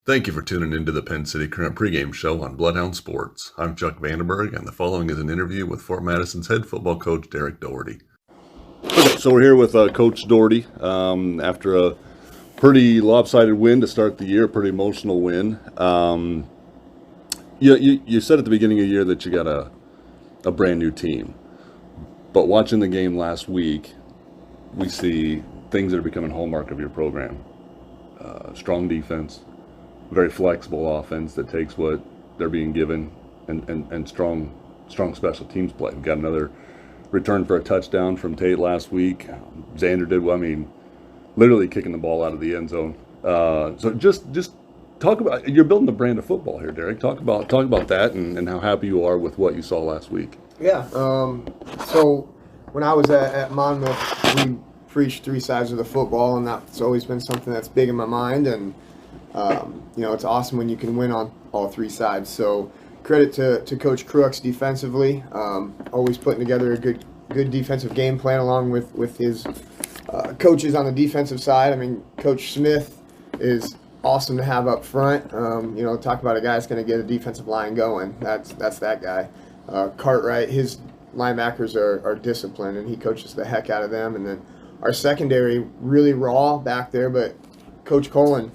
Thank you for tuning into the Penn City Current pregame show on Bloodhound Sports. I'm Chuck Vandenberg, and the following is an interview with Fort Madison's head football coach, Derek Dougherty. Okay, so we're here with Coach Dougherty after a pretty lopsided win to start the year, pretty emotional win. You said at the beginning of the year that you got a brand new team, but watching the game last week, we see things that are becoming a hallmark of your program. Strong defense, very flexible offense that takes what they're being given, and strong special teams play. We got another return for a touchdown from P.A.T last week. Xander did, literally kicking the ball out of the end zone. So just talk about, you're building a brand of football here, Derek. Talk about that and how happy you are with what you saw last week. Yeah. So when I was at Monmouth, we preached three sides of the football, and that's always been something that's big in my mind. And it's awesome when you can win on all three sides. So credit to Coach Crooks defensively, always putting together a good defensive game plan along with his coaches on the defensive side. I mean, Coach Smith is awesome to have up front. Talk about a guy that's going to get a defensive line going. That's that guy. Cartwright, his linebackers are disciplined, and he coaches the heck out of them. And then our secondary, really raw back there, but Coach Colin,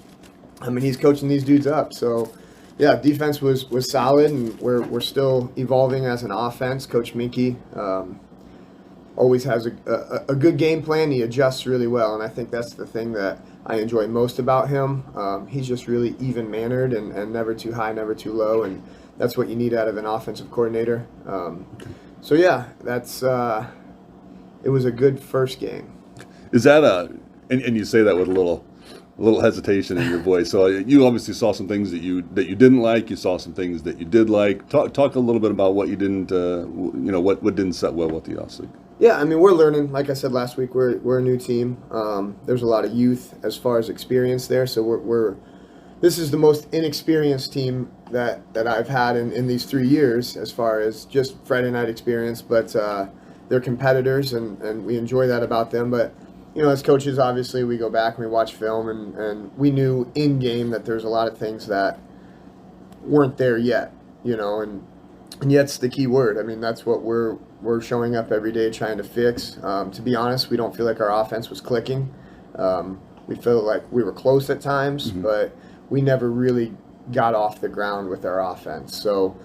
he's coaching these dudes up. So, yeah, defense was solid, and we're still evolving as an offense. Coach Minke always has a good game plan. He adjusts really well, and I think that's the thing that I enjoy most about him. He's just really even-mannered and never too high, never too low, and that's what you need out of an offensive coordinator. So, yeah, it was a good first game. Is that and you say that with a little hesitation in your voice. So you obviously saw some things that you didn't like. You saw some things that you did like. Talk a little bit about what you didn't, what didn't set well with the offense. Yeah, we're learning. Like I said last week, we're a new team. There's a lot of youth as far as experience there. So this is the most inexperienced team that I've had in these 3 years as far as just Friday night experience. But they're competitors, and we enjoy that about them. But as coaches, obviously, we go back and we watch film, and we knew in game that there's a lot of things that weren't there yet, and yet's the key word. That's what we're showing up every day trying to fix. To be honest, we don't feel like our offense was clicking. We felt like we were close at times, but we never really got off the ground with our offense. So,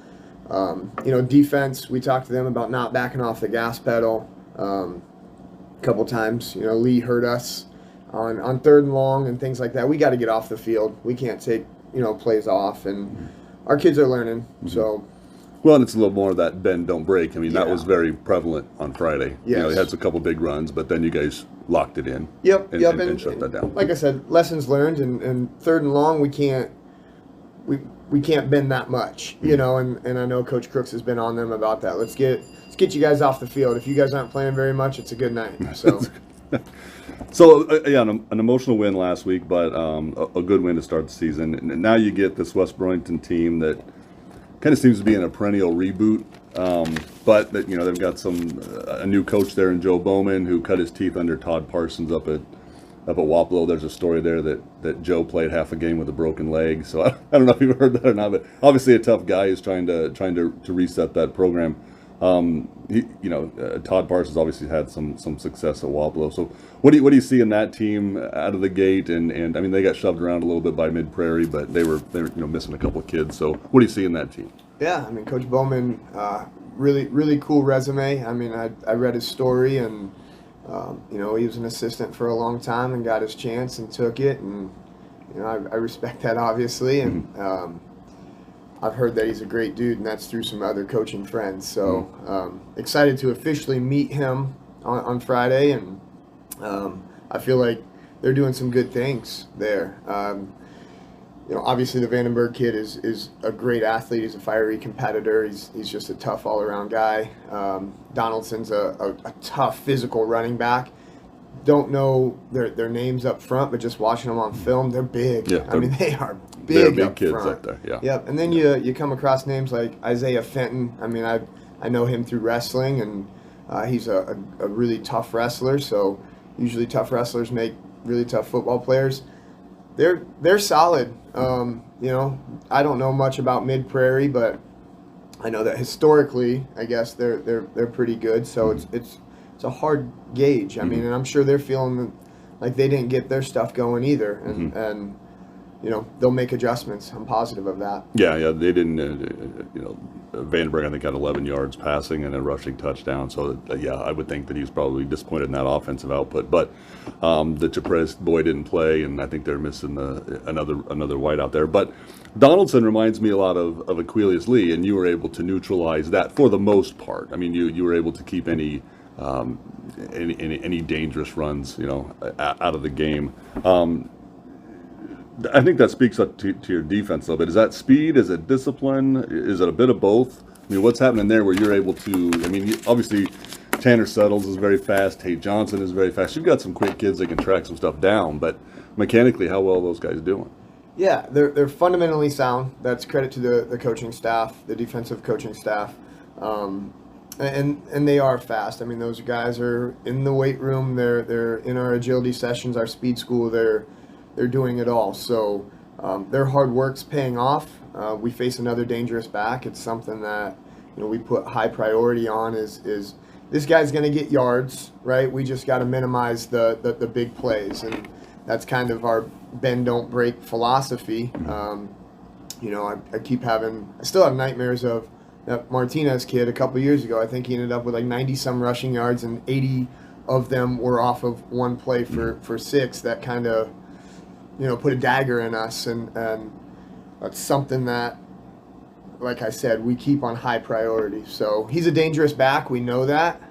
defense, we talked to them about not backing off the gas pedal. Couple times, Lee hurt us on third and long and things like that. We got to get off the field. We can't take plays off, and our kids are learning. So, well, and it's a little more of that bend don't break. That was very prevalent on Friday. Yes. He had a couple big runs, but then you guys locked it in. Yep, and shut that down. Like I said, lessons learned, and third and long we can't bend that much, and I know Coach Crooks has been on them about that. Let's get you guys off the field. If you guys aren't playing very much, it's a good night. So, an emotional win last week, but a good win to start the season. And now you get this West Burlington team that kind of seems to be in a perennial reboot, but that they've got a new coach there in Joe Bowman, who cut his teeth under Todd Parsons up at Wapello. There's a story there that Joe played half a game with a broken leg. So I don't know if you've heard that or not, but obviously a tough guy who's trying to reset that program. Todd Parsons obviously had some success at Wapello. So what do you see in that team out of the gate? And they got shoved around a little bit by Mid Prairie, but they were missing a couple of kids. So what do you see in that team? Yeah, Coach Bowman, really cool resume. I read his story, and he was an assistant for a long time and got his chance and took it, and I respect that, obviously, and I've heard that he's a great dude, and that's through some other coaching friends. So excited to officially meet him on Friday, and I feel like they're doing some good things there. Obviously the Vandenberg kid is a great athlete. He's a fiery competitor. He's just a tough all-around guy. Donaldson's a tough physical running back. Don't know their names up front, but just watching them on film, they're big. Yeah, they are big. They're big up kids front. up there. Yeah. Yep. And then you come across names like Isaiah Fenton. I know him through wrestling, and he's a really tough wrestler. So usually tough wrestlers make really tough football players. they're solid. I don't know much about Mid Prairie, but I know that historically, I guess they're pretty good. So it's a hard gauge. I mean, and I'm sure they're feeling like they didn't get their stuff going either, and they'll make adjustments. I'm positive of that. Yeah, they didn't. Vandenberg, I think, had 11 yards passing and a rushing touchdown. So I would think that he's probably disappointed in that offensive output. But the Chaprez boy didn't play, and I think they're missing another white out there. But Donaldson reminds me a lot of Aquilius Lee, and you were able to neutralize that for the most part. I mean, you were able to keep any dangerous runs, out of the game. I think that speaks up to your defense a little bit. Is that speed? Is it discipline? Is it a bit of both? I mean, what's happening there where you're able to? I mean, obviously, Tanner Settles is very fast. Tate Johnson is very fast. You've got some quick kids that can track some stuff down. But mechanically, how well are those guys doing? Yeah, they're fundamentally sound. That's credit to the coaching staff, the defensive coaching staff, and they are fast. I mean, those guys are in the weight room. They're in our agility sessions, our speed school. They're doing it all. So their hard work's paying off. We face another dangerous back. It's something that we put high priority on. Is this guy's going to get yards, right? We just got to minimize the big plays, and that's kind of our bend don't break philosophy. I still have nightmares of that Martinez kid a couple years ago. I think he ended up with like 90 some rushing yards, and 80 of them were off of one play for 6. That kind of put a dagger in us, and that's something that, like I said, we keep on high priority. So he's a dangerous back. We know that.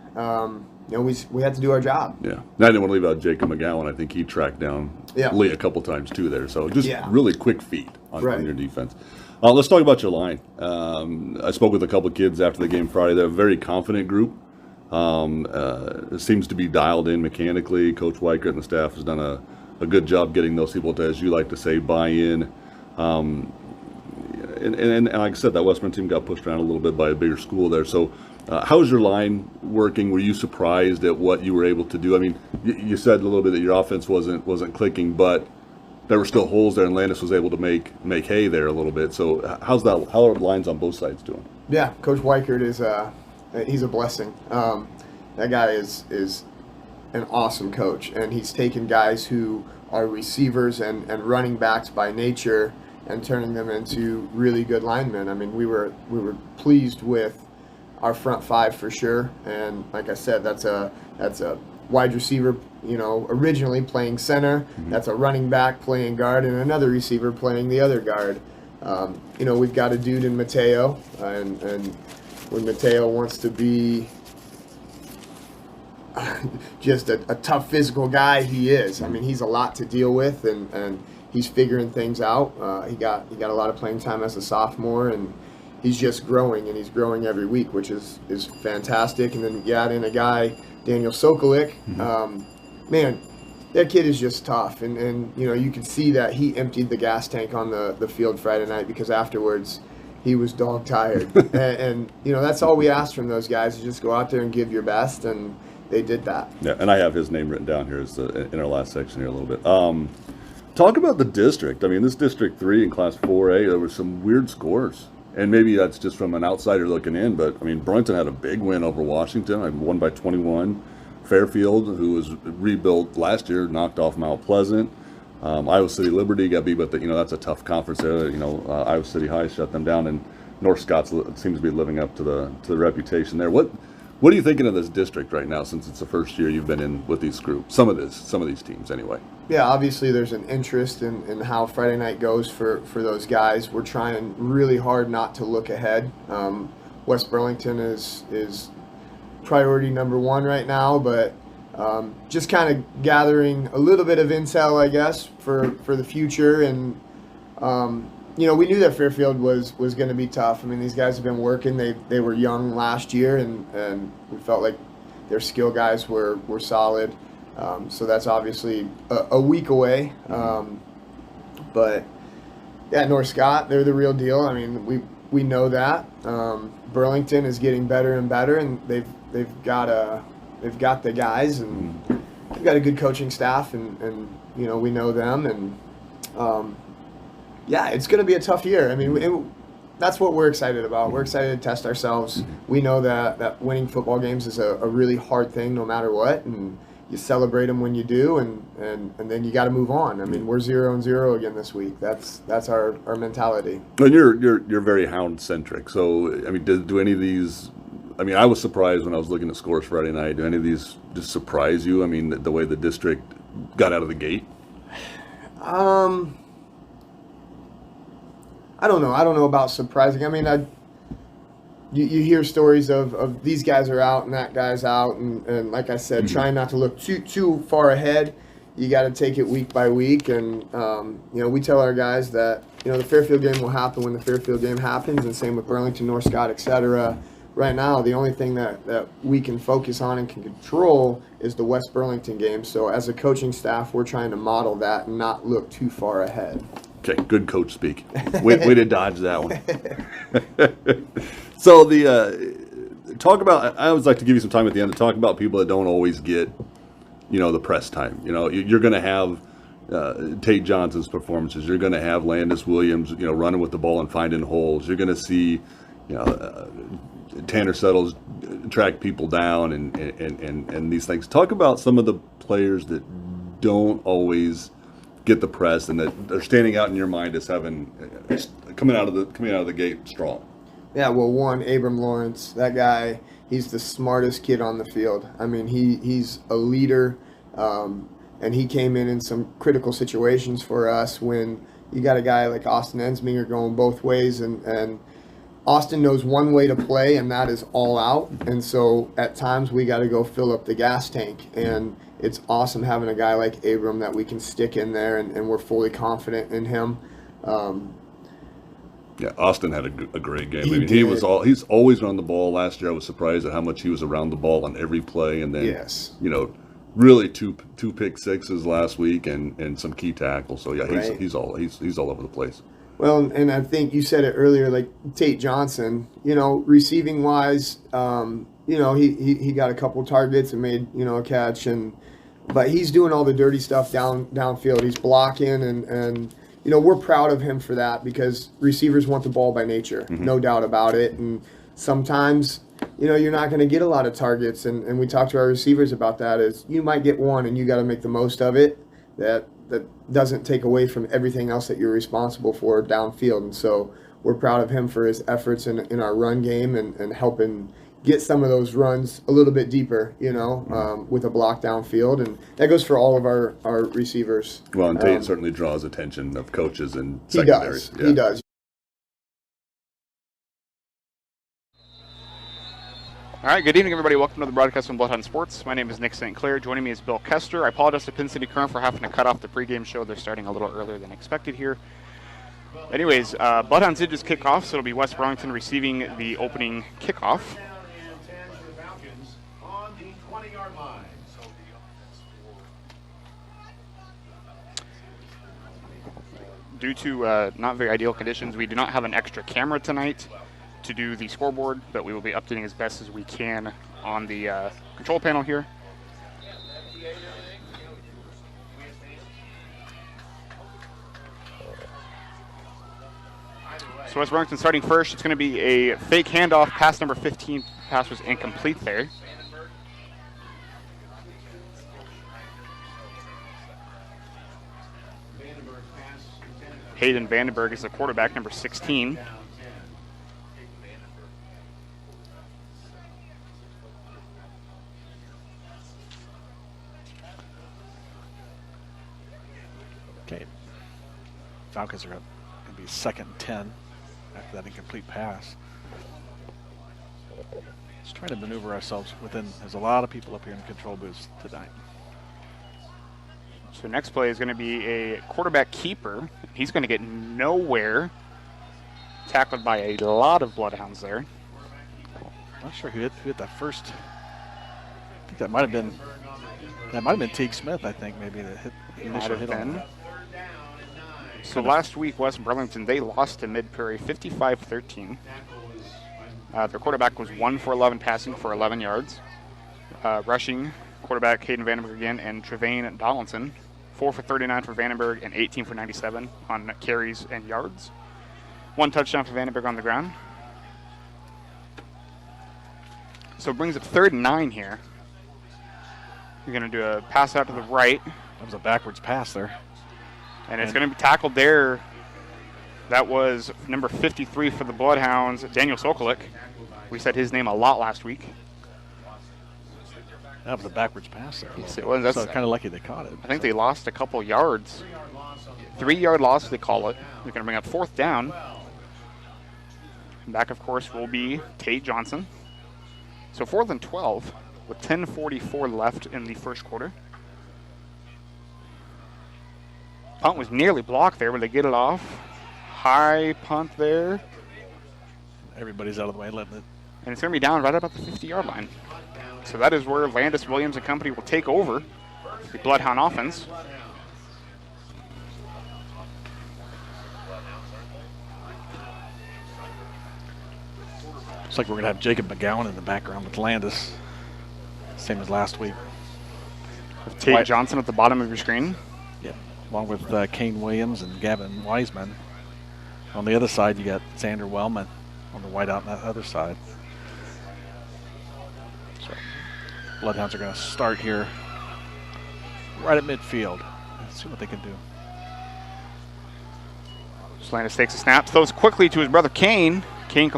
We had to do our job. Yeah. And I didn't want to leave out Jacob McGowan. I think he tracked down Lee a couple times too there. So just really quick feet on your defense. Let's talk about your line. I spoke with a couple of kids after the game Friday. They're a very confident group. It seems to be dialed in mechanically. Coach Weichert and the staff has done a good job getting those people to, as you like to say, buy in. And like I said, that Westman team got pushed around a little bit by a bigger school there. So how's your line working? Were you surprised at what you were able to do? I mean, you said a little bit that your offense wasn't clicking, but there were still holes there, and Landis was able to make hay there a little bit. So how are the lines on both sides doing? Yeah, Coach Weichert he's a blessing. That guy is an awesome coach, and he's taken guys who are receivers and running backs by nature and turning them into really good linemen. I mean, we were pleased with our front five for sure, and like I said, that's a wide receiver, originally playing center. That's a running back playing guard, and another receiver playing the other guard. We've got a dude in Mateo, and when Mateo wants to be just a tough physical guy, he is. I mean, he's a lot to deal with, and he's figuring things out. He got a lot of playing time as a sophomore, and he's just growing, and he's growing every week, which is fantastic. And then you add in a guy, Daniel Sokolic. Man, that kid is just tough, and you can see that he emptied the gas tank on the field Friday night, because afterwards he was dog tired. and that's all we ask from those guys, is just go out there and give your best, and they did that. Yeah, and I have his name written down here in our last section here a little bit. Talk about the district. I mean, this District 3 in Class 4A, there were some weird scores. And maybe that's just from an outsider looking in, but, I mean, Burlington had a big win over Washington. I won by 21. Fairfield, who was rebuilt last year, knocked off Mount Pleasant. Iowa City Liberty got beat, but that's a tough conference there. Iowa City High shut them down, and North Scots seems to be living up to the reputation there. What are you thinking of this district right now, since it's the first year you've been in with these groups? Some of these teams, anyway. Yeah, obviously there's an interest in how Friday night goes for those guys. We're trying really hard not to look ahead. West Burlington is priority number 1 right now, but just kind of gathering a little bit of intel, I guess, for the future. And we knew that Fairfield was going to be tough. I mean, these guys have been working. They were young last year, and we felt like their skill guys were solid. So that's obviously a week away. But yeah, North Scott, they're the real deal. I mean, we know that. Burlington is getting better and better, and they've got the guys, and they've got a good coaching staff, and we know them, and Yeah, it's going to be a tough year. I mean, that's what we're excited about. We're excited to test ourselves. We know that winning football games is a really hard thing no matter what, and you celebrate them when you do, and then you got to move on. I mean, we're 0-0 again this week. That's our mentality. And you're very Hound centric. So I mean, do any of these? I mean, I was surprised when I was looking at scores Friday night. Do any of these just surprise you? I mean, the way the district got out of the gate. I don't know. I don't know about surprising. I mean, you hear stories of these guys are out and that guy's out, and like I said, trying not to look too far ahead. You got to take it week by week, and we tell our guys that the Fairfield game will happen when the Fairfield game happens, and same with Burlington, North Scott, etc. Right now, the only thing that we can focus on and can control is the West Burlington game. So as a coaching staff, we're trying to model that and not look too far ahead. Okay, good coach speak. Way to dodge that one. So talk about. I always like to give you some time at the end to talk about people that don't always get, the press time. You're going to have Tate Johnson's performances. You're going to have Landis Williams, running with the ball and finding holes. You're going to see, Tanner Settles track people down and these things. Talk about some of the players that don't always get the press and that they're standing out in your mind as having coming out of the gate strong. Yeah, well, one, Abram Lawrence, that guy, he's the smartest kid on the field. I mean, he's a leader, and he came in some critical situations for us when you got a guy like Austin Ensminger going both ways, and Austin knows one way to play, and that is all out. And so at times we got to go fill up the gas tank, and it's awesome having a guy like Abram that we can stick in there, and we're fully confident in him. Yeah, Austin had a great game. He's always on the ball. Last year I was surprised at how much he was around the ball on every play, and then really two pick sixes last week and some key tackles. So yeah, he's all over the place. Well, and I think you said it earlier, like Tate Johnson, receiving wise, he got a couple targets and made, a catch, but he's doing all the dirty stuff downfield. He's blocking and we're proud of him for that because receivers want the ball by nature, no doubt about it. And sometimes, you're not going to get a lot of targets, and we talk to our receivers about that, is you might get one and you got to make the most of it. That doesn't take away from everything else that you're responsible for downfield. And so we're proud of him for his efforts in our run game and helping get some of those runs a little bit deeper, with a block downfield. And that goes for all of our receivers. Well, and Tate certainly draws attention of coaches and secondaries. He does. All right, good evening, everybody. Welcome to the broadcast from Bloodhound Sports. My name is Nick St. Clair. Joining me is Bill Kester. I apologize to Pin City Current for having to cut off the pregame show. They're starting a little earlier than expected here. Anyways, Bloodhounds did just kick off, so it'll be West Burlington receiving the opening kickoff. Falcons on the 20-yard line. Due to not very ideal conditions, we do not have an extra camera tonight to do the scoreboard, but we will be updating as best as we can on the control panel here. So West Burlington starting first. It's going to be a fake handoff. Pass number 15. Pass was incomplete there. Hayden Vandenberg is the quarterback, number 16. Okay, Falcons are going to be 2nd and 10 after that incomplete pass. Let's try to maneuver ourselves within. There's a lot of people up here in the control booths tonight. So next play is going to be a quarterback keeper. He's going to get nowhere. Tackled by a lot of Bloodhounds there. Not sure who hit that first. I think that might have been Teague Smith. I think maybe that hit the initial hit on him. So last week, West Burlington, they lost to Mid-Prairie 55-13. Their quarterback was 1 for 11 passing for 11 yards. Rushing, quarterback Hayden Vandenberg again, and Trevane Donaldson 4 for 39 for Vandenberg, and 18 for 97 on carries and yards. 1 touchdown for Vandenberg on the ground. So it brings up 3rd and 9 here. You're going to do a pass out to the right. That was a backwards pass there. And it's going to be tackled there. That was number 53 for the Bloodhounds, Daniel Sokolik. We said his name a lot last week. That was a backwards pass there. Yes, it was. That's so kind of lucky they caught it. I think they lost a couple yards. 3-yard loss, they call it. They're going to bring up 4th down. And back, of course, will be Tate Johnson. So 4th and 12 with 10:44 left in the first quarter. Punt was nearly blocked there, but they get it off. High punt there. Everybody's out of the way, letting it. And it's going to be down right about the 50-yard line. So that is where Landis, Williams, and company will take over the Bloodhound offense. Looks like we're going to have Jacob McGowan in the background with Landis. Same as last week. With Tate Johnson at the bottom of your screen. Yeah, along with Kane Williams and Gavin Wiseman. On the other side, you got Xander Wellman on the whiteout on that other side. So, Bloodhounds are going to start here right at midfield. Let's see what they can do. Landis takes a snap, throws quickly to his brother Kane. Kane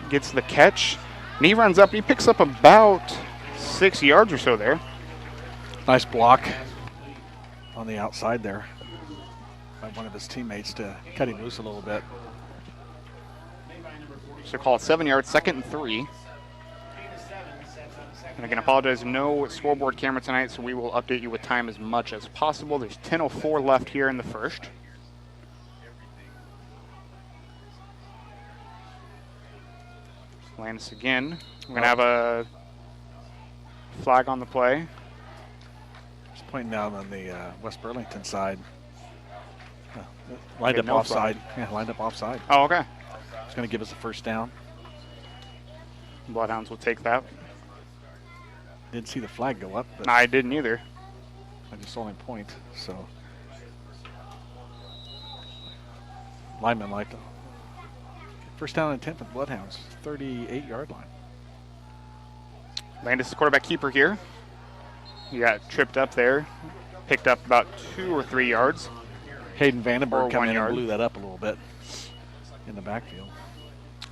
gets the catch, and he runs up. He picks up about 6 yards or so there. Nice block on the outside there by one of his teammates to cut him loose a little bit. So call it 7 yards, 2nd and 3. And again, apologize, no scoreboard camera tonight, so we will update you with time as much as possible. There's 10:04 left here in the first. Landis again. We're going to have a flag on the play. Just pointing out on the West Burlington side. Lined up no offside. flag. Yeah, lined up offside. Oh, okay. It's going to give us a first down. Bloodhounds will take that. Didn't see the flag go up, but I didn't either. I just saw him point. So lineman like to. First down and 10 for the Bloodhounds, 38-yard line. Landis is quarterback keeper here. He got tripped up there. Picked up about 2 or 3 yards. Hayden Or Vandenberg 1 come in yard. and blew that up a little bit in the backfield.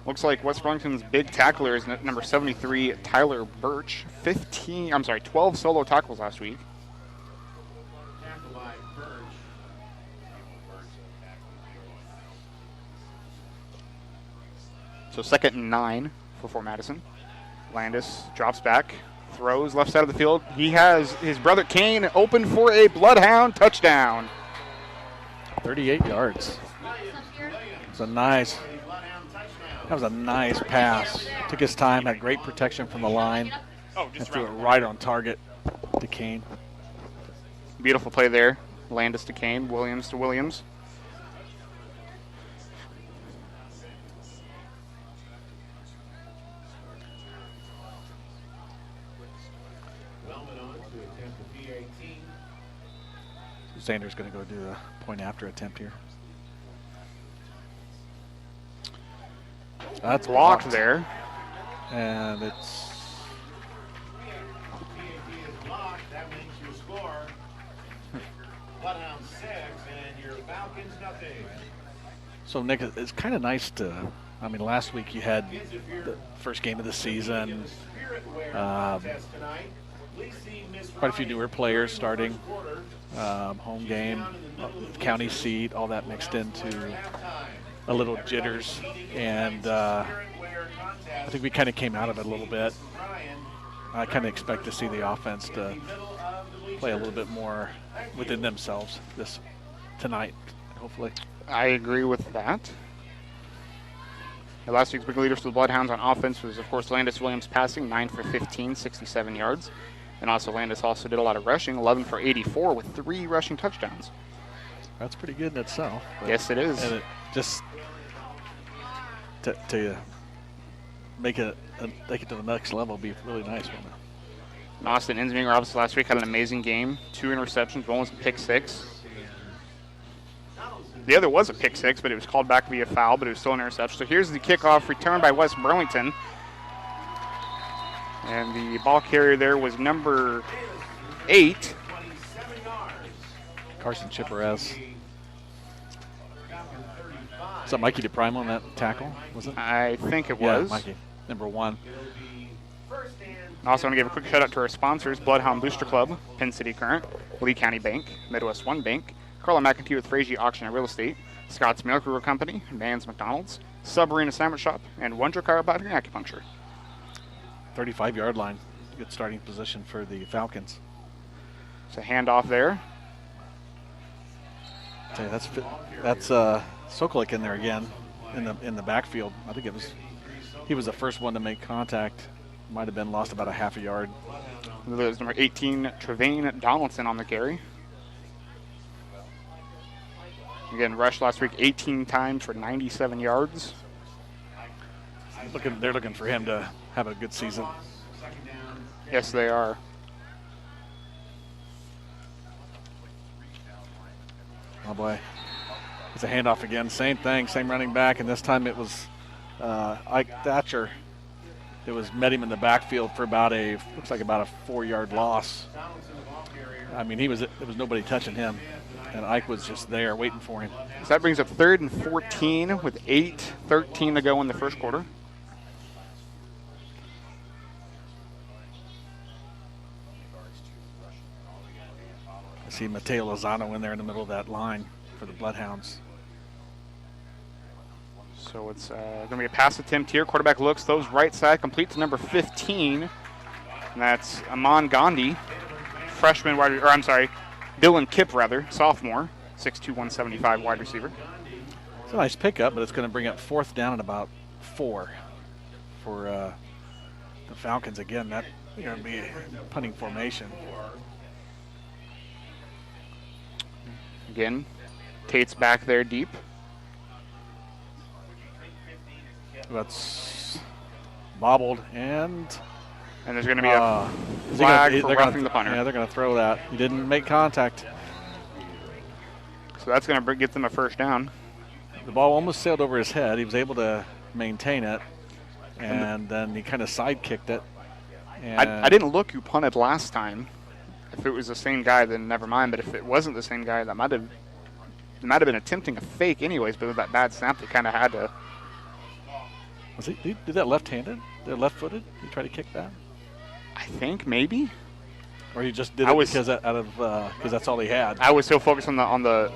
Looks like West Burlington's big tackler is number 73, Tyler Birch. 12 solo tackles last week. So 2nd and 9 for Fort Madison. Landis drops back, throws left side of the field. He has his brother Kane open for a Bloodhound touchdown. 38 yards. That was a nice pass. Took his time, had great protection from the line, and threw it right on target to Kane. Beautiful play there. Landis to Kane, Williams to Williams. Xander's going to go do a point after attempt here. That's Blocked there. And it's P.A.T is blocked. That makes your score Bloodhounds 6 and your Falcons nothing. so, Nick, it's kind of nice to. I mean, last week you had the first game of the season. Quite a few newer players starting. Home game, county seat, all that mixed into a little jitters, and I think we kind of came out of it a little bit. I kind of expect to see the offense to play a little bit more within themselves tonight, hopefully. I agree with that. Last week's big leaders for the Bloodhounds on offense was, of course, Landis Williams passing, 9 for 15, 67 yards. And also Landis also did a lot of rushing, 11 for 84 with 3 rushing touchdowns. That's pretty good in itself. Yes, it is. And it just to make it to the next level would be really nice, wouldn't it? And Austin Insminger, obviously, last week had an amazing game. 2 interceptions, one was a pick 6. The other was a pick six, but it was called back via foul, but it was still an interception. So here's the kickoff return by West Burlington. And the ball carrier there was number 8. Carson Chipperez. Is that Mikey DePrimo on that tackle, was it? I think it Yeah, was. Mikey, number 1. I also want to give a quick shout out to our sponsors, Bloodhound Booster Club, Penn City Current, Lee County Bank, Midwest One Bank, Carla McEntee with Frazier Auction and Real Estate, Scott's Milk Brewer Company, Vans McDonald's, Submarina Sandwich Shop, and Wonder Chiropractic and Acupuncture. 35-yard line. Good starting position for the Falcons. It's a handoff there. Tell you, that's Sokolik in there again in the backfield. I think he was the first one to make contact. Might have been lost about a half a yard. There's number 18, Trevane Donaldson on the carry. Again, rushed last week 18 times for 97 yards. They're looking for him to have a good season. Yes, they are. Oh boy, it's a handoff again. Same thing, same running back, and this time it was Ike Thatcher. It met him in the backfield for looks like about a 4-yard loss. I mean, there was nobody touching him, and Ike was just there waiting for him. So that brings up 3rd and 14 with 8:13 to go in the first quarter. I see Mateo Lozano in there in the middle of that line for the Bloodhounds. So it's going to be a pass attempt here. Quarterback looks, throws right side, complete to number 15. And that's Amon Gandhi, freshman wide, or I'm sorry, Dylan Kipp rather, sophomore, 6'2", 175 wide receiver. It's a nice pickup, but it's going to bring up 4th down and about 4 for the Falcons again. That's going to be a punting formation. Again, Tate's back there deep. That's bobbled, and there's going to be a flag for roughing the punter. Yeah, they're going to throw that. He didn't make contact. So that's going to get them a first down. The ball almost sailed over his head. He was able to maintain it, and then he kind of side kicked it. And I didn't look who punted last time. If it was the same guy, then never mind. But if it wasn't the same guy, that might have been attempting a fake anyways. But with that bad snap, they kind of had to. Was he did that left-handed? Did left-footed? He tried to kick that? I think maybe. Or he just did it because that's all he had. I was so focused on the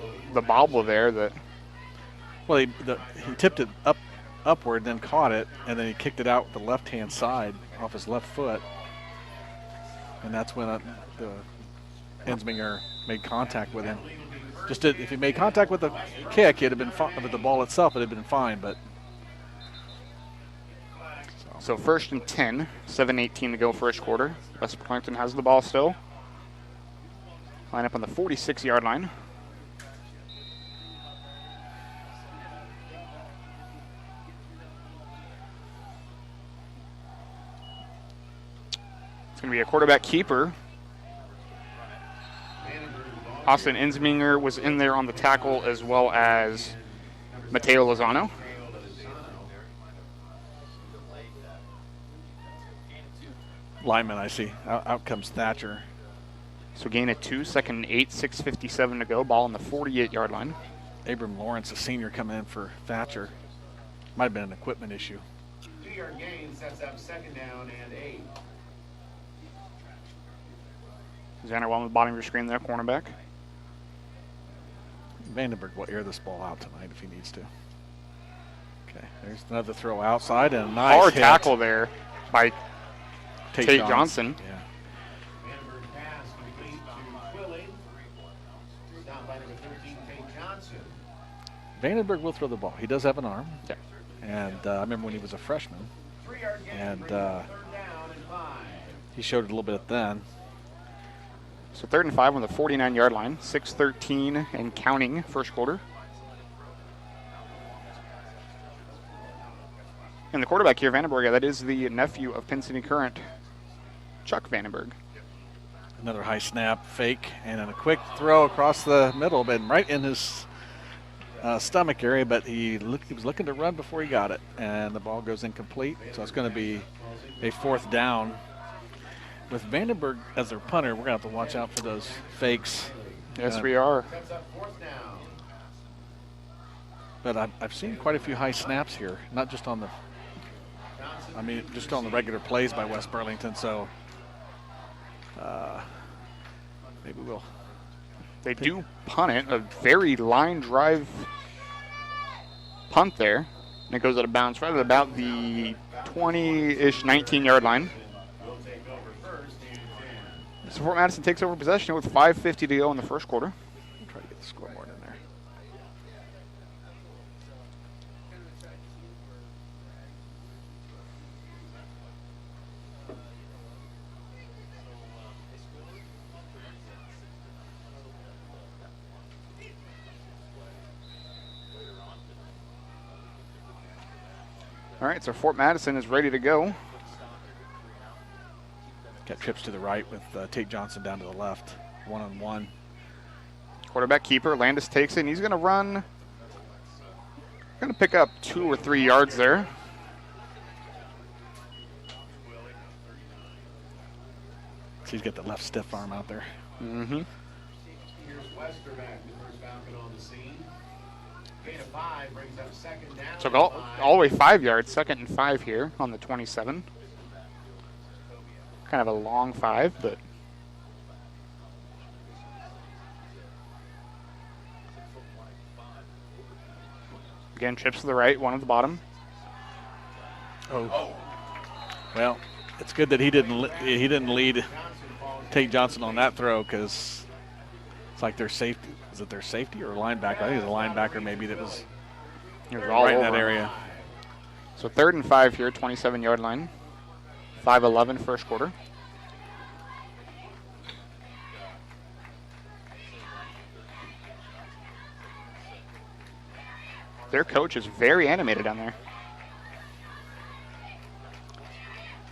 bobble there that. Well, he tipped it upward, then caught it, and then he kicked it out with the left-hand side off his left foot, and that's when the Ensminger made contact with him. If he made contact with the kick, it'd have been fine. With the ball itself, it'd have been fine, but. So 1st and 10, 7:18 to go first quarter. West Burlington has the ball still. Line up on the 46-yard line. It's going to be a quarterback keeper. Austin Ensminger was in there on the tackle, as well as Mateo Lozano. Lineman, I see. Out comes Thatcher. So gain of 2, 2nd and 8, 6:57 to go. Ball on the 48-yard line. Abram Lawrence, a senior, coming in for Thatcher. Might have been an equipment issue. 2-yard gain sets up 2nd down and 8. Xander Well on the bottom of your screen there, cornerback. Vandenberg will air this ball out tonight if he needs to. Okay, there's another throw outside and a nice Hard hit. tackle there by Tate Johnson. Yeah. Vandenberg pass complete to Quilly. Down by number 13, Tate Johnson. Vandenberg will throw the ball. He does have an arm. Yeah. And I remember when he was a freshman, 3-yard gain and brings up 3rd down and 5. he showed it a little bit then. So 3rd and 5 on the 49-yard line. 6:13 and counting first quarter. And the quarterback here, Vandenberg, that is the nephew of Penn City Current, Chuck Vandenberg. Another high snap, fake, and then a quick throw across the middle, but right in his stomach area, but he was looking to run before he got it, and the ball goes incomplete. So it's going to be a 4th down. With Vandenberg as their punter, we're going to have to watch out for those fakes. Yes, we are. But I've seen quite a few high snaps here, not just on the, just on the regular plays by West Burlington. So maybe we'll. They do punt it, a very line drive punt there. And it goes out of bounds right at about the 20-ish, 19-yard line. So Fort Madison takes over possession with 5:50 to go in the first quarter. Try to get the scoreboard in there. All right, so Fort Madison is ready to go. Got trips to the right with Tate Johnson down to the left, 1-on-1. Quarterback keeper, Landis takes it, and he's going to run. Going to pick up 2 or 3 yards there. So he's got the left stiff arm out there. Mm-hmm. Here's Westerbeck, the first Falcon on the scene. Gain of 5 brings up 2nd down. So all the way 5 yards, 2nd and 5 here on the 27. Kind of a long 5, but again, trips to the right, 1 at the bottom. Oh. Well, it's good that he didn't lead Tate Johnson on that throw, because it's like their safety. Is it their safety or a linebacker? I think it was a linebacker maybe that was right in that area. So 3rd and 5 here, 27-yard line. 5:11 first quarter. Their coach is very animated down there.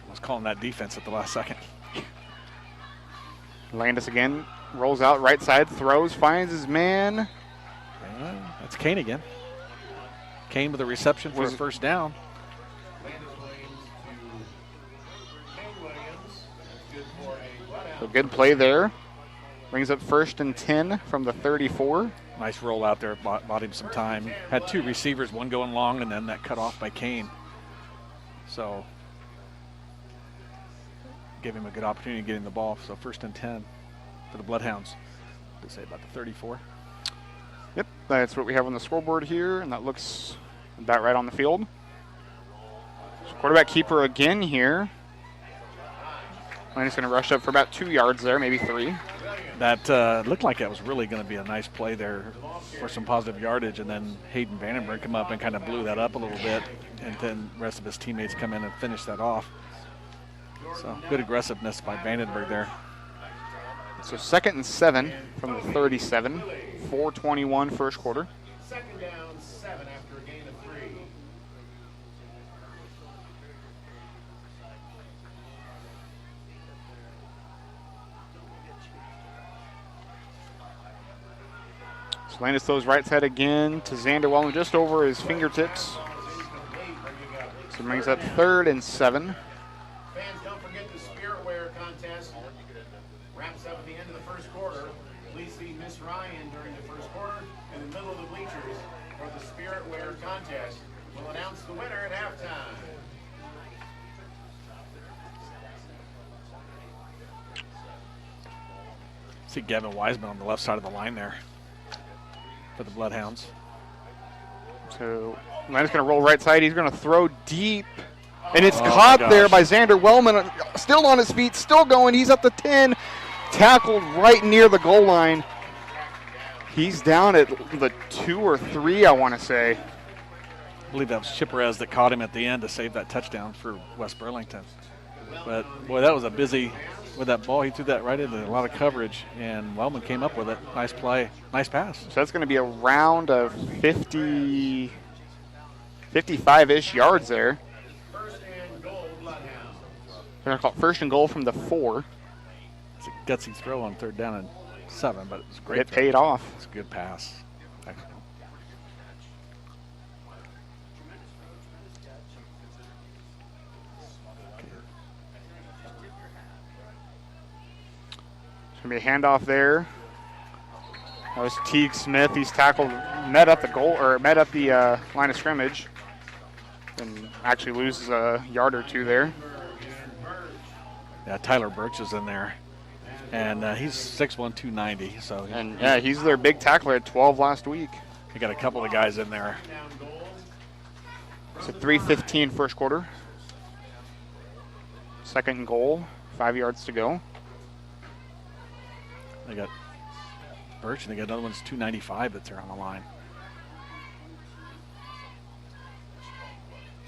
I was calling that defense at the last second. Landis again rolls out right side, throws, finds his man. That's Kane again. Kane with a reception for a first down. So good play there. Brings up 1st and 10 from the 34. Nice roll out there, bought him some time. Had 2 receivers, one going long, and then that cut off by Kane. So gave him a good opportunity to get in the ball. So 1st and 10 for the Bloodhounds. They say about the 34. Yep, that's what we have on the scoreboard here, and that looks about right on the field. So quarterback keeper again here. Landis going to rush up for about 2 yards there, maybe 3. That looked like that was really going to be a nice play there for some positive yardage, and then Hayden Vandenberg come up and kind of blew that up a little bit, and then the rest of his teammates come in and finish that off. So good aggressiveness by Vandenberg there. So 2nd and 7 from the 37. 4:21 first quarter. 2nd down, 7 after a gain of 3. So Landis throws right side again to Xander Wellman just over his fingertips. So brings up 3rd and 7. Fans, don't forget the Spirit Wear contest. Wraps up at the end of the first quarter. Please see Miss Ryan during the first quarter in the middle of the bleachers for the Spirit Wear contest. We'll announce the winner at halftime. See Gavin Wiseman on the left side of the line there for the Bloodhounds. So Landis going to roll right side. He's going to throw deep. And it's Oh, caught my there gosh. by Xander Wellman. Still on his feet, still going. He's at the 10. Tackled right near the goal line. He's down at the 2 or 3, I want to say. I believe that was Chipperez that caught him at the end to save that touchdown for West Burlington. But, boy, that was a busy with that ball. He threw that right into a lot of coverage, and Wellman came up with it. Nice play. Nice pass. So that's going to be around a 50, 55-ish yards there. First and goal, Bloodhounds. They're going to call it 1st and goal from the 4. It's a gutsy throw on 3rd down and 7, but it was great. It paid off. It's a good pass. Excellent. Gonna be a handoff there. That was Teague Smith. He's tackled, met at the line of scrimmage, and actually loses a yard or two there. Yeah, Tyler Birch is in there, and he's 6'1", 290. So and yeah, he's their big tackler at 12 last week. They got a couple of guys in there. So 3:15 first quarter. Second and goal, 5 yards to go. They got Birch, and they got another one's 295 that's there on the line.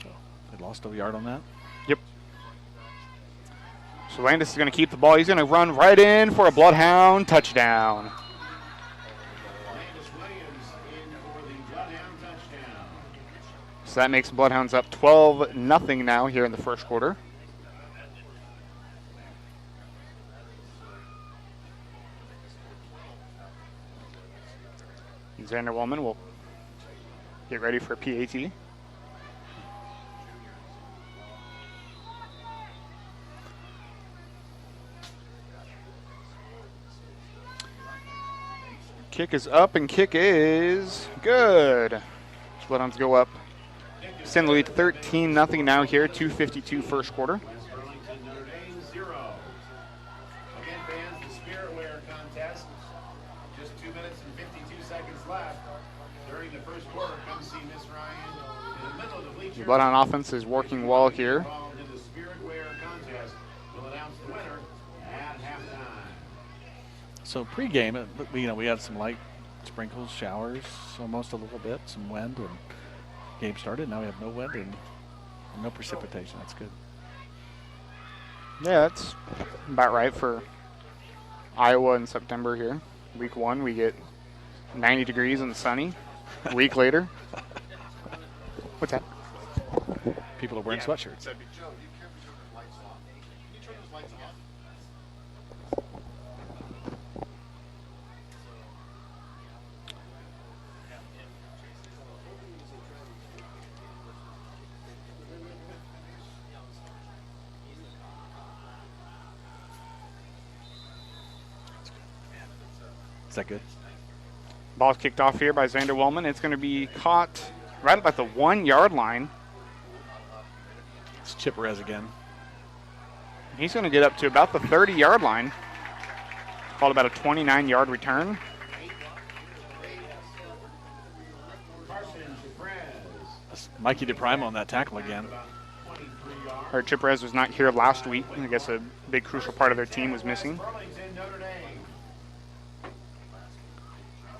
So they lost a yard on that. Yep. So Landis is going to keep the ball. He's going to run right in for a Bloodhound touchdown. So that makes the Bloodhounds up 12-0 now here in the first quarter. Xander Wellman will get ready for P.A.T. Kick is up, and kick is good. Bloodhounds go up. Extend the lead 13-0 now here, 2:52 first quarter. Burlington, Notre Dame, 0. Again, fans, the Spirit Wear contest. Just 2 minutes and 52 seconds left during the first quarter. Come see Miss Ryan in the middle of the bleachers. The Bloodhound offense is working well here. Involved in the Spirit Wear contest. We'll announce the winner at halftime. So pregame, we had some light sprinkles, showers, almost a little bit, some wind, and game started. Now we have no wind and no precipitation. That's good. Yeah, that's about right for Iowa in September here. Week 1, we get 90 degrees and sunny. A week later. What's that? People are wearing sweatshirts. Is that good? Ball's kicked off here by Xander Wellman. It's going to be caught right about the 1 yard line. It's Chipperez again. He's going to get up to about the 30-yard line. Called about a 29-yard return. That's Mikey DePrimo on that tackle again. Or Chipperez was not here last week. I guess a big crucial part of their team was missing.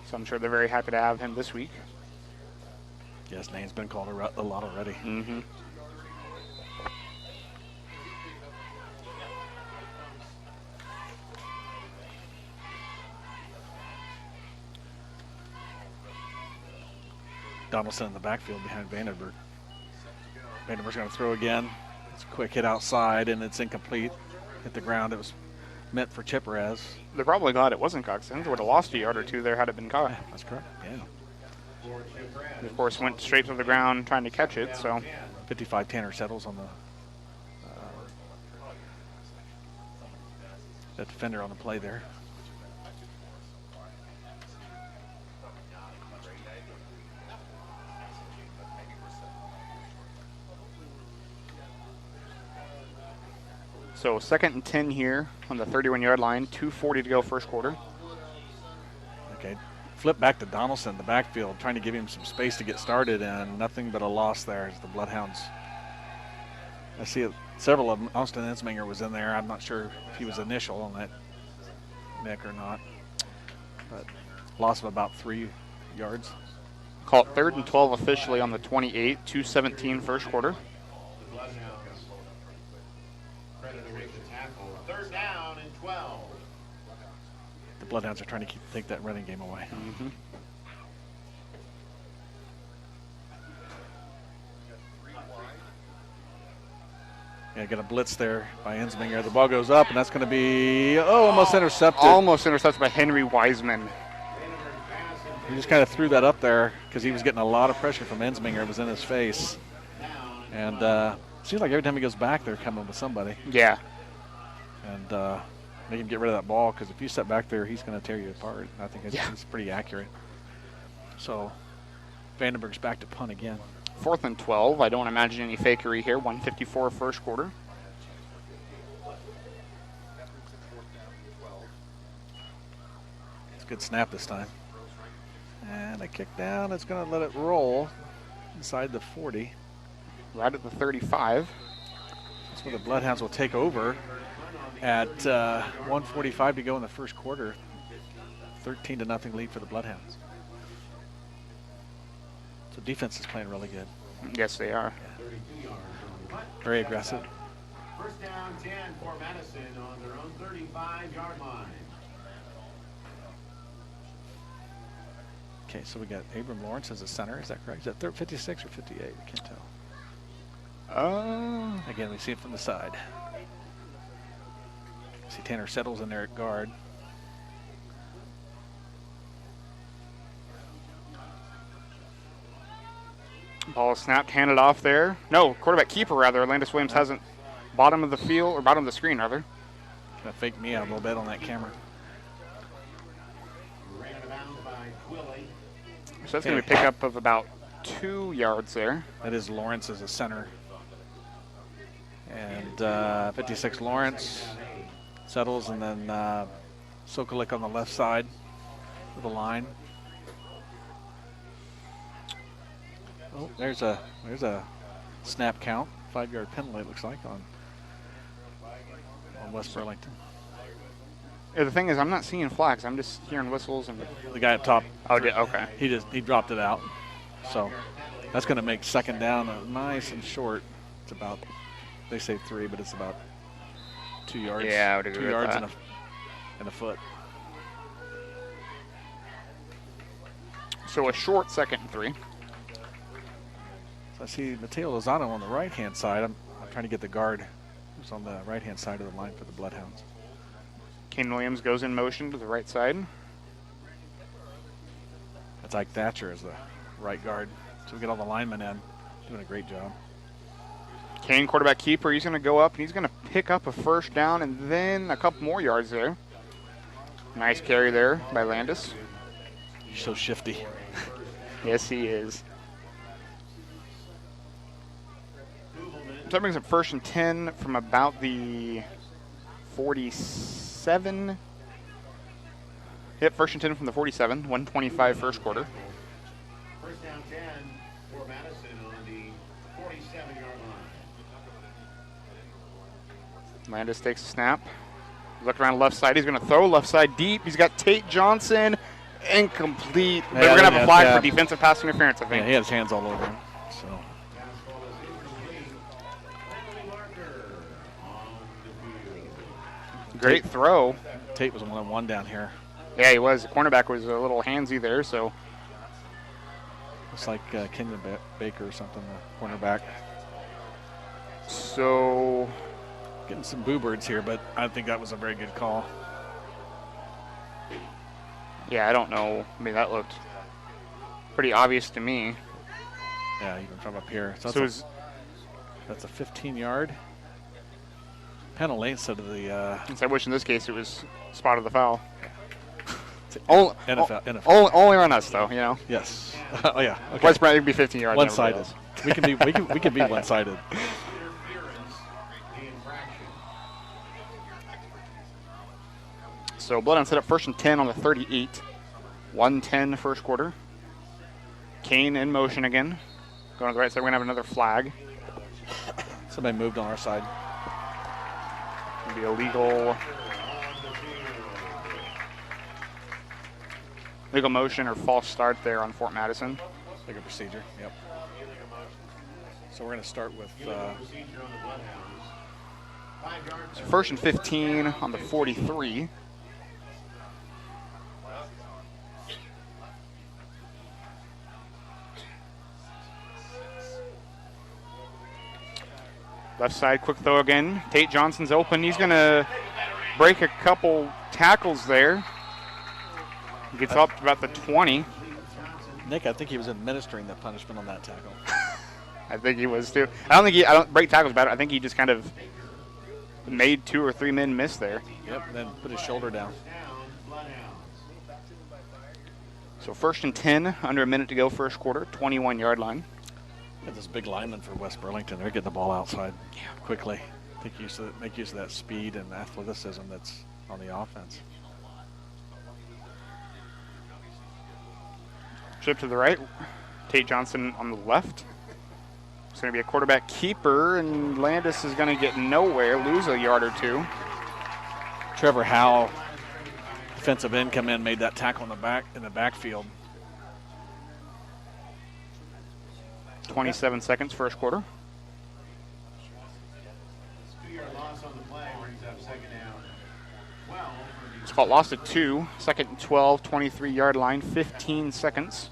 So I'm sure they're very happy to have him this week. Yes, name's been called a lot already. Mm-hmm. Donaldson in the backfield behind Vandenberg. Vandenberg's going to throw again. It's a quick hit outside, and it's incomplete. Hit the ground. It was meant for Chipperez. They're probably glad it wasn't Coxon. They would have lost a yard or two there had it been caught. Yeah, that's correct. Yeah. He, of course, went straight to the ground trying to catch it. So 55 Tanner settles on the that defender on the play there. So 2nd and 10 here on the 31-yard line. 2:40 to go first quarter. Okay, flip back to Donaldson in the backfield, trying to give him some space to get started, and nothing but a loss there as the Bloodhounds. I see several of them. Austin Ensminger was in there. I'm not sure if he was initial on that nick or not, but loss of about 3 yards. Call it 3rd and 12 officially on the 28. 2:17 first quarter. Third down and 12. The Bloodhounds are trying to take that running game away. Mm-hmm. Yeah, got a blitz there by Ensminger. The ball goes up, and that's going to be almost intercepted. Almost intercepted by Henry Wiseman. He just kind of threw that up there because he was getting a lot of pressure from Ensminger. It was in his face. And seems like every time he goes back, they're coming with somebody. Yeah. And make him get rid of that ball, because if you step back there, he's going to tear you apart. I think it's pretty accurate. So Vandenberg's back to punt again. 4th and 12. I don't imagine any fakery here. 1:54 first quarter. It's a good snap this time. And a kick down. It's going to let it roll inside the 40. Right at the 35. That's where the Bloodhounds will take over at 1:45 to go in the first quarter. 13-0 lead for the Bloodhounds. So defense is playing really good. Yes, they are. Very aggressive. First down 10 for Madison on their own 35-yard line. Okay, so we got Abram Lawrence as a center. Is that correct? Is that 56 or 58? I can't tell. Again, we see it from the side. See Tanner Settles in there at guard. Ball snapped, handed off there. No, quarterback keeper rather. Landis Williams hasn't. Bottom of the field, or bottom of the screen rather. Gonna fake me out a little bit on that camera. Ran it out by Twilly. So that's going to be a pickup of about 2 yards there. That is Lawrence as a center. And 56 Lawrence settles, and then Sokolik on the left side of the line. Oh, there's a snap count, 5-yard penalty it looks like on West Burlington. Yeah, the thing is, I'm not seeing flags. I'm just hearing whistles and. The guy up top. Oh, okay. He dropped it out, so that's going to make second down nice and short. It's about, they say 3, but it's about 2 yards. Yeah, I would agree 2 with yards that. and a foot. So a short 2nd and 3. So I see Mateo Lozano on the right-hand side. I'm trying to get the guard who's on the right-hand side of the line for the Bloodhounds. Kane Williams goes in motion to the right side. That's Ike Thatcher as the right guard. So we get all the linemen in, doing a great job. Kane, quarterback keeper, he's going to go up and he's going to pick up a first down and then a couple more yards there. Nice carry there by Landis. He's so shifty. Yes, he is. So that brings up 1st and 10 from about the 47. Yep, 1st and 10 from the 47. 1:25 first quarter. First down 10 for Madison on the 47-yard line. Landis takes a snap. Look around left side. He's going to throw left side deep. He's got Tate Johnson. Incomplete. But we're going to have a flag for defensive pass interference, I think. Yeah, he had his hands all over him. So. Great throw. Tate was 1-on-1 down here. Yeah, he was. The cornerback was a little handsy there, so. Looks like Kenyon Baker or something, the cornerback. So. Getting some boo birds here, but I think that was a very good call. Yeah, I don't know. I mean, that looked pretty obvious to me. Yeah, even from up here. So that's a 15-yard penalty instead of the. I wish in this case it was spot of the foul. NFL. Only on us, though, you know. Yes. Oh yeah. Okay. West Bryant would be 15 yards. One-sided. We can be one-sided. So Bloodhounds set up 1st and 10 on the 38. 1:10 first quarter. Kane in motion again. Going to the right side. We're going to have another flag. Somebody moved on our side. It'll be illegal motion or false start there on Fort Madison. Like a procedure. Yep. So we're going to start with. So 1st and 15 on the 43. Left side, quick throw again. Tate Johnson's open. He's going to break a couple tackles there. He gets up to about the 20. Nick, I think he was administering the punishment on that tackle. I think he was too. I don't break tackles better. I think he just kind of Made 2 or 3 men miss there. Yep, then put his shoulder down. So 1st and 10, under a minute to go, first quarter, 21-yard line. This big lineman for West Burlington. They're getting the ball outside quickly. Make use of that speed and athleticism that's on the offense. Chip to the right. Tate Johnson on the left. It's going to be a quarterback keeper, and Landis is going to get nowhere, lose a yard or 2. Trevor Howe, defensive end, come in, made that tackle in the backfield. 27 seconds, first quarter. 2-yard loss on the play brings up second down. It's called lost at 2, second and 12, 23-yard line, 15 seconds.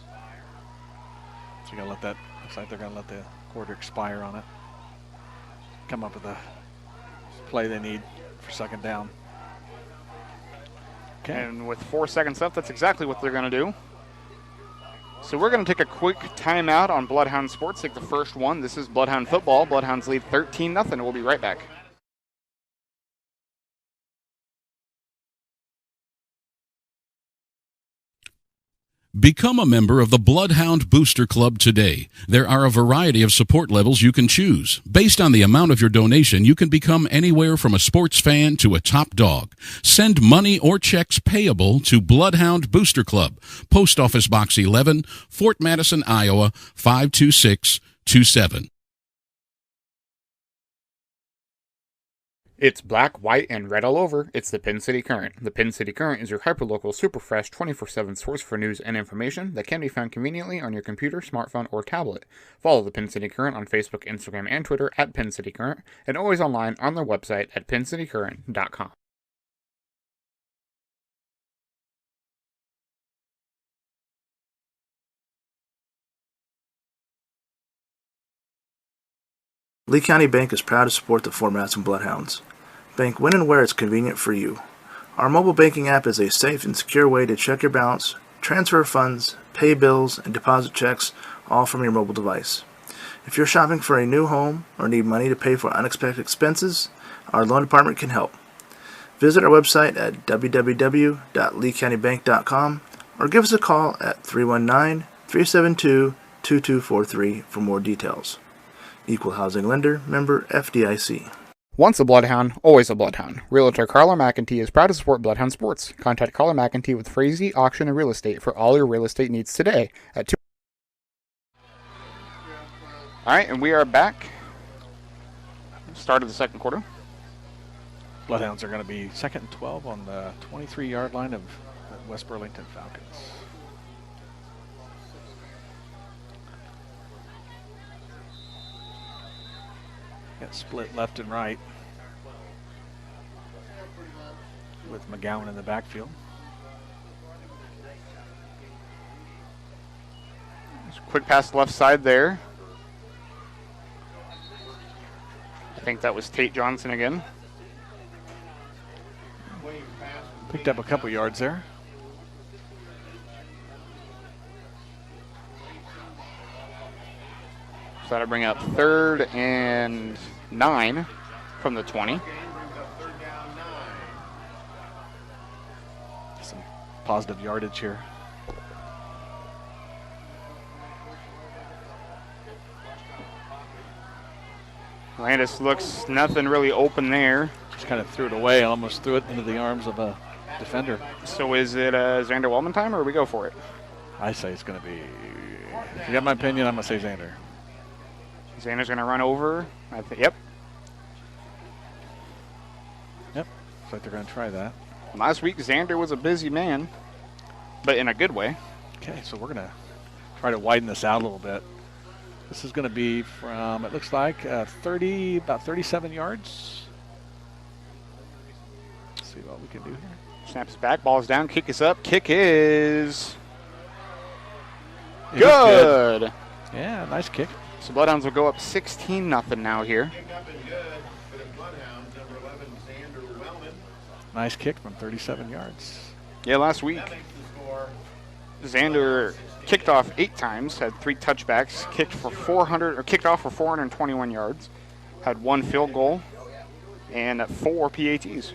So you're going to let that, looks like they're going to let the quarter expire on it. Come up with a play they need for second down. Okay. And with 4 seconds left, that's exactly what they're going to do. So we're going to take a quick timeout on Bloodhound Sports, take the first one. This is Bloodhound football. Bloodhounds lead 13-0. We'll be right back. Become a member of the Bloodhound Booster Club today. There are a variety of support levels you can choose. Based on the amount of your donation, you can become anywhere from a sports fan to a top dog. Send money or checks payable to Bloodhound Booster Club, Post Office Box 11, Fort Madison, Iowa, 52627. It's black, white, and red all over. It's the Pin City Current. The Pin City Current is your hyperlocal, super fresh, 24/7 source for news and information that can be found conveniently on your computer, smartphone, or tablet. Follow the Pin City Current on Facebook, Instagram, and Twitter at Pin City Current, and always online on their website at pincitycurrent.com. Lee County Bank is proud to support the Fort Madison Bloodhounds. Bank when and where it's convenient for you. Our mobile banking app is a safe and secure way to check your balance, transfer funds, pay bills, and deposit checks, all from your mobile device. If you're shopping for a new home or need money to pay for unexpected expenses, our loan department can help. Visit our website at www.leecountybank.com or give us a call at 319-372-2243 for more details. Equal Housing Lender, member FDIC. Once a Bloodhound, always a Bloodhound. Realtor Carla McEntee is proud to support Bloodhound Sports. Contact Carla McEntee with Frazee Auction and Real Estate for all your real estate needs today at 2. All right, and we are back. Start of the second quarter. Bloodhounds are going to be 2nd and 12 on the 23-yard line of the West Burlington Falcons. Got split left and right with McGowan in the backfield. Quick pass left side there. I think that was Tate Johnson again. Picked up a couple yards there. So that'll bring up 3rd and 9 from the 20. Some positive yardage here. Landis looks nothing really open there. Just kind of threw it away, almost threw it into the arms of a defender. So is it Xander Wellman time, or we go for it? I say it's going to be, if you got my opinion, I'm going to say Xander. Xander's going to run over. Yep. Yep, looks like they're going to try that. Last week, Xander was a busy man, but in a good way. Okay, so we're going to try to widen this out a little bit. This is going to be from, it looks like, about 37 yards. Let's see what we can do here. Snaps back, ball's down, kick is up. Kick is It is good. Yeah, nice kick. So Bloodhounds will go up 16-0 now here. Pick up and good for the Bloodhounds, number 11, Xander Wellman. Nice kick from 37 yards. Yeah, last week, That makes the score Xander kicked off 8 times, had 3 touchbacks, kicked off for 421 yards, had 1 field goal. and 4 PATs.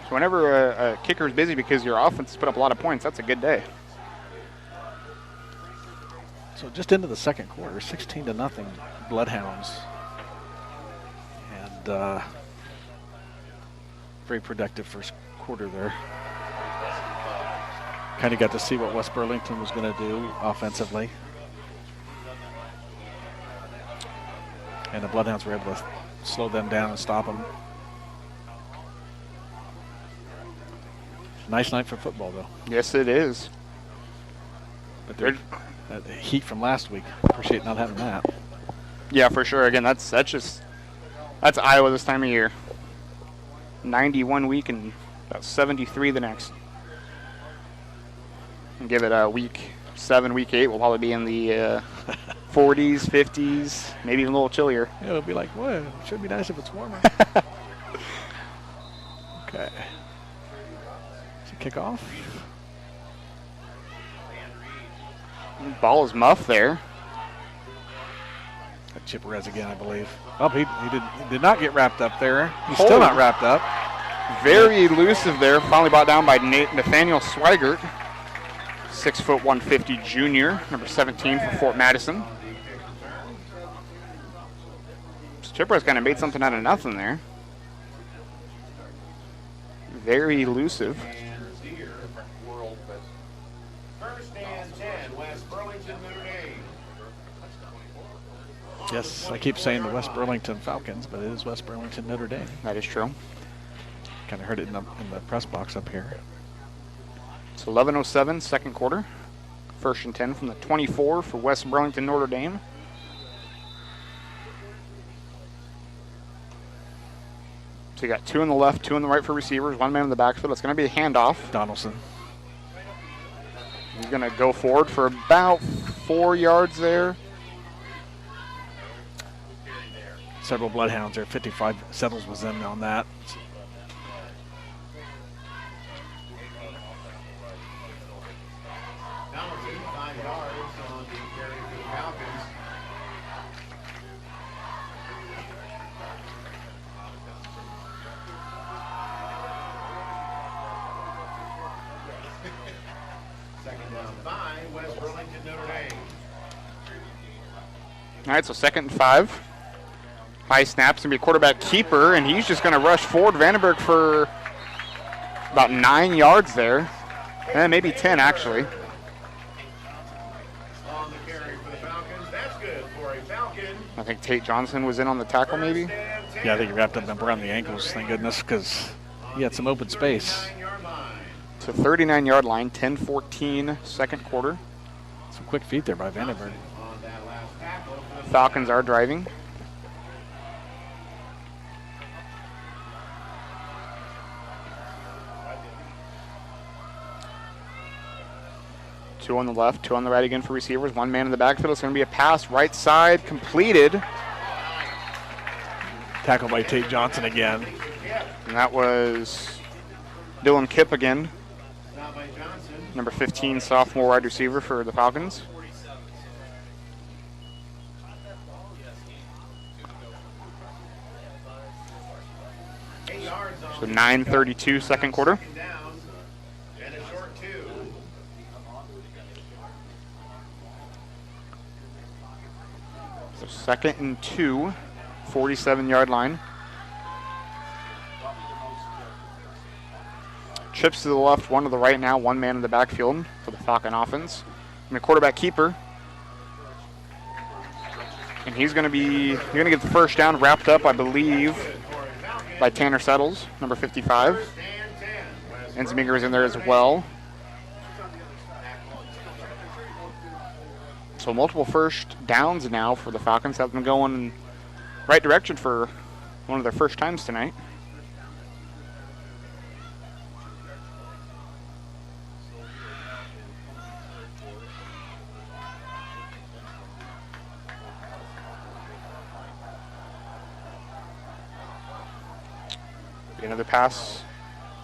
So whenever a kicker is busy because your offense put up a lot of points, that's a good day. So just into the second quarter, 16-0 Bloodhounds. And very productive first quarter there. Kind of got to see what West Burlington was going to do offensively. And the Bloodhounds were able to slow them down and stop them. Nice night for football, though. Yes, it is. But that heat from last week, appreciate not having that. Yeah, for sure. Again, that's Iowa this time of year. 91 week and about 73 the next. And give it a week 7, week 8, we'll probably be in the 40s, 50s, maybe even a little chillier. Yeah, it'll be like, what? It should be nice if it's warmer. Okay. Is it kickoff? Ball is muffed there. Chip Perez again, I believe. Oh, he did not get wrapped up there. He's still not wrapped up. Very elusive there. Finally brought down by Nathaniel Swigert. 6 foot 150 junior, number 17 for Fort Madison. Chip Perez kind of made something out of nothing there. Very elusive. First and 10, West Burlington, Notre Dame. Yes, I keep saying the West Burlington Falcons, but it is West Burlington Notre Dame. That is true. Kind of heard it in the press box up here. It's 11:07, second quarter. First and 10 from the 24 for West Burlington Notre Dame. So you got 2 on the left, 2 on the right for receivers, 1 man in the backfield. It's going to be a handoff. Donaldson. He's going to go forward for about 4 yards there. Several Bloodhounds there. 55 Settles was in on that. Donaldson, 5 yards on the carry for the Falcons. Second down 5, West Burlington, Notre Dame. All right, so 2nd and 5. High snap's going to be a quarterback keeper, and he's just going to rush forward. Vandenberg for about 9 yards there. And maybe 10, actually. On the carry for the Falcons. That's good for a Falcon. I think Tate Johnson was in on the tackle, maybe. Yeah, I think he wrapped up around the ankles, thank goodness, because he had some open space. 39-yard line. So 39-yard line, 10-14, second quarter. Some quick feet there by Vandenberg. On that last tackle for the Falcons are driving. Two on the left, 2 on the right again for receivers. 1 man in the backfield. It's going to be a pass right side, completed. Tackled by Tate Johnson again. And that was Dylan Kipp again, stop by Johnson. number 15 sophomore wide receiver for the Falcons. So 9:32 second quarter. Down and a short 2. So 2nd and 2, 47-yard line. Trips to the left, 1 to the right now, 1 man in the backfield for the Falcon offense. And the quarterback keeper. And he's going to get the first down wrapped up, I believe, by Tanner Settles, number 55. Ensminger is in there as well. So multiple first downs now for the Falcons. Have them going in right direction for one of their first times tonight. Another pass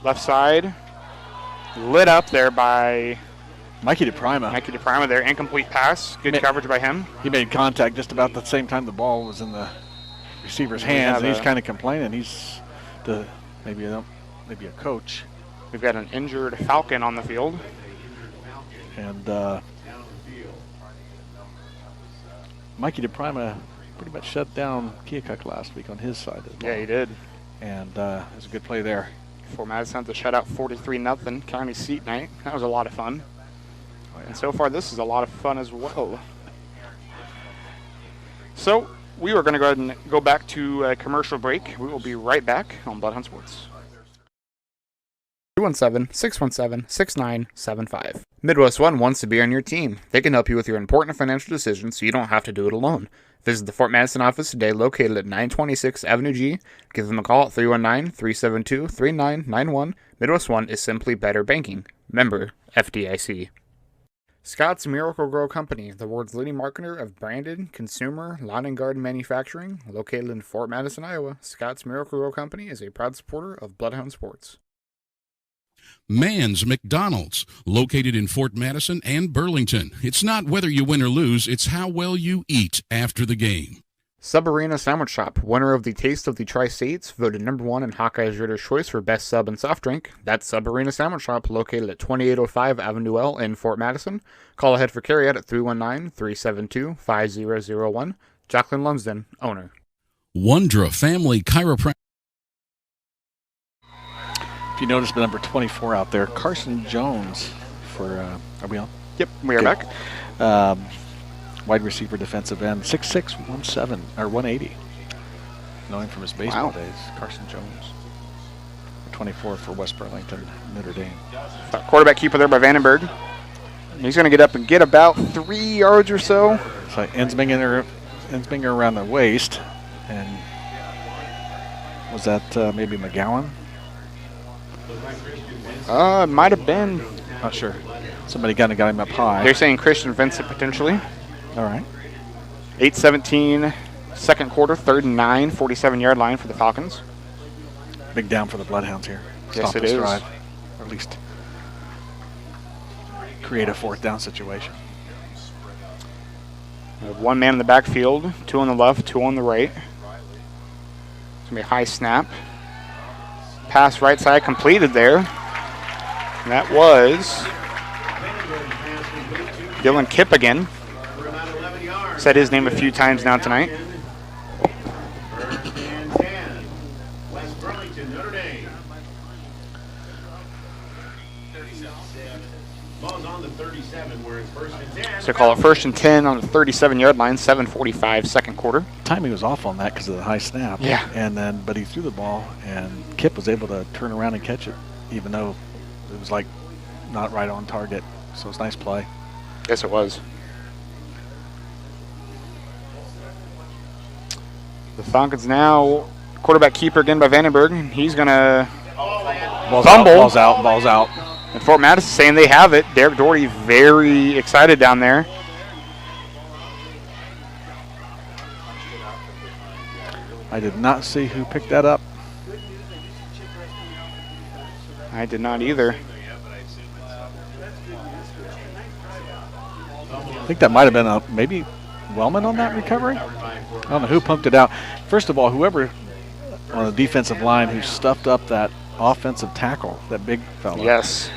left side. Lit up there by Mikey DePrima. Mikey DePrima there, incomplete pass. Good coverage by him. He made contact just about the same time the ball was in the receiver's hands, and he's kind of complaining. He's maybe a coach. We've got an injured Falcon on the field. And Mikey DePrima pretty much shut down Keokuk last week on his side of the ball. Yeah, he did. And it was a good play there. For Madison to shut out 43-0 county seat night. That was a lot of fun. Oh, yeah. And so far, this is a lot of fun as well. So we are going to go ahead and go back to a commercial break. We will be right back on Bloodhound Sports. 217-617-6975. Midwest One wants to be on your team. They can help you with your important financial decisions so you don't have to do it alone. Visit the Fort Madison office today, located at 926 Avenue G. Give them a call at 319-372-3991. Midwest One is simply better banking. Member FDIC. Scott's Miracle-Gro Company, the world's leading marketer of branded, consumer, lawn and garden manufacturing, located in Fort Madison, Iowa. Scott's Miracle-Gro Company is a proud supporter of Bloodhound Sports. Mann's McDonald's, located in Fort Madison and Burlington. It's not whether you win or lose, it's how well you eat after the game. Sub Arena Sandwich Shop, winner of the Taste of the Tri-States, voted #1 in Hawkeye's Reader's Choice for Best Sub and Soft Drink. That's Sub Arena Sandwich Shop, located at 2805 Avenue L in Fort Madison. Call ahead for carryout at 319-372-5001. Jacqueline Lumsden, owner. Wondra Family Chiropractic. If you notice the number 24 out there, Carson Jones for, are we on? Yep, we are back. Wide receiver, defensive end, 6'6", 180. Know him from his baseball days, Carson Jones. 24 for West Burlington, Notre Dame. Quarterback keeper there by Vandenberg. He's going to get up and get about 3 yards or so. It's like Ensminger around the waist. And was that maybe McGowan? Might have been. Not sure. Somebody got him up high. They're saying Christian Vincent potentially. All right. 8:17, second quarter, 3rd and 9, 47-yard line for the Falcons. Big down for the Bloodhounds here. Yes, Stop it this is. drive. Or at least create a 4th down situation. We have 1 man in the backfield, 2 on the left, 2 on the right. It's going to be a high snap. Pass right side completed there. And that was Dylan Kipp again. Said his name a few times now tonight. West Burlington, Notre Dame. Ball's on the 37, where it's 1st and 10. So call it 1st and 10 on the 37-yard line, 7:45 second quarter. Timing was off on that because of the high snap. Yeah. But he threw the ball, and Kipp was able to turn around and catch it, even though it was like not right on target. So it's a nice play. Yes, it was. The Falcons now, quarterback keeper again by Vandenberg. He's going to fumble. Ball's out. And Fort Madison saying they have it. Derek Doherty very excited down there. I did not see who picked that up. I did not either. I think that might have been maybe Wellman on that recovery. I don't know who pumped it out. First of all, whoever on the defensive line who stuffed up that offensive tackle, that big fella. Yes.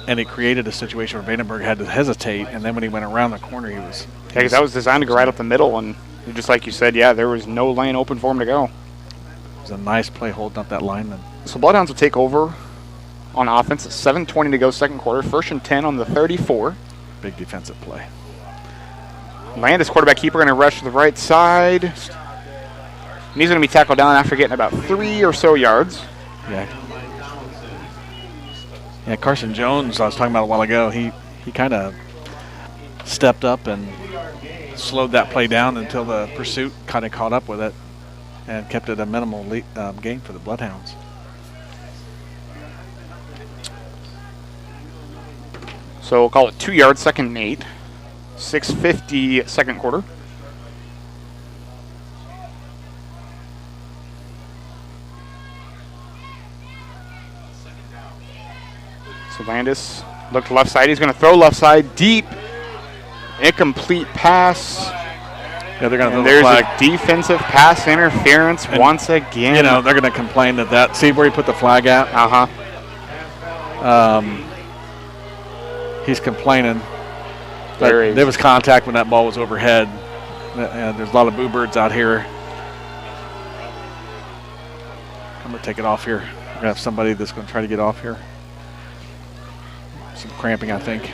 And it created a situation where Vandenberg had to hesitate, and then when he went around the corner, he was... Yeah, because that was designed to go right up the middle, and just like you said, yeah, there was no lane open for him to go. It was a nice play holding up that lineman. So Bloodhounds will take over on offense. 7:20 to go second quarter. 1st and 10 on the 34. Big defensive play. Landis, quarterback keeper, going to rush to the right side. And he's going to be tackled down after getting about 3 or so yards. Yeah. Yeah, Carson Jones, I was talking about a while ago, he kind of stepped up and slowed that play down until the pursuit kind of caught up with it and kept it a minimal gain for the Bloodhounds. So we'll call it 2 yards, 2nd and 8. 6:50 second quarter. So Landis Look left side. He's going to throw left side deep. Incomplete pass. Yeah, they're going to throw the There's flag. a defensive pass interference once again. You know, they're going to complain that. See where he put the flag at? He's complaining that there was contact when that ball was overhead. There's a lot of boo birds out here. I'm going to take it off here. I'm going to have somebody that's going to try to get off here. Some cramping, I think.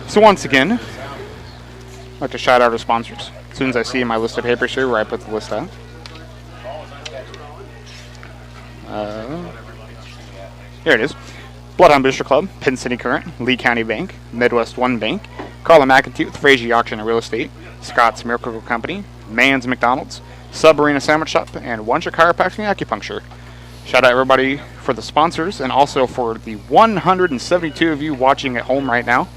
So once again, I'd like to shout out our sponsors. As soon as I see my list of papers here where I put the list out. Here it is. Bloodhound Booster Club, Penn City Current, Lee County Bank, Midwest One Bank, Carla McAtee with Frazee Auction and Real Estate, Scott's Miracle Company, Mann's McDonald's, Sub-Arena Sandwich Shop, and One-Shot Chiropractic and Acupuncture. Shout out everybody for the sponsors and also for the 172 of you watching at home right now.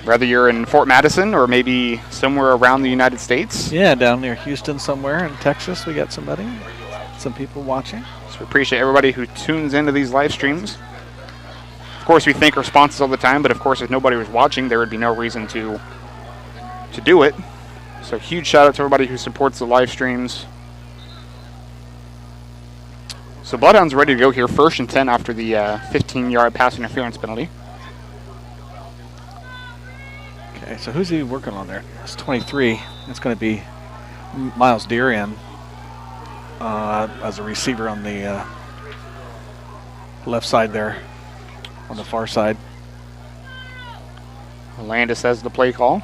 Whether you're in Fort Madison or maybe somewhere around the United States. Yeah, down near Houston somewhere in Texas, we got some people watching. So we appreciate everybody who tunes into these live streams. Of course, we thank our sponsors all the time, but of course, if nobody was watching, there would be no reason to do it. So huge shout out to everybody who supports the live streams. So Bloodhound's ready to go here, 1st and 10 after the 15-yard pass interference penalty. Okay, so who's he working on there? It's 23. It's going to be Miles Deerian as a receiver on the left side there, on the far side. Landis has the play call.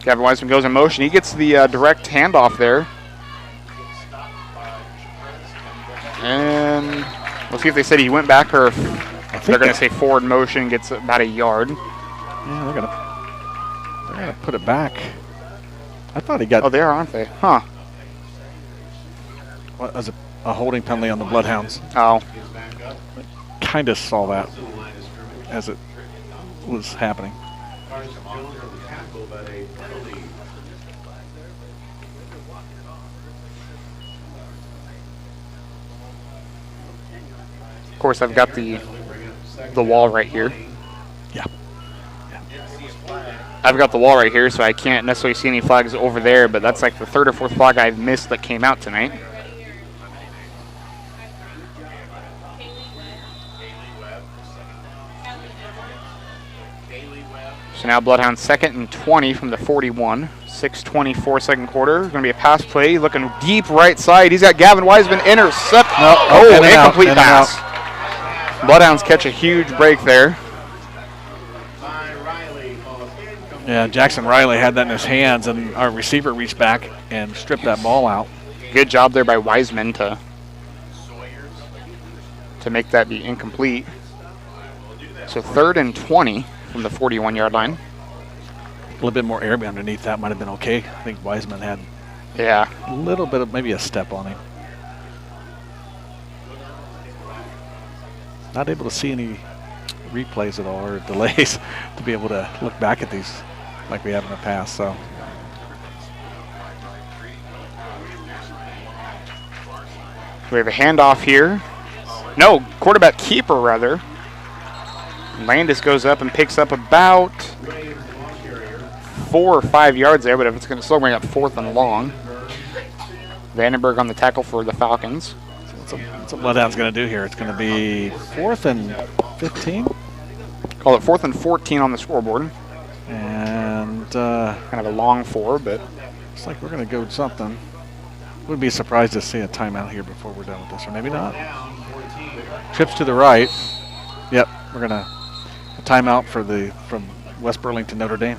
Gavin Wiseman goes in motion. He gets the direct handoff there. And we'll see if they said he went back or if they're going to say forward motion, gets about a yard. Yeah, they're gonna put it back. I thought he got. Oh, they are, aren't they? Huh. What, as a holding penalty on the Bloodhounds. Oh. Kind of saw that as it was happening. Of course, I've got the wall right here. Yeah. I've got the wall right here, so I can't necessarily see any flags over there, but that's like the 3rd or 4th flag I've missed that came out tonight. So now Bloodhound 2nd and 20 from the 41. 6:24 second quarter. Going to be a pass play. Looking deep right side. He's got Gavin Wiseman intercept. No, oh, incomplete pass. Bloodhounds catch a huge break there. Yeah, Jackson Riley had that in his hands, and our receiver reached back and stripped that ball out. Good job there by Wiseman to make that be incomplete. So 3rd and 20 from the 41-yard line. A little bit more air underneath that might have been okay. I think Wiseman had a little bit of maybe a step on him. Not able to see any replays at all or delays to be able to look back at these like we have in the past. So we have a handoff here. No, quarterback keeper rather. Landis goes up and picks up about 4 or 5 yards there, but if it's going to still bring up 4th and long. Vandenberg on the tackle for the Falcons. So what's Bloodhound's going to do here? It's going to be 4th and 15. Call it 4th and 14 on the scoreboard. And kind of a long 4, but looks like we're going to go with something. Wouldn't be surprised to see a timeout here before we're done with this, or maybe not. Trips to the right. Yep, we're going to a timeout from West Burlington, Notre Dame.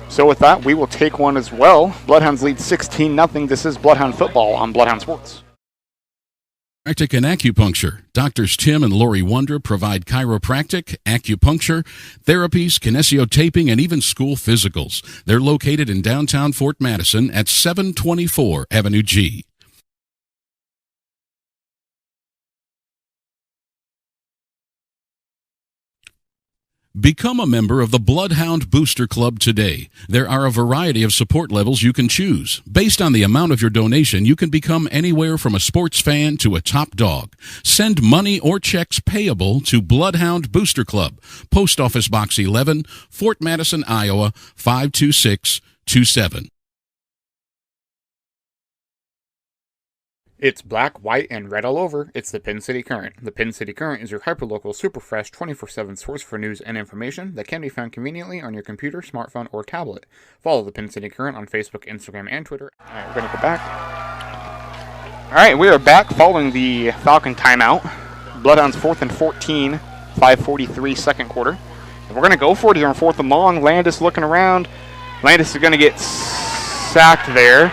So with that, we will take one as well. Bloodhounds lead 16-0. This is Bloodhound football on Bloodhound Sports. Chiropractic and acupuncture. Doctors Tim and Lori Wondra provide chiropractic, acupuncture, therapies, kinesiotaping, and even school physicals. They're located in downtown Fort Madison at 724 Avenue G. Become a member of the Bloodhound Booster Club today. There are a variety of support levels you can choose. Based on the amount of your donation, you can become anywhere from a sports fan to a top dog. Send money or checks payable to Bloodhound Booster Club, Post Office Box 11, Fort Madison, Iowa 52627. It's black, white, and red all over. It's the Pin City Current. The Pin City Current is your hyperlocal, super fresh, 24/7 source for news and information that can be found conveniently on your computer, smartphone, or tablet. Follow the Pin City Current on Facebook, Instagram, and Twitter. All right, we're going to go back. All right, we are back following the Falcon timeout. Bloodhounds 4th and 14, 5:43 second quarter. And we're going to go for it here on 4th and long. Landis looking around. Landis is going to get sacked there.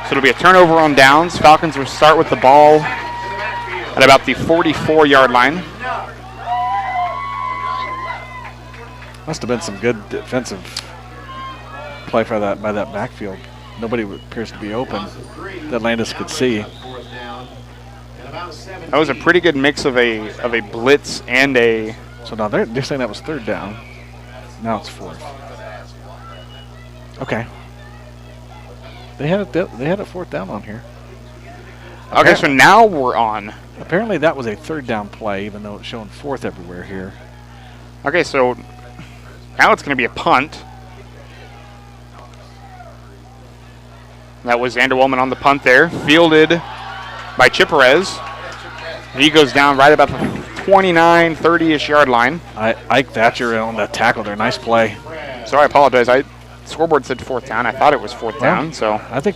So it'll be a turnover on downs. Falcons will start with the ball at about the 44-yard line. Must have been some good defensive play for that by that backfield. Nobody appears to be open that Landis could see. That was a pretty good mix of a blitz and a. So now they're saying that was 3rd down. Now it's 4th. Okay. They had it 4th down on here. Okay, so now we're on. Apparently that was a 3rd down play, even though it's showing 4th everywhere here. Okay, so now it's going to be a punt. That was Xander Wellman on the punt there, fielded by Chipperez. He goes down right about the 29, 30-ish yard line. Ike Thatcher on that tackle there. Nice play. So I apologize. Scoreboard said 4th down. I thought it was 4th down. So I think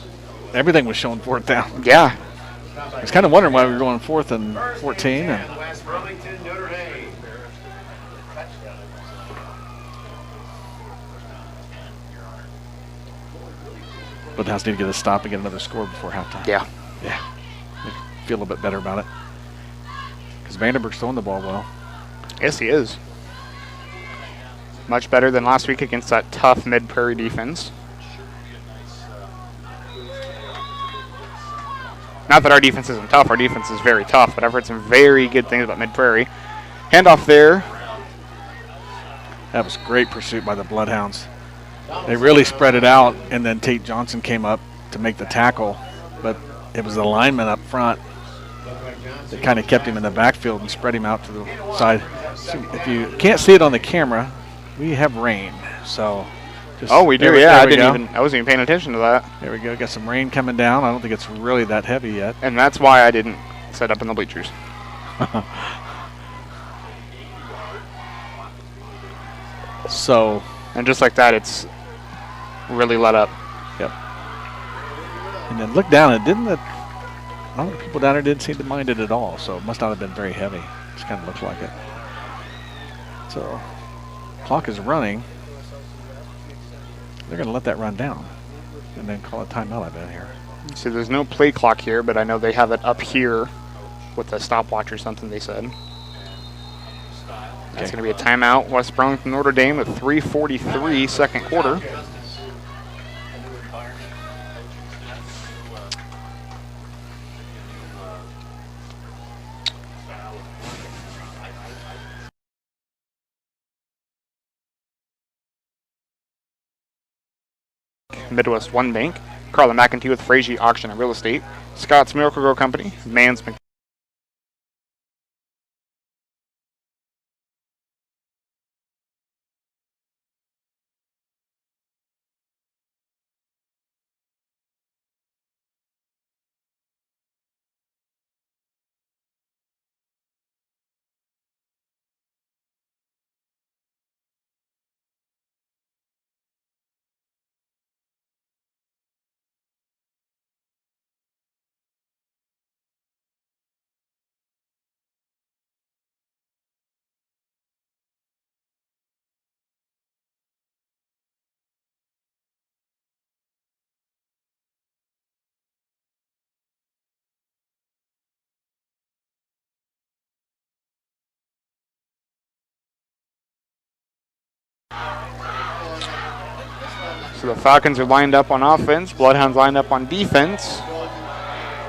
everything was showing 4th down. Yeah. I was kind of wondering why we were going 4th and 14. But the House need to get a stop and get another score before halftime. Yeah. Yeah. Feel a little bit better about it. Because Vandenberg's throwing the ball well. Yes, he is. Much better than last week against that tough Mid-Prairie defense. Not that our defense isn't tough. Our defense is very tough, but I've heard some very good things about Mid-Prairie. Handoff there. That was great pursuit by the Bloodhounds. They really spread it out, and then Tate Johnson came up to make the tackle, but it was the lineman up front that kind of kept him in the backfield and spread him out to the side. So if you can't see it on the camera, we have rain, so. Oh, we do, yeah. I wasn't even paying attention to that. There we go. Got some rain coming down. I don't think it's really that heavy yet. And that's why I didn't set up in the bleachers. So. And just like that, it's really let up. Yep. And then look down, and didn't the a lot of the people down there didn't seem to mind it at all, so it must not have been very heavy. Just kind of looks like it. So, clock is running. They're going to let that run down and then call a timeout, I bet, here. So there's no play clock here, but I know they have it up here with a stopwatch or something, they said. That's going to be a timeout. West Burlington, Notre Dame at 3:43 second quarter. Midwest One Bank, Carla McEntee with Frazier Auction and Real Estate, Scott's Miracle Grow Company, Mann's So the Falcons are lined up on offense, Bloodhounds lined up on defense.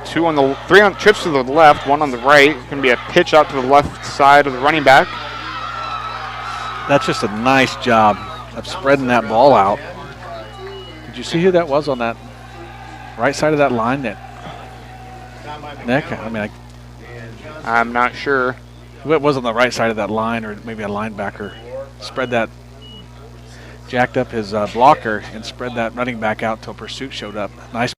Three on trips to the left, one on the right. It's going to be a pitch out to the left side of the running back. That's just a nice job of spreading that ball out. Did you see who that was on that right side of that line? That Nick? I mean, I'm not sure. it was on the right side of that line, or maybe a linebacker. Spread that, jacked up his blocker, and spread that running back out till pursuit showed up. Nice.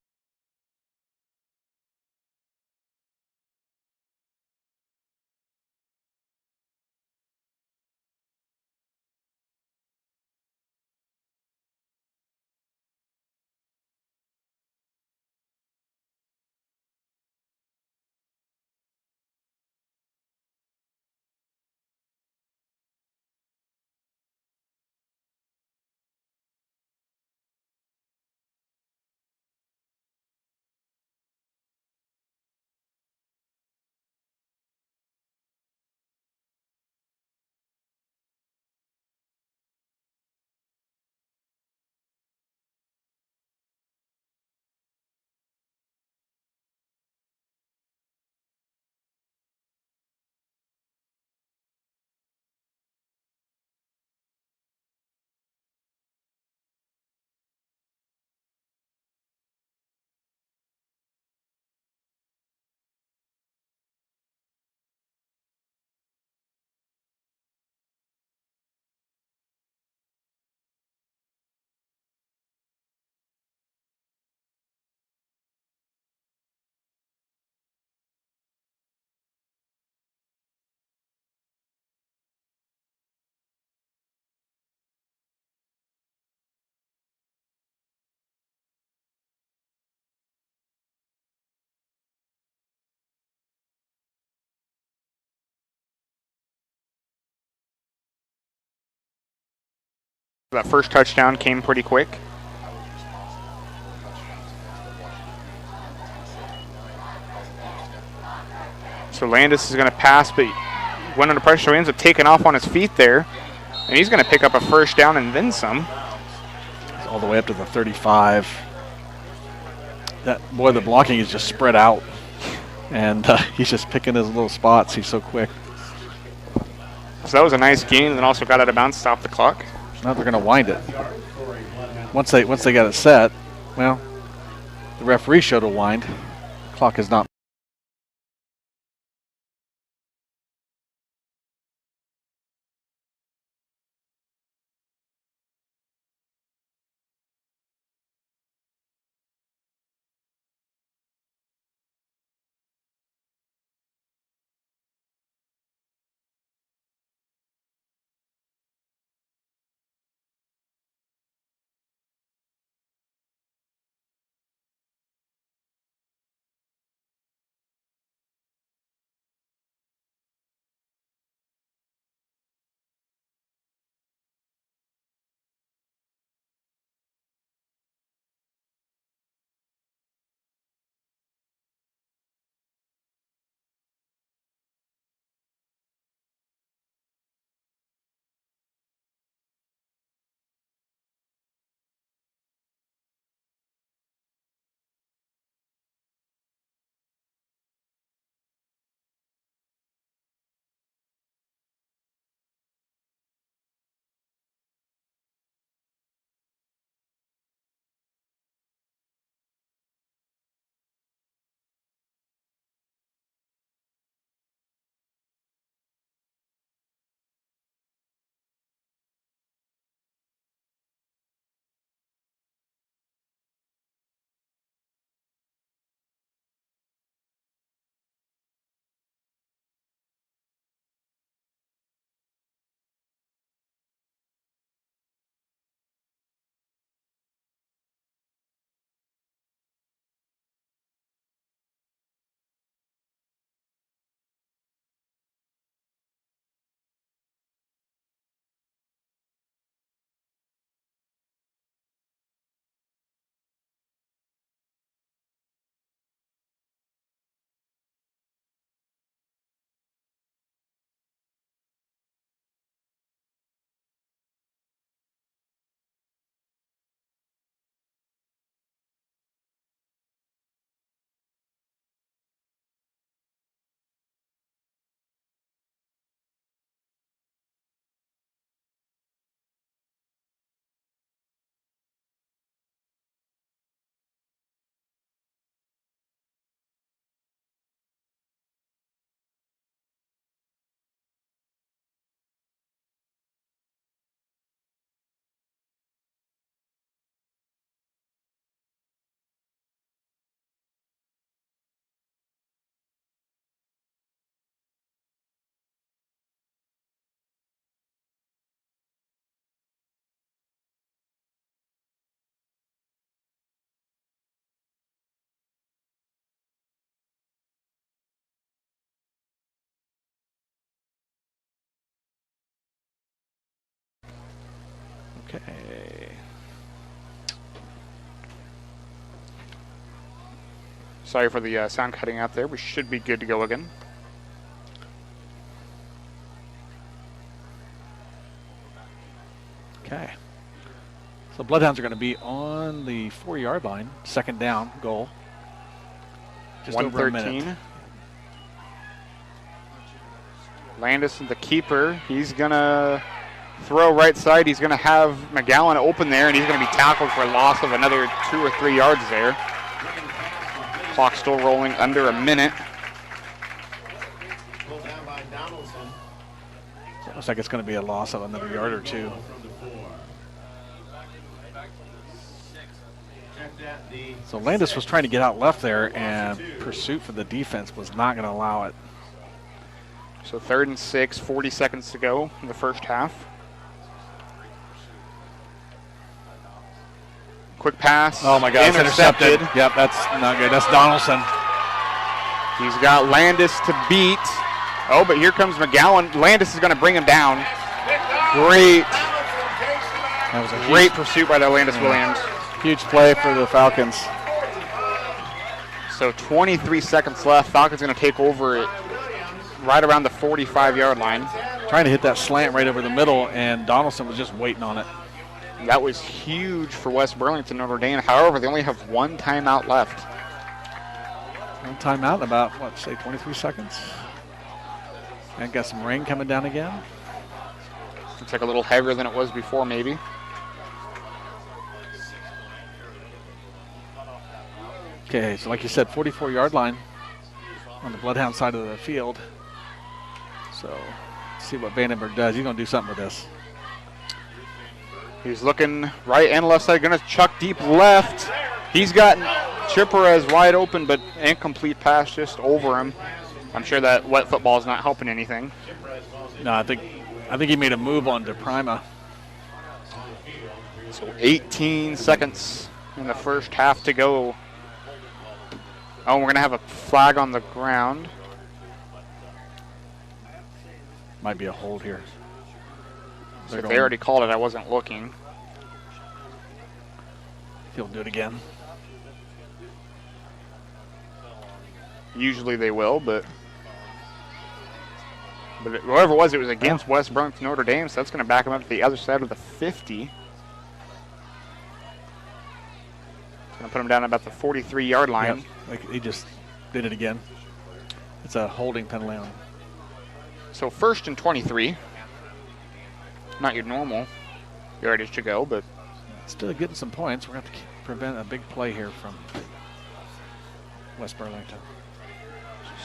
That first touchdown came pretty quick. So Landis is going to pass, but he went under pressure, so he ends up taking off on his feet there. And he's going to pick up a first down and then some. All the way up to the 35. The blocking is just spread out. And he's just picking his little spots. He's so quick. So that was a nice gain, and then also got out of bounds, stopped the clock. Now they're going to wind it. Once they got it set, well, the referee showed a wind. The clock is not. Okay. Sorry for the sound cutting out there. We should be good to go again. Okay. So Bloodhounds are going to be on the 4-yard line, second down goal. Just over a minute. 113. Landis, the keeper, he's going to throw right side. He's going to have McGowan open there, and he's going to be tackled for a loss of another 2 or 3 yards there. Clock still rolling under a minute. Pulled down by Donaldson. So it looks like it's going to be a loss of another yard or 2. So Landis was trying to get out left there, and pursuit for the defense was not going to allow it. So 3rd and 6, 40 seconds to go in the first half. Quick pass. Oh my God, intercepted. Yep, that's not good. That's Donaldson. He's got Landis to beat. Oh, but here comes McGowan. Landis is going to bring him down. Great. That was a Great pursuit by the Landis Williams. huge play for the Falcons. So 23 seconds left. Falcons going to take over it right around the 45-yard line. Trying to hit that slant right over the middle, and Donaldson was just waiting on it. That was huge for West Burlington, Notre Dame. However, they only have 1 timeout left. One timeout in about, what, say 23 seconds? And got some rain coming down again. Looks like a little heavier than it was before, maybe. Okay, so like you said, 44-yard line on the Bloodhound side of the field. So, let's see what Vandenberg does. He's going to do something with this. He's looking right and left side, going to chuck deep left. He's got Chipperez wide open, but incomplete pass just over him. I'm sure that wet football is not helping anything. No, I think he made a move on DePrima. So 18 seconds in the first half to go. Oh, we're going to have a flag on the ground. Might be a hold here. So if they already called it, I wasn't looking. He'll do it again. Usually they will, but whoever it was against West Burlington Notre Dame, so that's going to back them up to the other side of the 50. It's going to put them down about the 43-yard line. Yep. Like he just did it again. It's a holding penalty on him. So 1st and 23. Not your normal yardage to go, but still getting some points. We're going to have to prevent a big play here from West Burlington.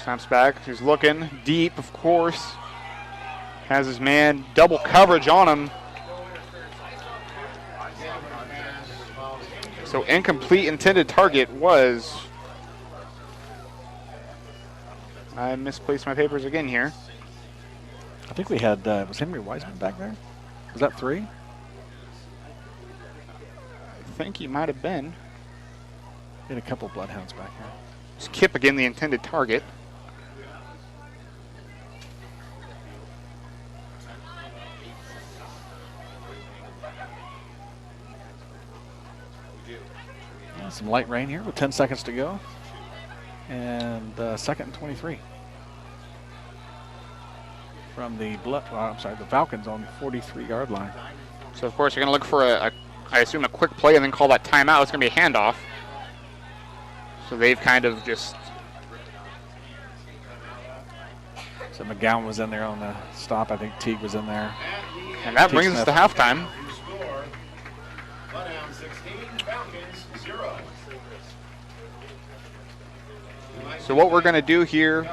Snaps back. He's looking deep, of course. Has his man double coverage on him. So incomplete intended target was... I misplaced my papers again here. I think we had, was Henry Wiseman back there? Was that 3? I think he might have been. We had a couple Bloodhounds back here. Skip again the intended target. Yeah, some light rain here with 10 seconds to go. And 2nd and 23. From the the Falcons on the 43-yard line. So of course you're going to look for I assume a quick play and then call that timeout. It's going to be a handoff. So they've kind of just... So McGowan was in there on the stop. I think Teague was in there. And that brings us to halftime. Bloodhounds 16, Falcons 0. So what we're going to do here,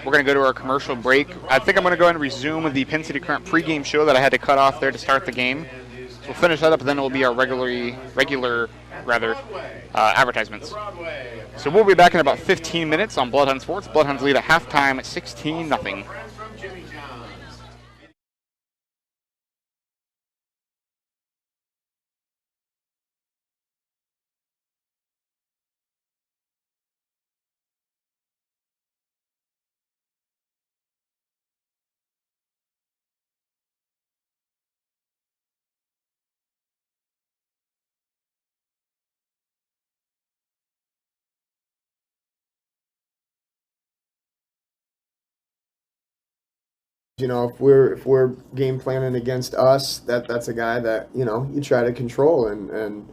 we're going to go to our commercial break. I think I'm going to go ahead and resume the Penn City Current pregame show that I had to cut off there to start the game. So we'll finish that up, and then it will be our regular advertisements. So we'll be back in about 15 minutes on Bloodhound Sports. Bloodhounds lead at halftime at 16-0. You know, if we're game planning against us, that's a guy that, you know, you try to control, and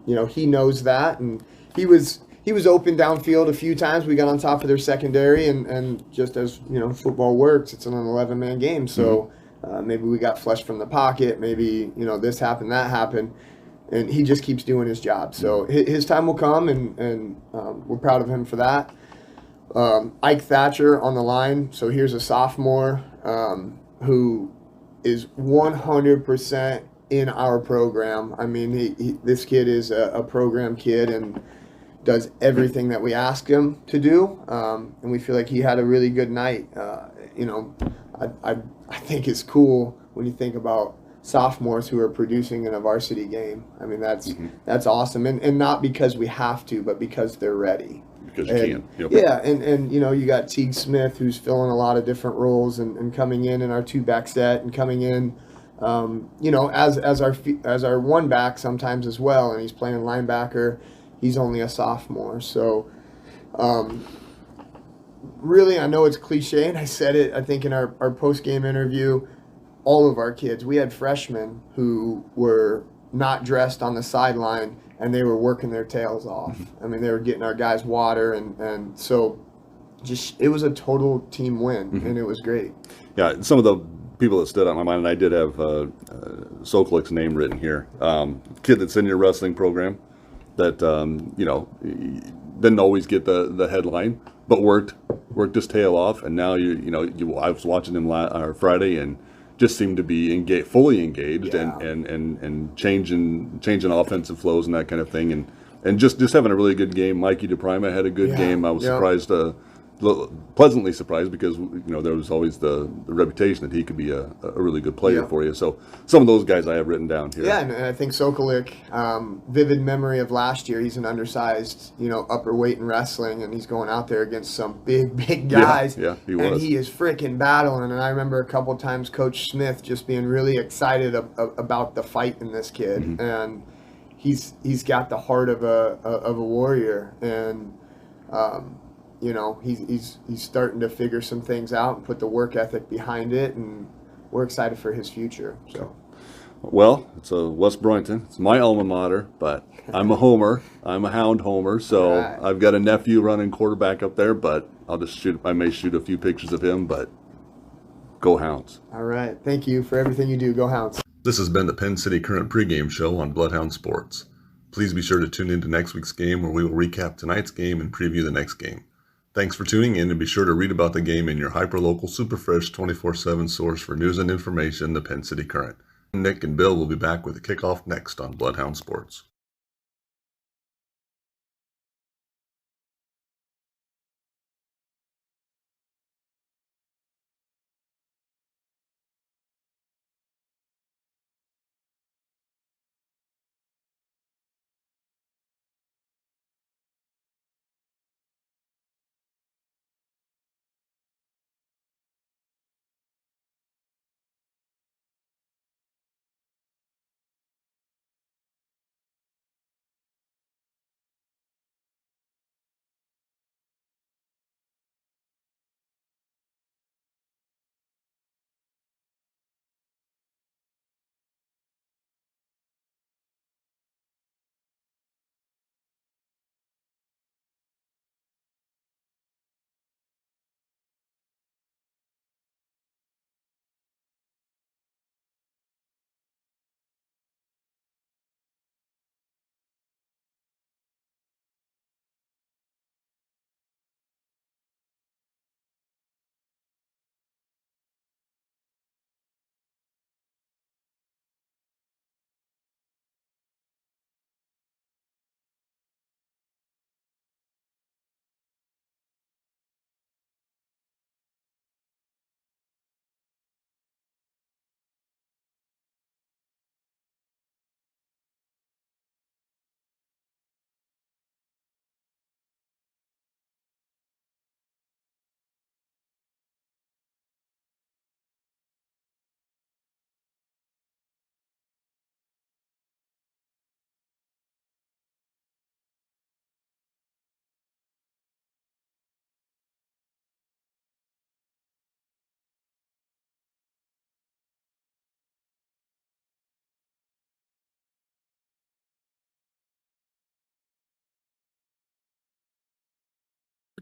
you know, he knows that, and he was open downfield a few times. We got on top of their secondary, and just as, you know, football works, it's an 11-man game, so maybe we got flushed from the pocket, maybe, you know, this happened, that happened, and he just keeps doing his job. So his time will come, and we're proud of him for that. Ike Thatcher on the line. So here's a sophomore who is 100% in our program. I mean, this kid is a program kid and does everything that we ask him to do. And we feel like he had a really good night. You know, I think it's cool when you think about sophomores who are producing in a varsity game. I mean, that's awesome. And not because we have to, but because they're ready. Because you can. Yep. Yeah, and you know, you got Teague Smith, who's filling a lot of different roles and coming in our two-back set, and coming in, you know, as our one-back sometimes as well, and he's playing linebacker. He's only a sophomore, so really, I know it's cliche, and I said it, I think, in our post-game interview. All of our kids, we had freshmen who were not dressed on the sideline, and they were working their tails off. I mean, they were getting our guys water, and so just, it was a total team win, and it was great. Yeah, some of the people that stood out in my mind, and I did have Sokolik's name written here. Kid that's in your wrestling program that, you know, didn't always get the headline, but worked his tail off, and now I was watching him Friday, and just seemed to be fully engaged, and changing offensive flows and that kind of thing, and just having a really good game. Mikey DePrima had a good game. I was surprised, pleasantly surprised, because, you know, there was always the reputation that he could be a really good player for you. So some of those guys I have written down here. Yeah, and I think Sokolik, vivid memory of last year. He's an undersized, you know, upper weight in wrestling, and he's going out there against some big guys. Yeah, he was. And he is freaking battling. And I remember a couple times Coach Smith just being really excited about the fight in this kid, and he's got the heart of a warrior, and you know, he's starting to figure some things out and put the work ethic behind it, and we're excited for his future. So, well, it's West Burlington. It's my alma mater, but I'm a homer. I'm a Hound homer, so I've got a nephew running quarterback up there, but I may shoot a few pictures of him, but go Hounds. All right. Thank you for everything you do. Go Hounds. This has been the Penn City Current pregame show on Bloodhound Sports. Please be sure to tune in to next week's game, where we will recap tonight's game and preview the next game. Thanks for tuning in, and be sure to read about the game in your hyperlocal, super fresh, 24/7 source for news and information, the Penn City Current. Nick and Bill will be back with the kickoff next on Bloodhound Sports.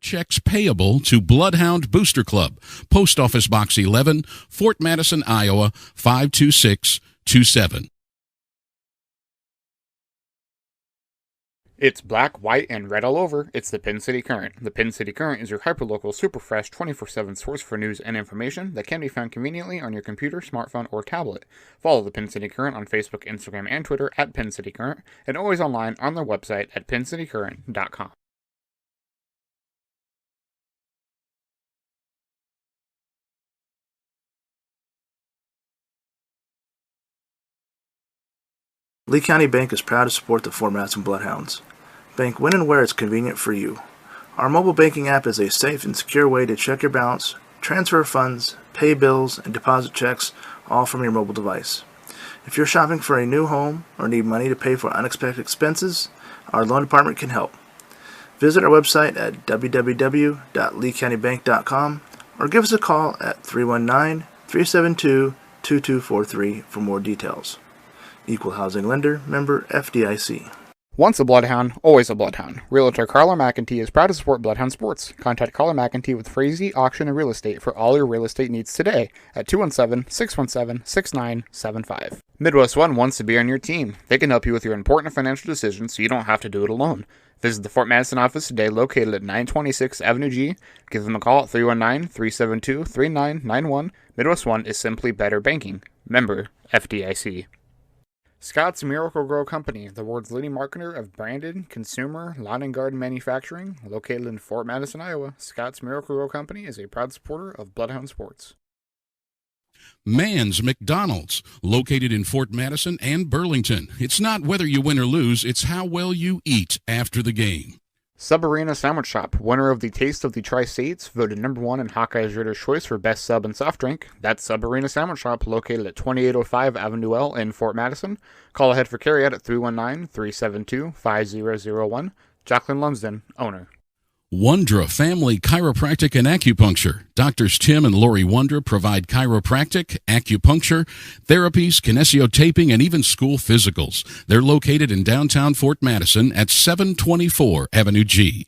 Checks payable to Bloodhound Booster Club, Post Office Box 11, Fort Madison, Iowa 52627. It's black, white, and red all over. It's the Pin City Current. The Pin City Current is your hyperlocal, super fresh, 24/7 source for news and information that can be found conveniently on your computer, smartphone, or tablet. Follow the Pin City Current on Facebook, Instagram, and Twitter at Pin City Current, and always online on their website at pincitycurrent.com. Lee County Bank is proud to support the Fort Madison Bloodhounds. Bank when and where it's convenient for you. Our mobile banking app is a safe and secure way to check your balance, transfer funds, pay bills, and deposit checks, all from your mobile device. If you're shopping for a new home or need money to pay for unexpected expenses, our loan department can help. Visit our website at www.leecountybank.com or give us a call at 319-372-2243 for more details. Equal Housing Lender, member FDIC. Once a Bloodhound, always a Bloodhound. Realtor Carla McEntee is proud to support Bloodhound Sports. Contact Carla McEntee with Frazee Auction and Real Estate for all your real estate needs today at 217-617-6975. Midwest One wants to be on your team. They can help you with your important financial decisions so you don't have to do it alone. Visit the Fort Madison office today, located at 926 Avenue G. Give them a call at 319-372-3991. Midwest One is simply better banking. Member FDIC. Scott's Miracle-Gro Company, the world's leading marketer of branded, consumer, lawn and garden manufacturing, located in Fort Madison, Iowa. Scott's Miracle-Gro Company is a proud supporter of Bloodhound Sports. Mann's McDonald's, located in Fort Madison and Burlington. It's not whether you win or lose, it's how well you eat after the game. Sub-Arena Sandwich Shop, winner of the Taste of the Tri-States, voted #1 in Hawkeye's Reader's Choice for Best Sub and Soft Drink. That's Sub-Arena Sandwich Shop, located at 2805 Avenue L in Fort Madison. Call ahead for carryout at 319-372-5001. Jacqueline Lumsden, owner. Wondra Family Chiropractic and Acupuncture. Doctors Tim and Lori Wondra provide chiropractic, acupuncture, therapies, kinesiotaping, and even school physicals. They're located in downtown Fort Madison at 724 Avenue G.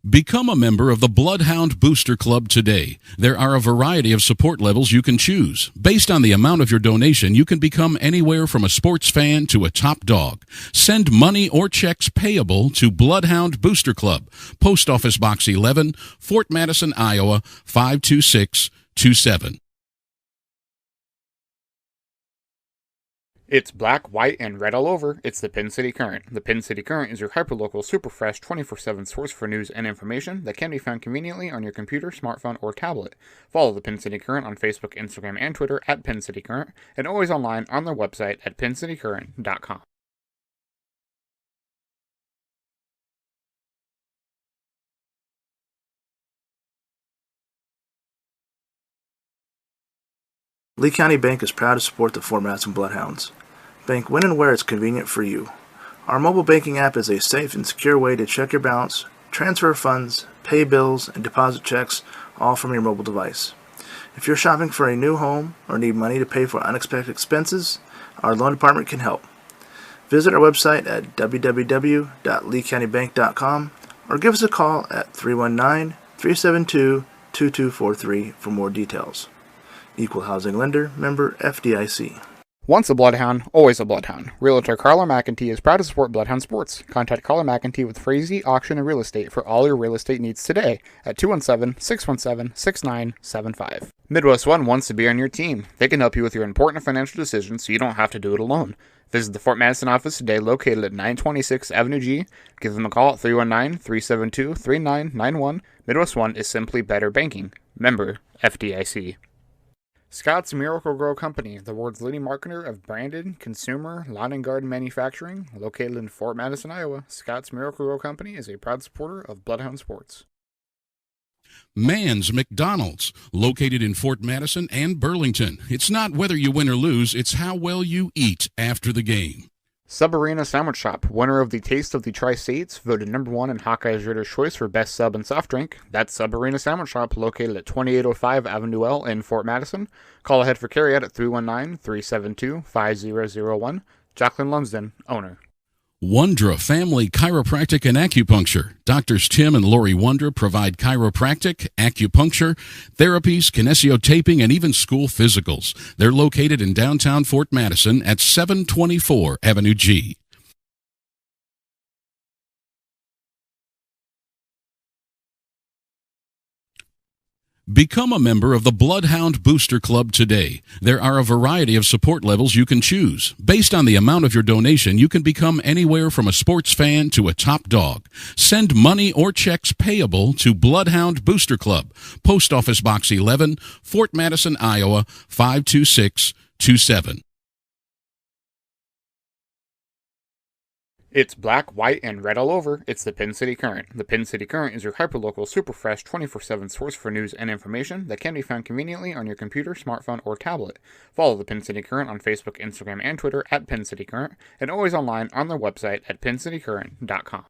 Become a member of the Bloodhound Booster Club today. There are a variety of support levels you can choose. Based on the amount of your donation, you can become anywhere from a sports fan to a top dog. Send money or checks payable to Bloodhound Booster Club, Post Office Box 11, Fort Madison, Iowa 52627. It's black, white, and red all over. It's the Pin City Current. The Pin City Current is your hyperlocal, super fresh, 24/7 source for news and information that can be found conveniently on your computer, smartphone, or tablet. Follow the Pin City Current on Facebook, Instagram, and Twitter at Pin City Current, and always online on their website at pincitycurrent.com. Lee County Bank is proud to support the Fort Madison Bloodhounds. Bank when and where it's convenient for you. Our mobile banking app is a safe and secure way to check your balance, transfer funds, pay bills, and deposit checks, all from your mobile device. If you're shopping for a new home or need money to pay for unexpected expenses, our loan department can help. Visit our website at www.leecountybank.com or give us a call at 319-372-2243 for more details. Equal Housing Lender, member FDIC. Once a Bloodhound, always a Bloodhound. Realtor Carla McEntee is proud to support Bloodhound Sports. Contact Carla McEntee with Frazee Auction and Real Estate for all your real estate needs today at 217-617-6975. Midwest One wants to be on your team. They can help you with your important financial decisions so you don't have to do it alone. Visit the Fort Madison office today, located at 926 Avenue G. Give them a call at 319-372-3991. Midwest One is simply better banking. Member FDIC. Scott's Miracle-Gro Company, the world's leading marketer of branded, consumer, lawn and garden manufacturing, located in Fort Madison, Iowa. Scott's Miracle-Gro Company is a proud supporter of Bloodhound Sports. Mann's McDonald's, located in Fort Madison and Burlington. It's not whether you win or lose, it's how well you eat after the game. Sub-Arena Sandwich Shop, winner of the Taste of the Tri-States, voted #1 in Hawkeye's Reader's Choice for Best Sub and Soft Drink. That's Sub-Arena Sandwich Shop, located at 2805 Avenue L in Fort Madison. Call ahead for carryout at 319-372-5001. Jacqueline Lumsden, owner. Wondra Family Chiropractic and Acupuncture. Doctors Tim and Lori Wondra provide chiropractic, acupuncture, therapies, kinesiotaping, and even school physicals. They're located in downtown Fort Madison at 724 Avenue G. Become a member of the Bloodhound Booster Club today. There are a variety of support levels you can choose. Based on the amount of your donation, you can become anywhere from a sports fan to a top dog. Send money or checks payable to Bloodhound Booster Club, Post Office Box 11, Fort Madison, Iowa 52627. It's black, white, and red all over. It's the Pin City Current. The Pin City Current is your hyperlocal, super fresh, 24/7 source for news and information that can be found conveniently on your computer, smartphone, or tablet. Follow the Pin City Current on Facebook, Instagram, and Twitter at Pin City Current, and always online on their website at pincitycurrent.com.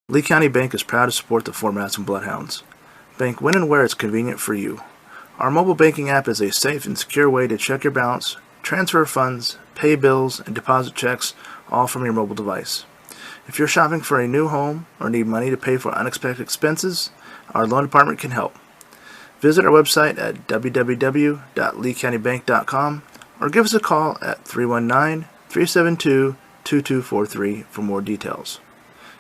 Lee County Bank is proud to support the Fort Madison Bloodhounds. Bank when and where it's convenient for you. Our mobile banking app is a safe and secure way to check your balance, transfer funds, pay bills, and deposit checks, all from your mobile device. If you're shopping for a new home or need money to pay for unexpected expenses, our loan department can help. Visit our website at www.leecountybank.com or give us a call at 319-372-2243 for more details.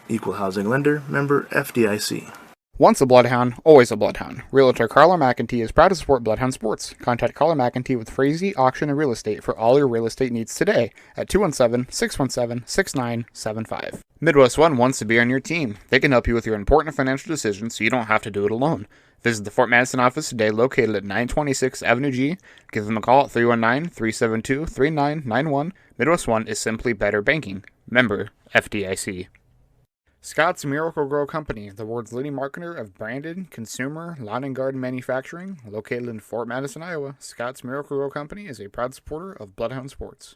Equal Housing Lender, member FDIC. Once a Bloodhound, always a Bloodhound. Realtor Carla McEntee is proud to support Bloodhound Sports. Contact Carla McEntee with Frazee Auction and Real Estate for all your real estate needs today at 217-617-6975. Midwest One wants to be on your team. They can help you with your important financial decisions so you don't have to do it alone. Visit the Fort Madison office today located at 926 Avenue G. Give them a call at 319-372-3991. Midwest One is simply better banking. Member FDIC. Scott's Miracle-Gro Company, the world's leading marketer of branded, consumer, lawn and garden manufacturing, located in Fort Madison, Iowa. Scott's Miracle-Gro Company is a proud supporter of Bloodhound Sports.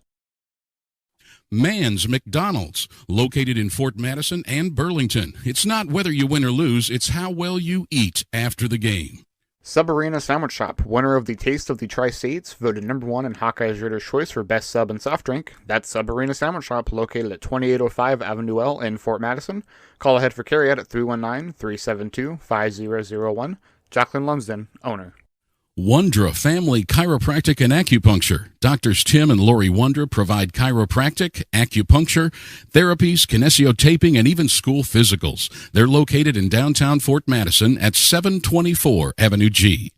Mann's McDonald's, located in Fort Madison and Burlington. It's not whether you win or lose, it's how well you eat after the game. Sub Arena Sandwich Shop, winner of the Taste of the Tri-States, voted #1 in Hawkeye's Reader's Choice for Best Sub and Soft Drink. That's Sub Arena Sandwich Shop, located at 2805 Avenue L in Fort Madison. Call ahead for carryout at 319-372-5001. Jacqueline Lumsden, owner. Wondra Family Chiropractic and Acupuncture. Doctors Tim and Lori Wondra provide chiropractic, acupuncture, therapies, kinesiotaping, and even school physicals. They're located in downtown Fort Madison at 724 Avenue G.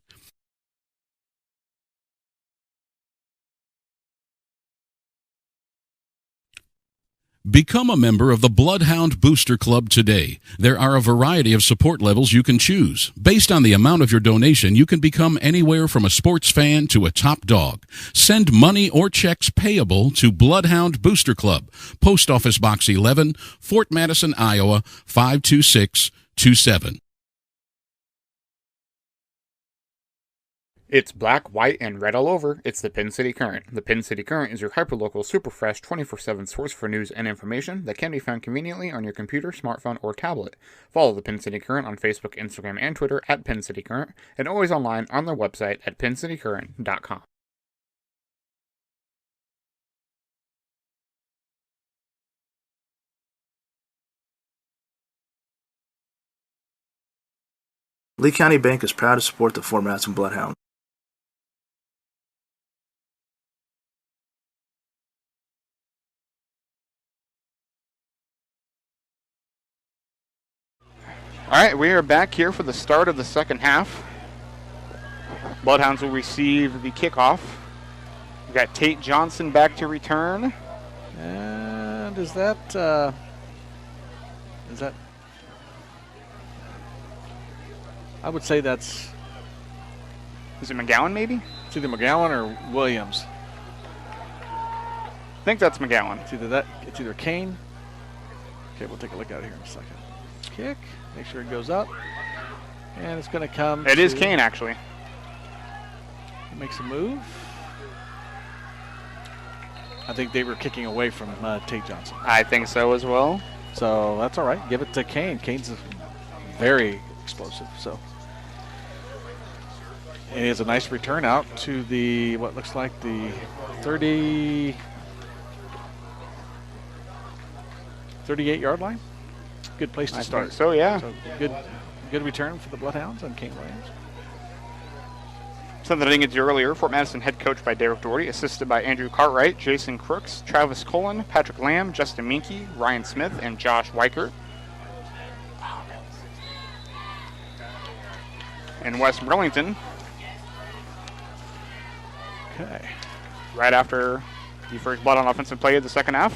Become a member of the Bloodhound Booster Club today. There are a variety of support levels you can choose. Based on the amount of your donation, you can become anywhere from a sports fan to a top dog. Send money or checks payable to Bloodhound Booster Club, Post Office Box 11, Fort Madison, Iowa 52627. It's black, white, and red all over. It's the Pin City Current. The Pin City Current is your hyperlocal, super fresh, 24/7 source for news and information that can be found conveniently on your computer, smartphone, or tablet. Follow the Pin City Current on Facebook, Instagram, and Twitter at Pin City Current, and always online on their website at pincitycurrent.com. Lee County Bank is proud to support the Fort Madison Bloodhound. All right, we are back here for the start of the second half. Bloodhounds will receive the kickoff. We've got Tate Johnson back to return. And is that I would say that's, Is it McGowan maybe? it's either McGowan or Williams. I think that's McGowan. It's either Kane. Okay, we'll take a look at it here in a second. Kick, make sure it goes up. And it's going to come. It is Kane, actually. He makes a move. I think they were kicking away from Tate Johnson. I think so as well. So that's all right. Give it to Kane. Kane's very explosive. So it is a nice return out to the what looks like the 38-yard line. Good place to start. So yeah. So good return for the Bloodhounds on King Williams. Something I didn't get to earlier, Fort Madison head coach by Derek Dougherty, assisted by Andrew Cartwright, Jason Crooks, Travis Cullen, Patrick Lamb, Justin Minke, Ryan Smith, and Josh Weichert. In West Burlington, Okay. right after the first Bloodhound offensive play of the second half,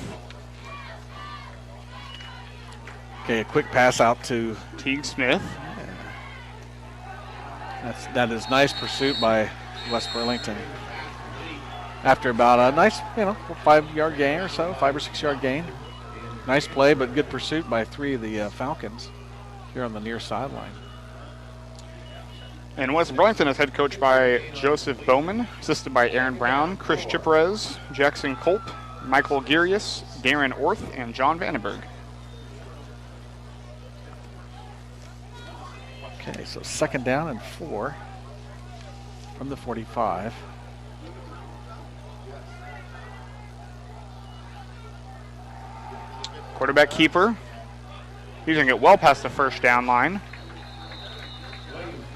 Okay, a quick pass out to Teague Smith. that is nice pursuit by West Burlington. After about a nice, 5-yard gain or so, 5 or 6 yard gain. Nice play, but good pursuit by 3 of the Falcons here on the near sideline. And West Burlington is head coached by Joseph Bowman, assisted by Aaron Brown, Chris Chiperez, Jackson Culp, Michael Girius, Darren Orth, and John Vandenberg. Okay, so 2nd down and 4 from the 45. Quarterback keeper. He's going to get well past the first down line.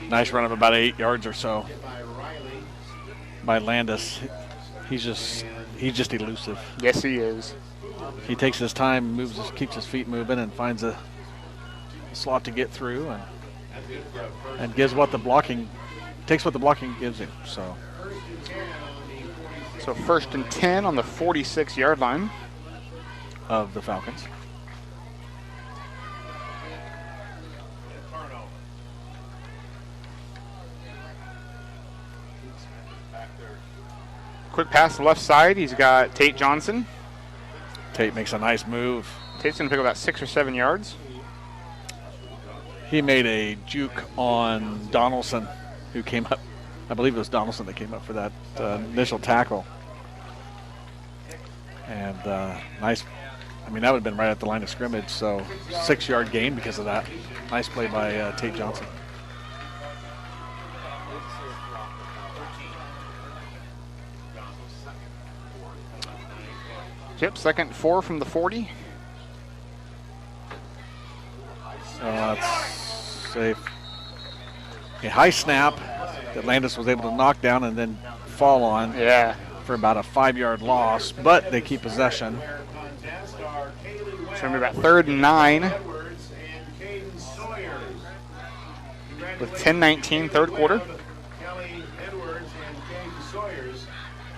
Nice run of about 8 yards or so by Landis. He's just elusive. Yes, he is. He takes his time, keeps his feet moving, and finds a slot to get through, and gives what the blocking gives him. So 1st and 10 on the 46-yard line of the Falcons. Quick pass to the left side. He's got Tate Johnson. Tate makes a nice move. Tate's going to pick up about 6 or 7 yards. He made a juke on Donaldson, who came up. I believe it was Donaldson that came up for that initial tackle. And nice. I mean, that would have been right at the line of scrimmage. So 6-yard gain because of that. Nice play by Tate Johnson. Yep, 2nd and 4 from the 40. That's safe. A high snap that Landis was able to knock down and then fall on for about a 5-yard loss, but they keep possession. It's going to be about 3rd and 9 with 10:19, 3rd quarter. Kelly Edwards and Caden Sawyers,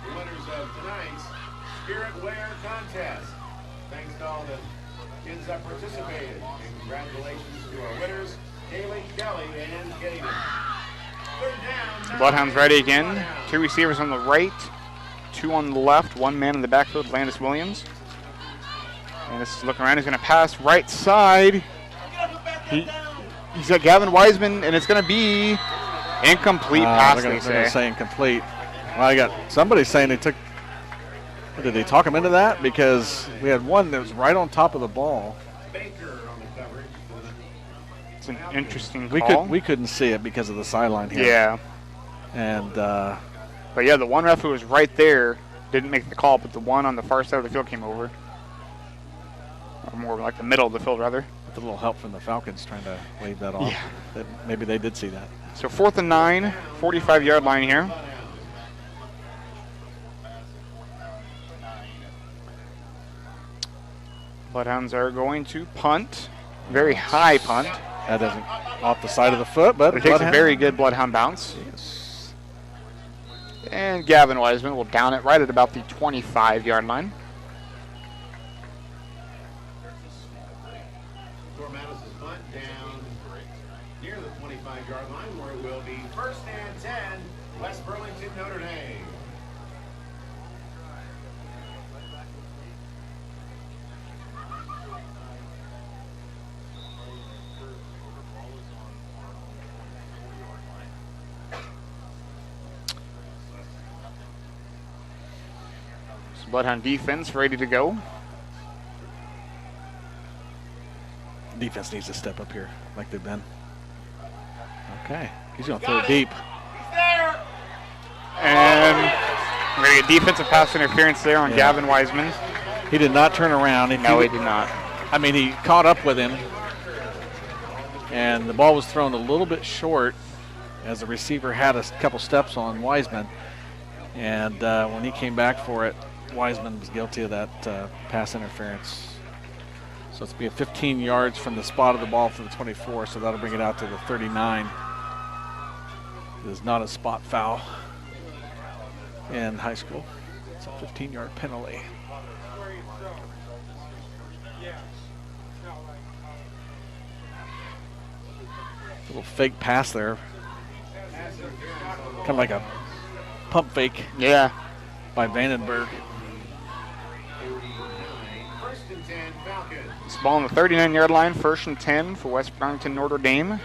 the winners of tonight's Spirit Wear contest. Thanks to all the kids that participated. And congratulations to our winners, Kaylee, Kelly, and Caden. 3rd down. Bloodhounds ready again. 2 receivers on the right, 2 on the left, 1 man in the backfield, Landis Williams. And this is looking around. He's going to pass right side. He's got Gavin Wiseman, and it's going to be incomplete pass, they're they going to say. say incomplete. Well, I got somebody saying they took. Did they talk him into that? Because we had one that was right on top of the ball. Baker on the coverage. It's an interesting call. We couldn't see it because of the sideline here. Yeah. And but yeah, the one ref who was right there didn't make the call, but the one on the far side of the field came over. Or more like the middle of the field, rather. with a little help from the Falcons trying to wave that off. Yeah. Maybe they did see that. So 4th and 9, 45-yard line here. Bloodhounds are going to punt. Very high punt. That doesn't off the side of the foot, but It takes a very good Bloodhound bounce. Yes. And Gavin Wiseman will down it right at about the 25-yard line. For Madison's punt down near the 25-yard line, where it will be 1st and 10, West Burlington, Notre Dame. Bloodhound defense ready to go. Defense defense needs to step up here like they've been. Okay, he's going to throw it deep. And we're going to get defensive pass interference there on Gavin Wiseman. He did not turn around. No, he did not. I mean, he caught up with him, and the ball was thrown a little bit short as the receiver had a couple steps on Wiseman. And when he came back for it, Wiseman was guilty of that pass interference. So it's be 15 yards from the spot of the ball for the 24, so that'll bring it out to the 39. It is not a spot foul in high school. It's a 15-yard penalty. A little fake pass there. Kind of like a pump fake. Yeah. By Vandenberg. It's ball on the 39-yard line, 1st and 10 for West Burlington Notre Dame.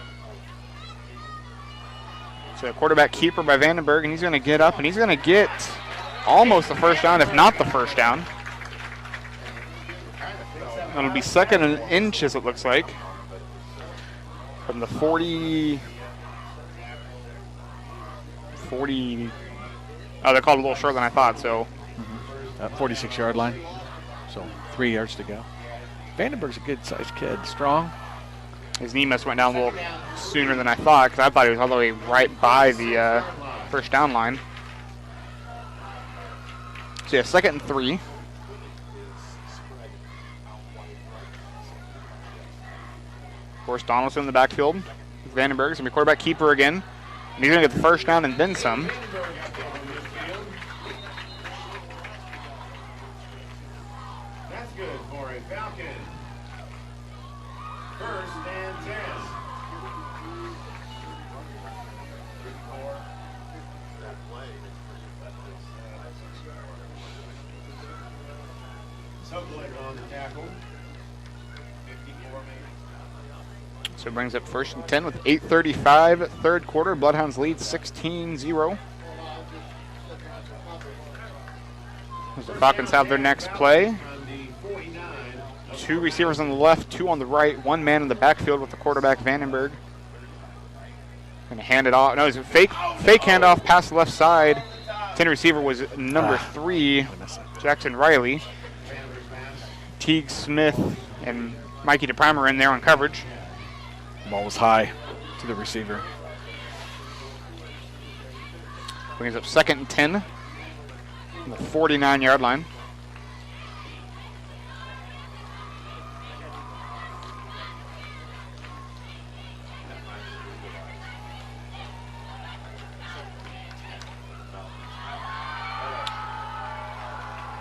It's a quarterback keeper by Vandenberg, and he's going to get up, and he's going to get almost the first down, if not the first down. It'll be 2nd and inches, it looks like. From the 40. Oh, they called it a little shorter than I thought, so. 46-yard line, so 3 yards to go. Vandenberg's a good-sized kid, strong. His knee must went down a little sooner than I thought, because I thought he was all the way right by the first down line. So yeah, 2nd and 3. Of course, Donaldson in the backfield. Vandenberg's going to be quarterback keeper again. And he's going to get the first down and then some. That's good for a Falcon. 1st and 10. Sublayer on the tackle. 54 So it brings up 1st and 10 with 8:35, 3rd quarter. Bloodhounds lead 16-0. As the Falcons have their next play. 2 receivers on the left, 2 on the right, 1 man in the backfield with the quarterback, Vandenberg. Going to hand it off. No, it's a fake handoff past the left side. 10 receiver was number 3, Jackson Riley. Teague Smith and Mikey DePrimer in there on coverage. Ball was high to the receiver. Brings up 2nd and 10 on the 49-yard line.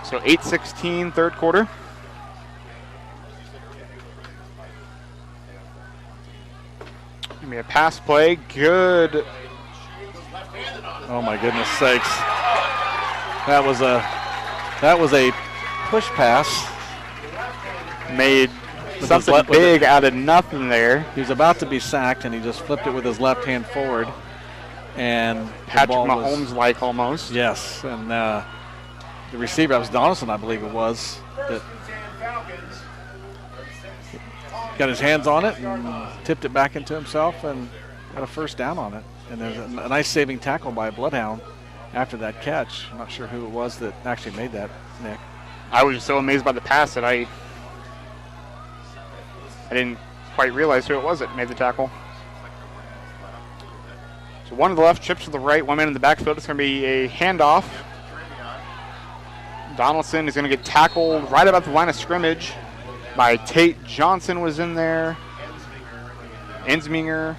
So 8:16, 3rd quarter. Gonna be a pass play. Good. Oh my goodness sakes! That was a push pass. Made something big out of nothing there. He was about to be sacked, and he just flipped it with his left hand forward. And Patrick Mahomes-like almost. Yes, and the receiver, that was Donaldson, I believe it was, that got his hands on it and tipped it back into himself and got a first down on it. And there's a nice saving tackle by a Bloodhound after that catch. I'm not sure who it was that actually made that, Nick. I was just so amazed by the pass that I didn't quite realize who it was that made the tackle. So 1 to the left, chips to the right, 1 man in the backfield. It's going to be a handoff. Donaldson is going to get tackled right about the line of scrimmage by Tate Johnson was in there. Ensminger.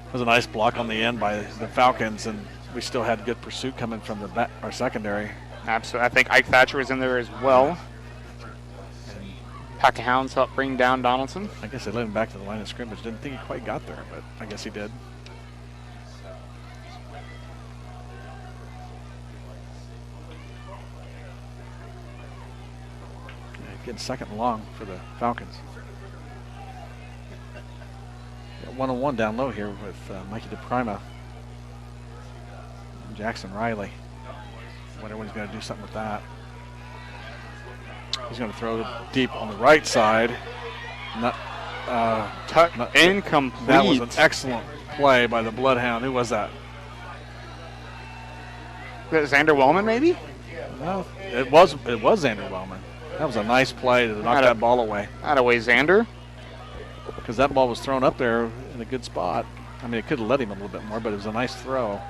It was a nice block on the end by the Falcons, and we still had good pursuit coming from our secondary. Absolutely. I think Ike Thatcher was in there as well. Pack of Hounds helped bring down Donaldson. I guess they led him back to the line of scrimmage. Didn't think he quite got there, but I guess he did. Getting 2nd and long for the Falcons. Got 1-on-1 down low here with Mikey DePrima and Jackson Riley. Wonder when he's going to do something with that. He's going to throw it deep on the right side. Incomplete. That was an excellent play by the Bloodhound. Who was that? Xander Wellman, maybe? No, it was Xander Wellman. That was a nice play to knock that ball away. Out of way, Xander. Because that ball was thrown up there in a good spot. I mean, it could have let him a little bit more, but it was a nice throw.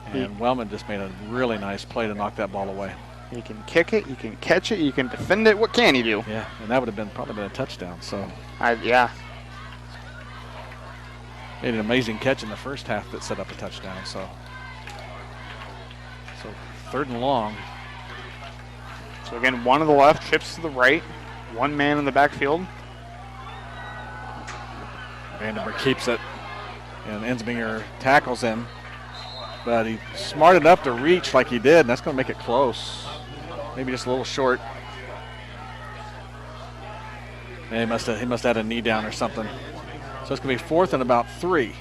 And Wellman just made a really nice play to knock that ball away. You can kick it, you can catch it, you can defend it. What can he do? Yeah, and that would have probably been a touchdown. So yeah. Made an amazing catch in the first half that set up a touchdown. So 3rd and long. So again, one to the left, trips to the right, one man in the backfield. Vandenberg keeps it, and Ensminger tackles him. But he's smart enough to reach like he did, and that's going to make it close. Maybe just a little short. And he must have had a knee down or something. So it's going to be 4th and about 3.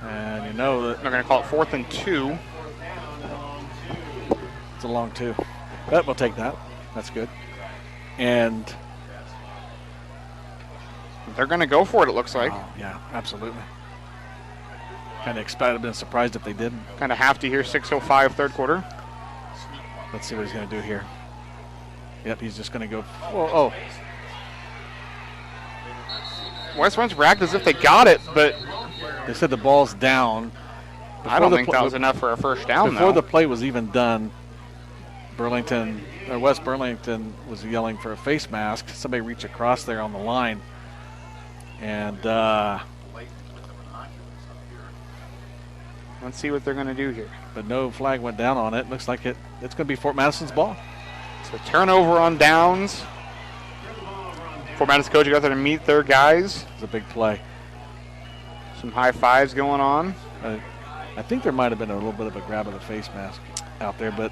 And you know that they're going to call it 4th and 2. It's a long 2. But we'll take that. That's good. And they're going to go for it, it looks like. Yeah, absolutely. Kind of expected, been surprised if they didn't. Kind of have to here, 6:05, 3rd quarter. Let's see what he's going to do here. Yep, he's just going to go. Oh. West One's react as if they got it, but they said the ball's down. I don't think that was enough for a first down, Before the play was even done, West Burlington was yelling for a face mask. Somebody reached across there on the line. And let's see what they're going to do here. But no flag went down on it. Looks like it's going to be Fort Madison's ball. So turnover on downs. Fort Madison coach got there to meet their guys. It's a big play. Some high fives going on. I think there might have been a little bit of a grab of the face mask out there, but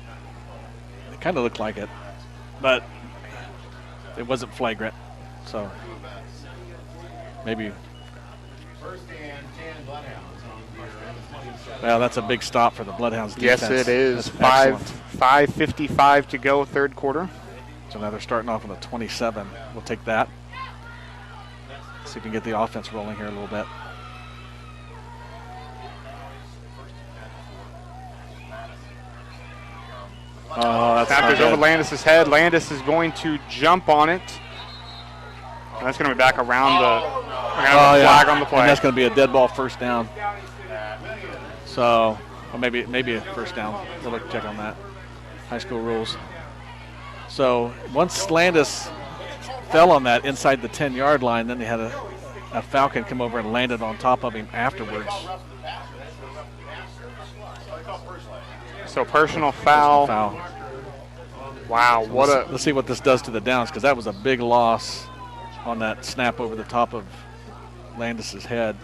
it kind of looked like it. But it wasn't flagrant, so maybe. Well, that's a big stop for the Bloodhounds defense. Yes, it is. 5:55 to go, 3rd quarter. So now they're starting off with a 27. We'll take that. See if we can get the offense rolling here a little bit. Oh, that's Snap is over Landis' head. Landis is going to jump on it. And that's going to be back around flag on the play. And that's going to be a dead ball 1st down. So, or maybe a 1st down. We'll look check on that. High school rules. So once Landis fell on that inside the 10-yard line, then they had a Falcon come over and landed on top of him afterwards. So personal foul. Wow, Let's see what this does to the downs, because that was a big loss on that snap over the top of Landis' head.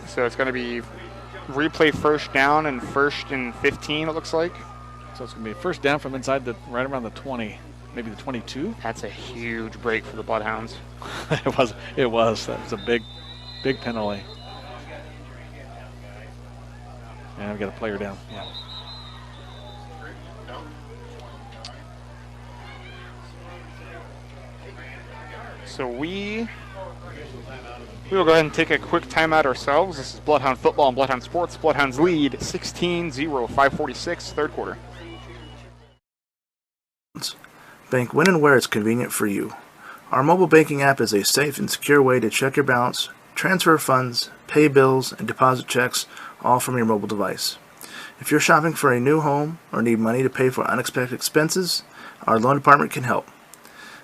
So it's going to be replay 1st down and 1st and 15, it looks like. So it's going to be 1st down from inside right around the 20, maybe the 22. That's a huge break for the Bloodhounds. It was. That was a big penalty. And we got a player down. Yeah. So we will go ahead and take a quick timeout ourselves. This is Bloodhound Football and Bloodhound Sports. Bloodhounds lead 16-0, 5:46, 3rd quarter. Bank when and where it's convenient for you. Our mobile banking app is a safe and secure way to check your balance, transfer funds, pay bills, and deposit checks, all from your mobile device. If you're shopping for a new home or need money to pay for unexpected expenses, our loan department can help.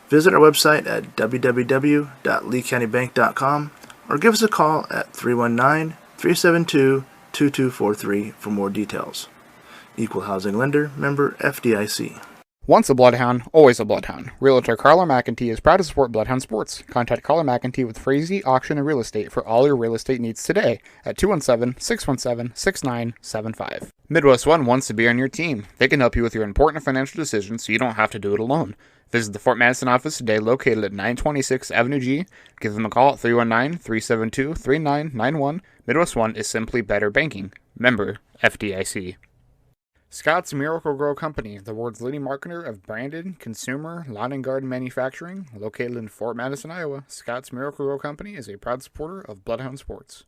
Visit our website at www.leecountybank.com or give us a call at 319-372-2243 for more details. Equal Housing Lender, member FDIC. Once a Bloodhound, always a Bloodhound. Realtor Carla McEntee is proud to support Bloodhound Sports. Contact Carla McEntee with Frazee Auction and Real Estate for all your real estate needs today at 217-617-6975. Midwest One wants to be on your team. They can help you with your important financial decisions so you don't have to do it alone. Visit the Fort Madison office today located at 926 Avenue G. Give them a call at 319-372-3991. Midwest One is simply better banking. Member FDIC. Scott's Miracle-Gro Company, the world's leading marketer of branded, consumer, lawn and garden manufacturing, located in Fort Madison, Iowa. Scott's Miracle-Gro Company is a proud supporter of Bloodhound Sports.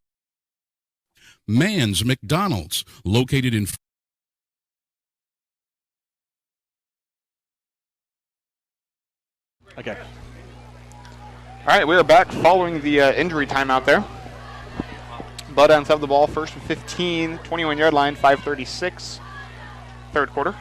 Mann's McDonald's, located in Okay. All right, we are back following the injury timeout there. Bloodhounds have the ball first and 15, 21-yard line, 5:36, third quarter.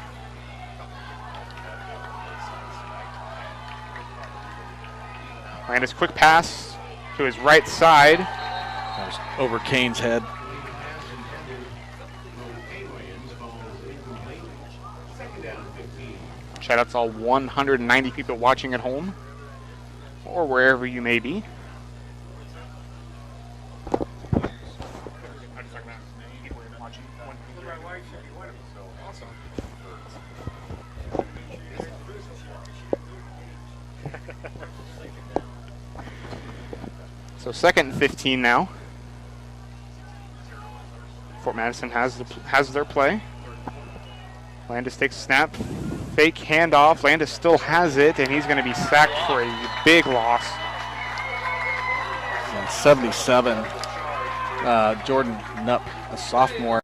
Landis quick pass to his right side. That was over Kane's head. Shout out to all 190 people watching at home or wherever you may be. So second and 15 now. Fort Madison has their play. Landis takes a snap, fake handoff. Landis still has it, and he's going to be sacked for a big loss. And 77, Jordan Knupp, a sophomore.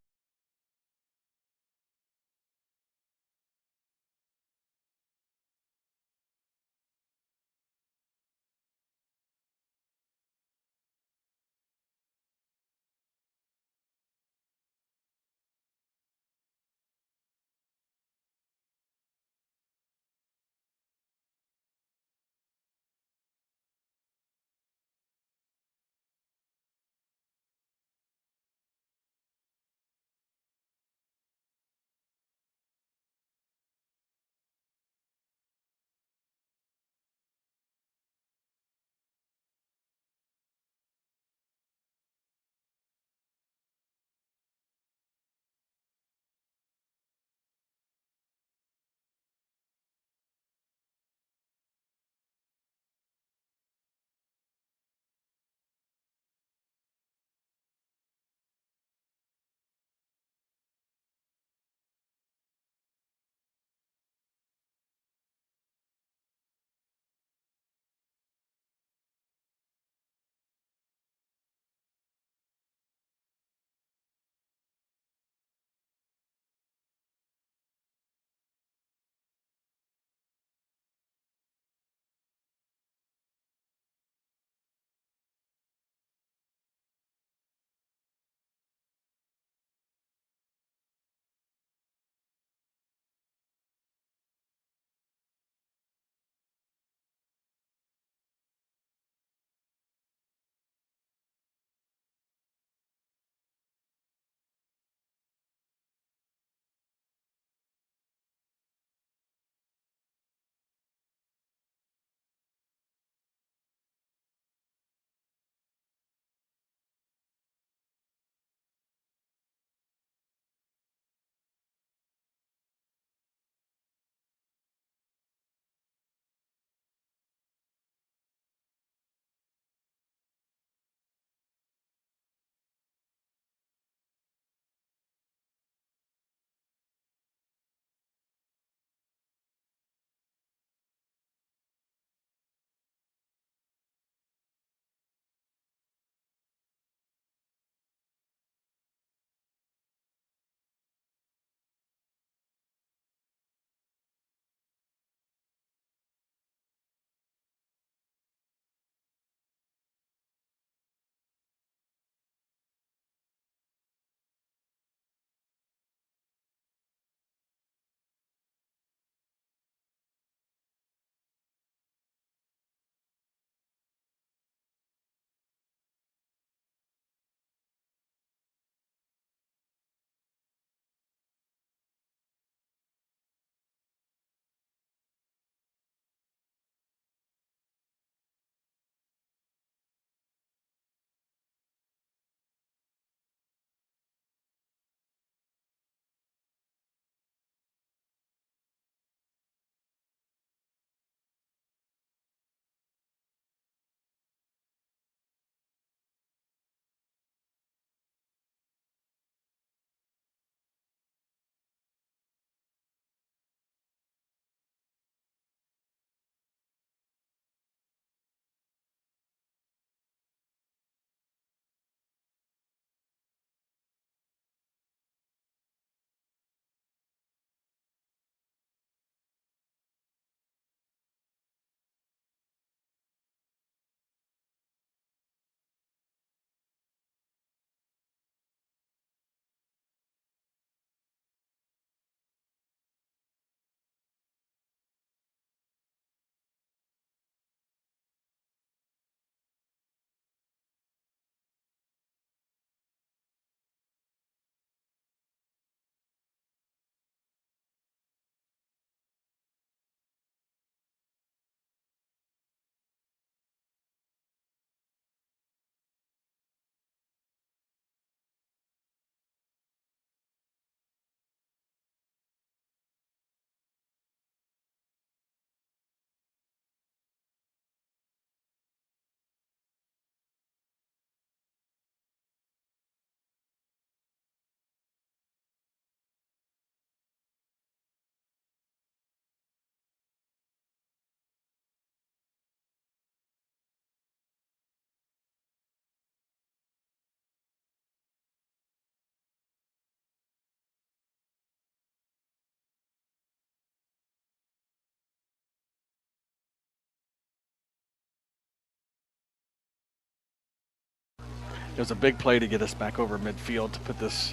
was a big play to get us back over midfield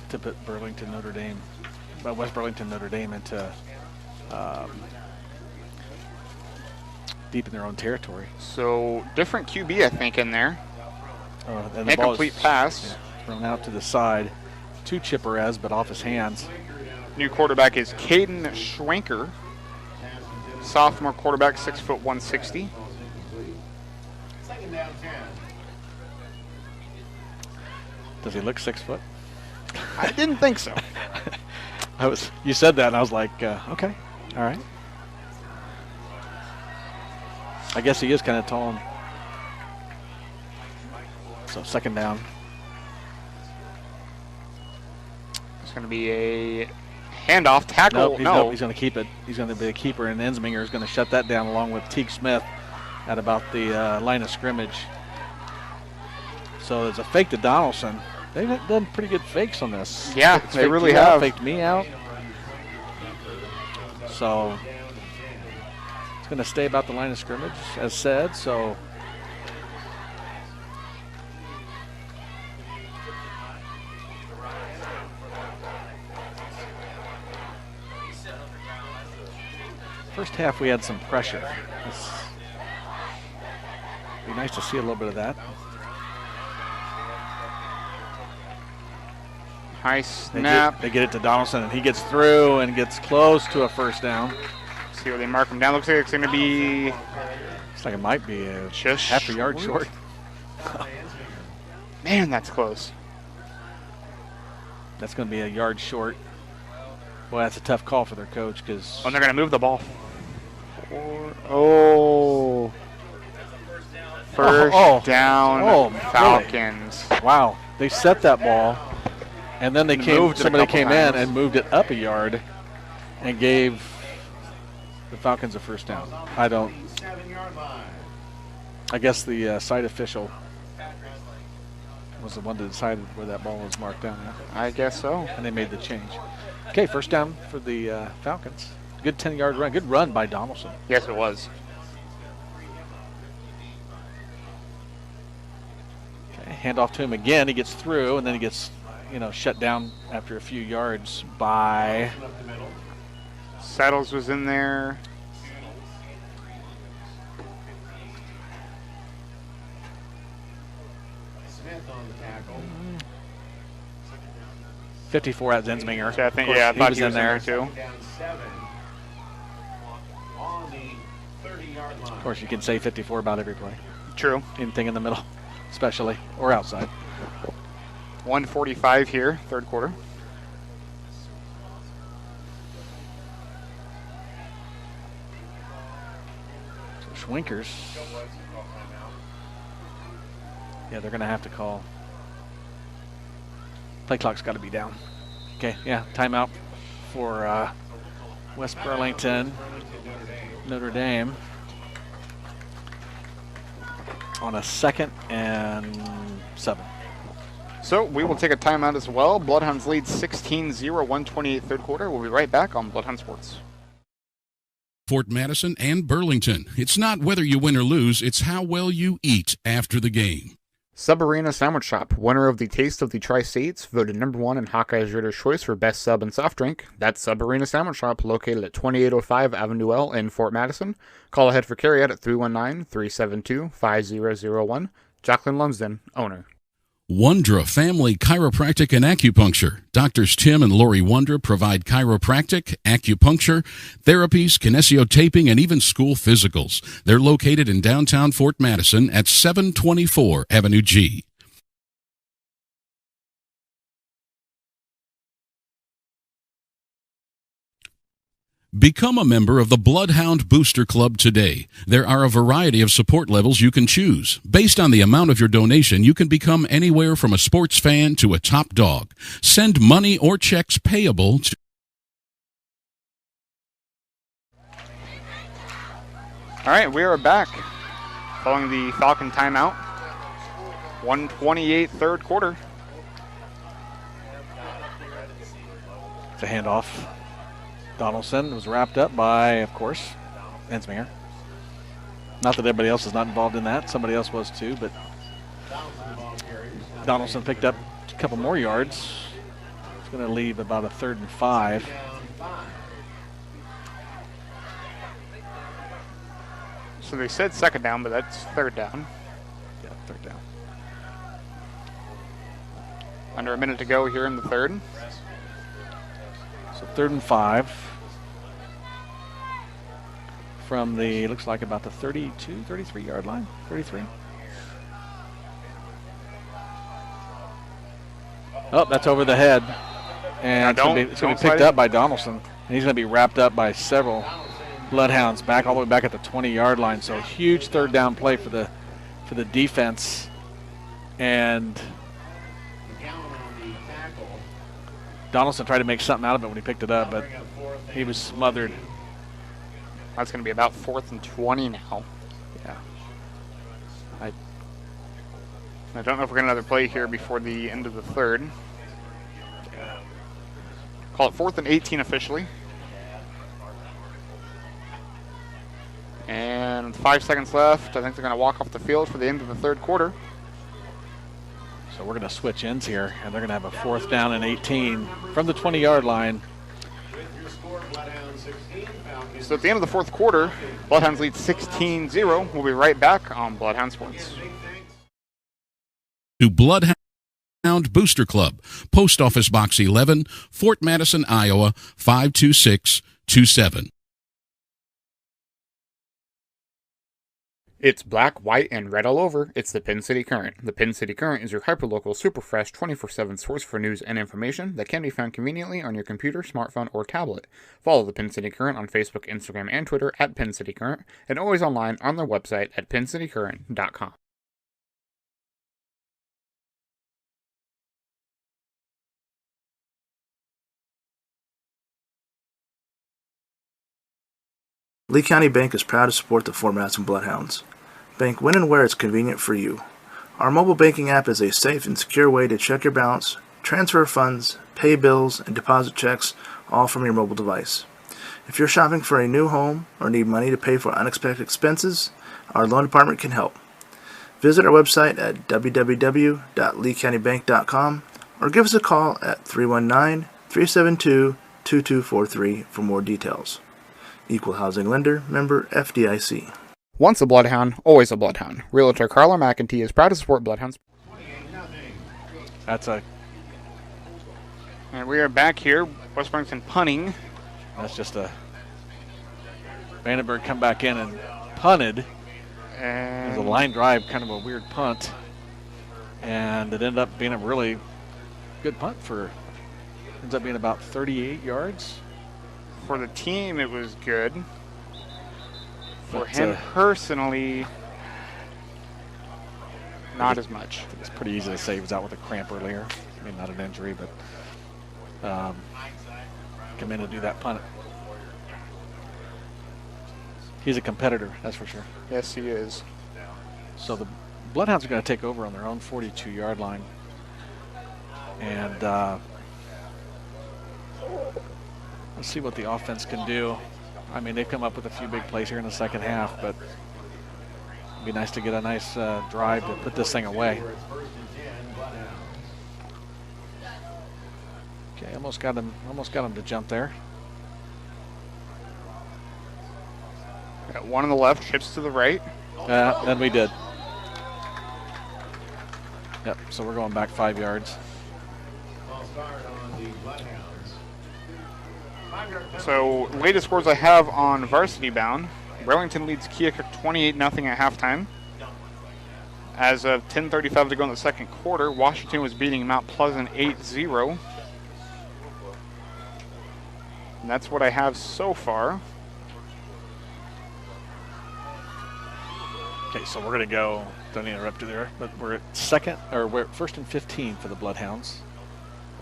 to put Burlington Notre Dame, West Burlington Notre Dame into deep in their own territory. So different QB, I think, in there. And the ball Incomplete is, pass. thrown out to the side to Chipperez, but off his hands. New quarterback is Caden Schwenker. Sophomore quarterback, 6 foot 160. Second down 10. Does he look 6 foot? I didn't think so. You said that, and I was like, okay, all right. I guess he is kind of tall. So second down. It's going to be a handoff tackle. Nope, he's going to keep it. He's going to be a keeper, and Ensminger is going to shut that down along with Teague Smith at about the line of scrimmage. So there's a fake to Donaldson. They've done pretty good fakes on this. Yeah, It's they faked really you out, have. faked me out. So it's going to stay about the line of scrimmage, as said. So first half we had some pressure. It's be nice to see a little bit of that. High snap. They get it to Donaldson, and he gets through and gets close to a first down. See where they mark him down. Looks like it's going to be Looks like it might be just half a yard short. Man, that's close. That's going to be a yard short. Boy, that's a tough call for their coach because. Oh, and they're going to move the ball. Oh. First down, Falcons. Really? Wow, they set that ball, and then somebody came in and moved it up a yard and gave the Falcons a first down. I guess the site official was the one that decided where that ball was marked down at. I guess so. And they made the change. Okay, first down for the Falcons. Good 10-yard run. Good run by Donaldson. Yes, it was. Okay, hand off to him again. He gets through, and then he gets, shut down after a few yards by. Saddles was in there. Smith on the tackle. 54 at Zensminger. So I think, I thought was in there too. Down 7 on the 30-yard line. Of course, you can say 54 about every play. True. Anything in the middle, especially, or outside. 1:45 here, third quarter. So Schwinkers. Yeah, they're going to have to call. Play clock's got to be down. Okay, yeah, timeout for West Burlington, Notre Dame on a 2nd and 7. So we will take a timeout as well. Bloodhounds lead 16-0, 1:28 third quarter. We'll be right back on Bloodhound Sports. Fort Madison and Burlington. It's not whether you win or lose, it's how well you eat after the game. Sub Arena Sandwich Shop, winner of the Taste of the Tri-States, voted #1 in Hawkeye's Reader's Choice for best sub and soft drink. That's Sub Arena Sandwich Shop, located at 2805 Avenue L in Fort Madison. Call ahead for carryout at 319-372-5001. Jacqueline Lumsden, owner. Wondra Family Chiropractic and Acupuncture. Doctors Tim and Lori Wondra provide chiropractic, acupuncture, therapies, kinesiotaping, and even school physicals. They're located in downtown Fort Madison at 724 Avenue G. Become a member of the Bloodhound Booster Club today. There are a variety of support levels you can choose. Based on the amount of your donation, you can become anywhere from a sports fan to a top dog. Send money or checks payable to... All right, we are back following the Falcon timeout. 1:28 third quarter. It's a handoff. Donaldson was wrapped up by, of course, Ensminger. Not that everybody else is not involved in that. Somebody else was too, but Donaldson picked up a couple more yards. It's going to leave about a 3rd and 5. So they said 2nd down, but that's 3rd down. Yeah, 3rd down. Under a minute to go here in the 3rd. So 3rd and 5 from the, looks like about the 32, 33 yard line. 33. Oh, that's over the head. And it's going to be picked up by Donaldson. And he's going to be wrapped up by several Bloodhounds back all the way back at the 20-yard line. So huge 3rd down play for the defense. And Donaldson tried to make something out of it when he picked it up, but he was smothered. That's going to be about 4th and 20 now. Yeah. I don't know if we're going to another play here before the end of the 3rd. Call it 4th and 18 officially. And 5 seconds left. I think they're going to walk off the field for the end of the 3rd quarter. So we're going to switch ends here, and they're going to have a 4th down and 18 from the 20-yard line. So at the end of the 4th quarter, Bloodhounds lead 16-0. We'll be right back on Bloodhound Sports. To Bloodhound Booster Club, Post Office Box 11, Fort Madison, Iowa 52627. It's black, white, and red all over. It's the Pin City Current. The Pin City Current is your hyperlocal, super fresh, 24/7 source for news and information that can be found conveniently on your computer, smartphone, or tablet. Follow the Pin City Current on Facebook, Instagram, and Twitter at Pin City Current, and always online on their website at pincitycurrent.com. Lee County Bank is proud to support the Fort Madison Bloodhounds. Bank when and where it's convenient for you. Our mobile banking app is a safe and secure way to check your balance, transfer funds, pay bills, and deposit checks, all from your mobile device. If you're shopping for a new home or need money to pay for unexpected expenses, our loan department can help. Visit our website at www.leecountybank.com or give us a call at 319-372-2243 for more details. Equal housing lender, member FDIC. Once a Bloodhound, always a Bloodhound. Realtor Carla McEntee is proud to support Bloodhounds. And we are back here. West Burlington punting. That's just a Vandenberg come back in and punted. And It was a line drive, kind of a weird punt. And it ended up being a really good punt ends up being about 38 yards. for the team, it was good. For But, him personally, not as much. I think it's pretty easy to say he was out with a cramp earlier. I mean, not an injury, but come in and do that punt. He's a competitor, that's for sure. Yes, he is. So the Bloodhounds are going to take over on their own 42-yard line. And let's see what the offense can do. I mean, they've come up with a few big plays here in the second half, but it'd be nice to get a nice drive to put this thing away. Okay, almost got him to jump there. Got one on the left, chips to the right. And we did. Yep, so we're going back 5 yards. So, latest scores I have on Varsity bound. Burlington leads Keokuk 28-0 at halftime. As of 10:35 to go in the second quarter, Washington was beating Mount Pleasant 8-0. And that's what I have so far. Okay, so we're going to go, don't interrupt you there, but we're at we're first and 15 for the Bloodhounds.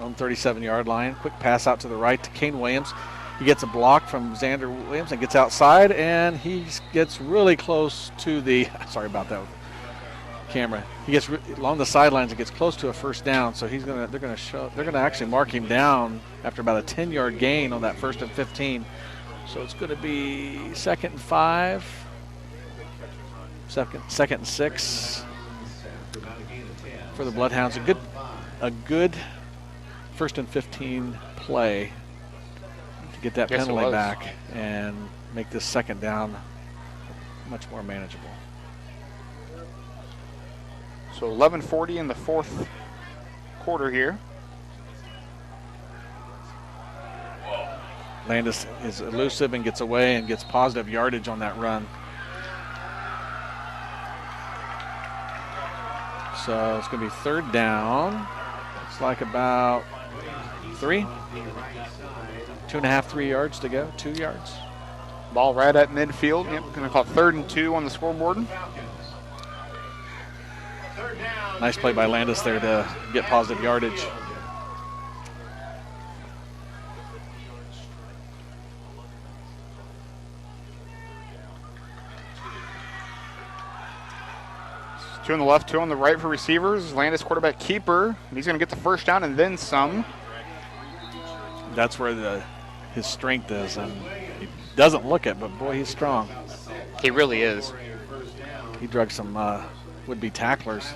On 37-yard line. Quick pass out to the right to Kane Williams. He gets a block from Xander Williams and gets outside, and he gets really close to the, sorry about that camera. He gets along the sidelines and gets close to a first down, so they're going to actually mark him down after about a 10-yard gain on that first and 15. So it's going to be second and 5. Second and 6. for the Bloodhounds. A good 1st and 15 play to get that penalty back and make this 2nd down much more manageable. So 11:40 in the 4th quarter here. Landis is elusive and gets away and gets positive yardage on that run. So it's going to be 3rd down. It's like about 2.5, 3 yards to go, 2 yards. Ball right at midfield. Yep, going to call it 3rd and 2 on the scoreboard. Nice play by Landis there to get positive yardage. Two on the left, 2 on the right for receivers. Landis quarterback keeper. He's going to get the 1st down and then some. That's where his strength is, and he doesn't look it, but boy, he's strong. He really is. He drug some would-be tacklers.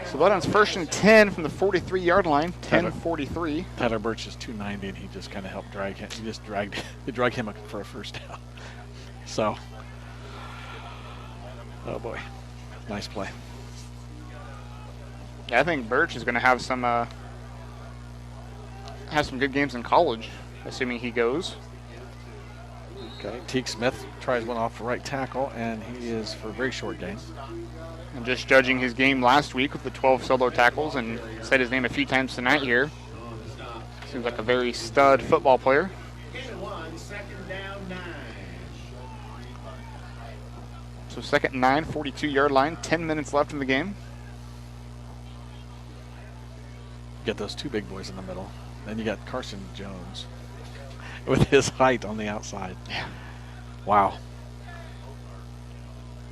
So Bloodhounds 1st and 10 from the 43-yard line, 10:43. Tyler Birch is 290, and he just kind of helped drag him. He just dragged him for a 1st down. So, oh boy, nice play. Yeah, I think Birch is going to have some good games in college, assuming he goes. Okay, Teague Smith tries one off the right tackle, and he is for a very short gain. And just judging his game last week with the 12 solo tackles, and said his name a few times tonight here. Seems like a very stud football player. So 2nd and 9, 42-yard line, 10 minutes left in the game. Get those 2 big boys in the middle. Then you got Carson Jones with his height on the outside. Yeah. Wow.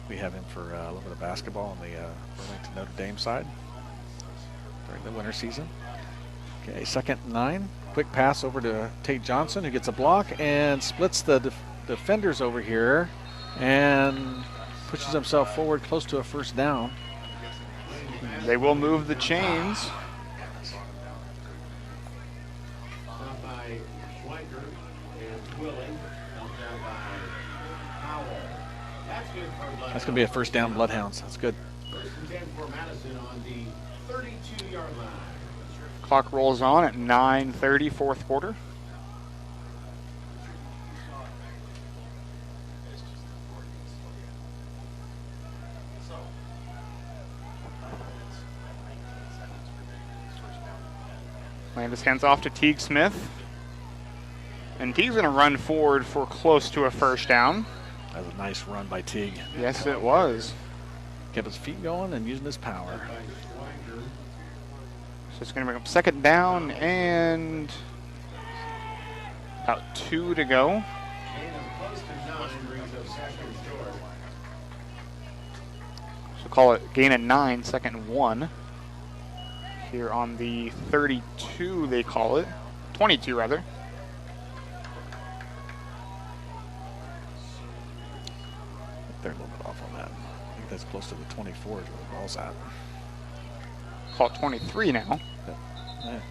We have him for a little bit of basketball on the Burlington Notre Dame side during the winter season. Okay, 2nd and 9. Quick pass over to Tate Johnson, who gets a block and splits the defenders over here and pushes himself forward close to a 1st down. They will move the chains. That's going to be a 1st down, Bloodhounds. That's good. 1st and 10 for Madison on the 32-yard line. Clock rolls on at 9:30, 4th quarter. Landis hands off to Teague Smith. And Teague's going to run forward for close to a 1st down. That was a nice run by Teague. Yes, it was. Kept his feet going and using his power. So it's going to bring up 2nd down and about 2 to go. So call it gain of 9, 2nd and 1. Here on the 32, they call it. 22, rather. They're a little bit off on that. I think that's close to the 24 is where the ball's at. Call it 23 now.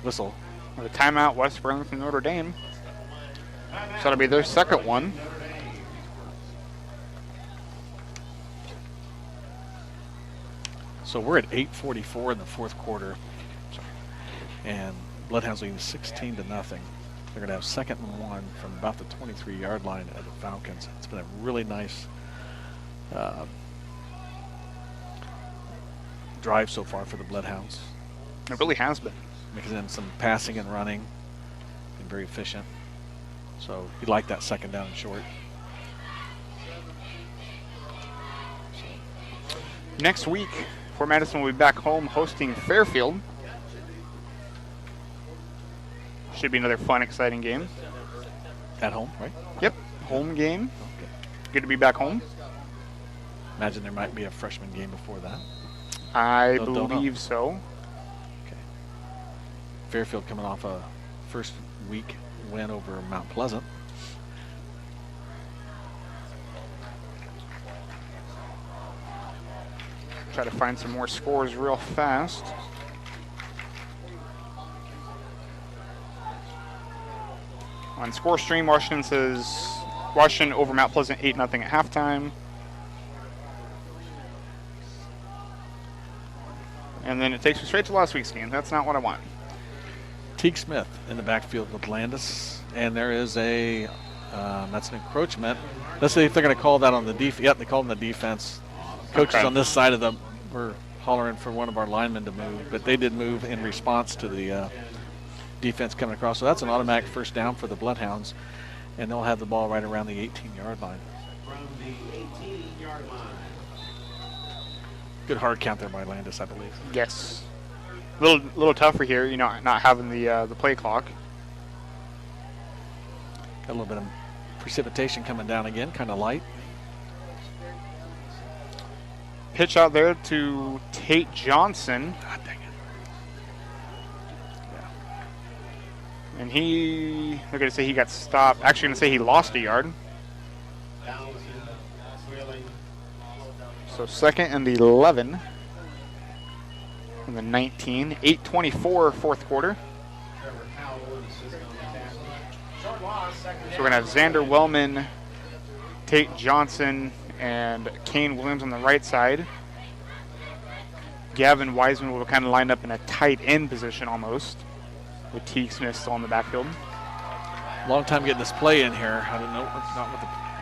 Whistle. With a timeout, West Burlington, Notre Dame. So that'll be their 2nd one. So we're at 8:44 in the 4th quarter. And Bloodhounds leading 16-0. They're going to have 2nd and 1 from about the 23-yard line of the Falcons. It's been a really nice drive so far for the Bloodhounds. It really has been. Mixing in some passing and running. Been very efficient. So you like that 2nd down and short. Next week, Fort Madison will be back home hosting Fairfield. Should be another fun, exciting game. At home, right? Yep, home game. Okay. Good to be back home. Imagine there might be a freshman game before that. I Don't know. believe so. Okay. Fairfield coming off a first week win over Mount Pleasant. Try to find some more scores real fast. On score stream, Washington says Washington over Mount Pleasant 8-0 at halftime. And then it takes me straight to last week's game. That's not what I want. Teague Smith in the backfield with Landis, and there is a that's an encroachment. Let's see if they're going to call that on the defense. Yep, they called on the defense. Coaches on this side of them were hollering for one of our linemen to move, but they did move in response to the defense coming across. So that's an automatic first down for the Bloodhounds, and they'll have the ball right around the 18-yard line. From the 18-yard line. Good hard count there by Landis, I believe. Yes. Little tougher here, you know, not having the play clock. Got a little bit of precipitation coming down again, kind of light. Pitch out there to Tate Johnson. God dang it. Yeah. And they're going to say he got stopped. Actually, going to say he lost a yard. So 2nd and 11. And the 19. 8:24 fourth quarter. So we're going to have Xander Wellman, Tate Johnson, and Kane Williams on the right side. Gavin Wiseman will kind of line up in a tight end position almost, with Teague Smith still on the backfield. Long time getting this play in here. I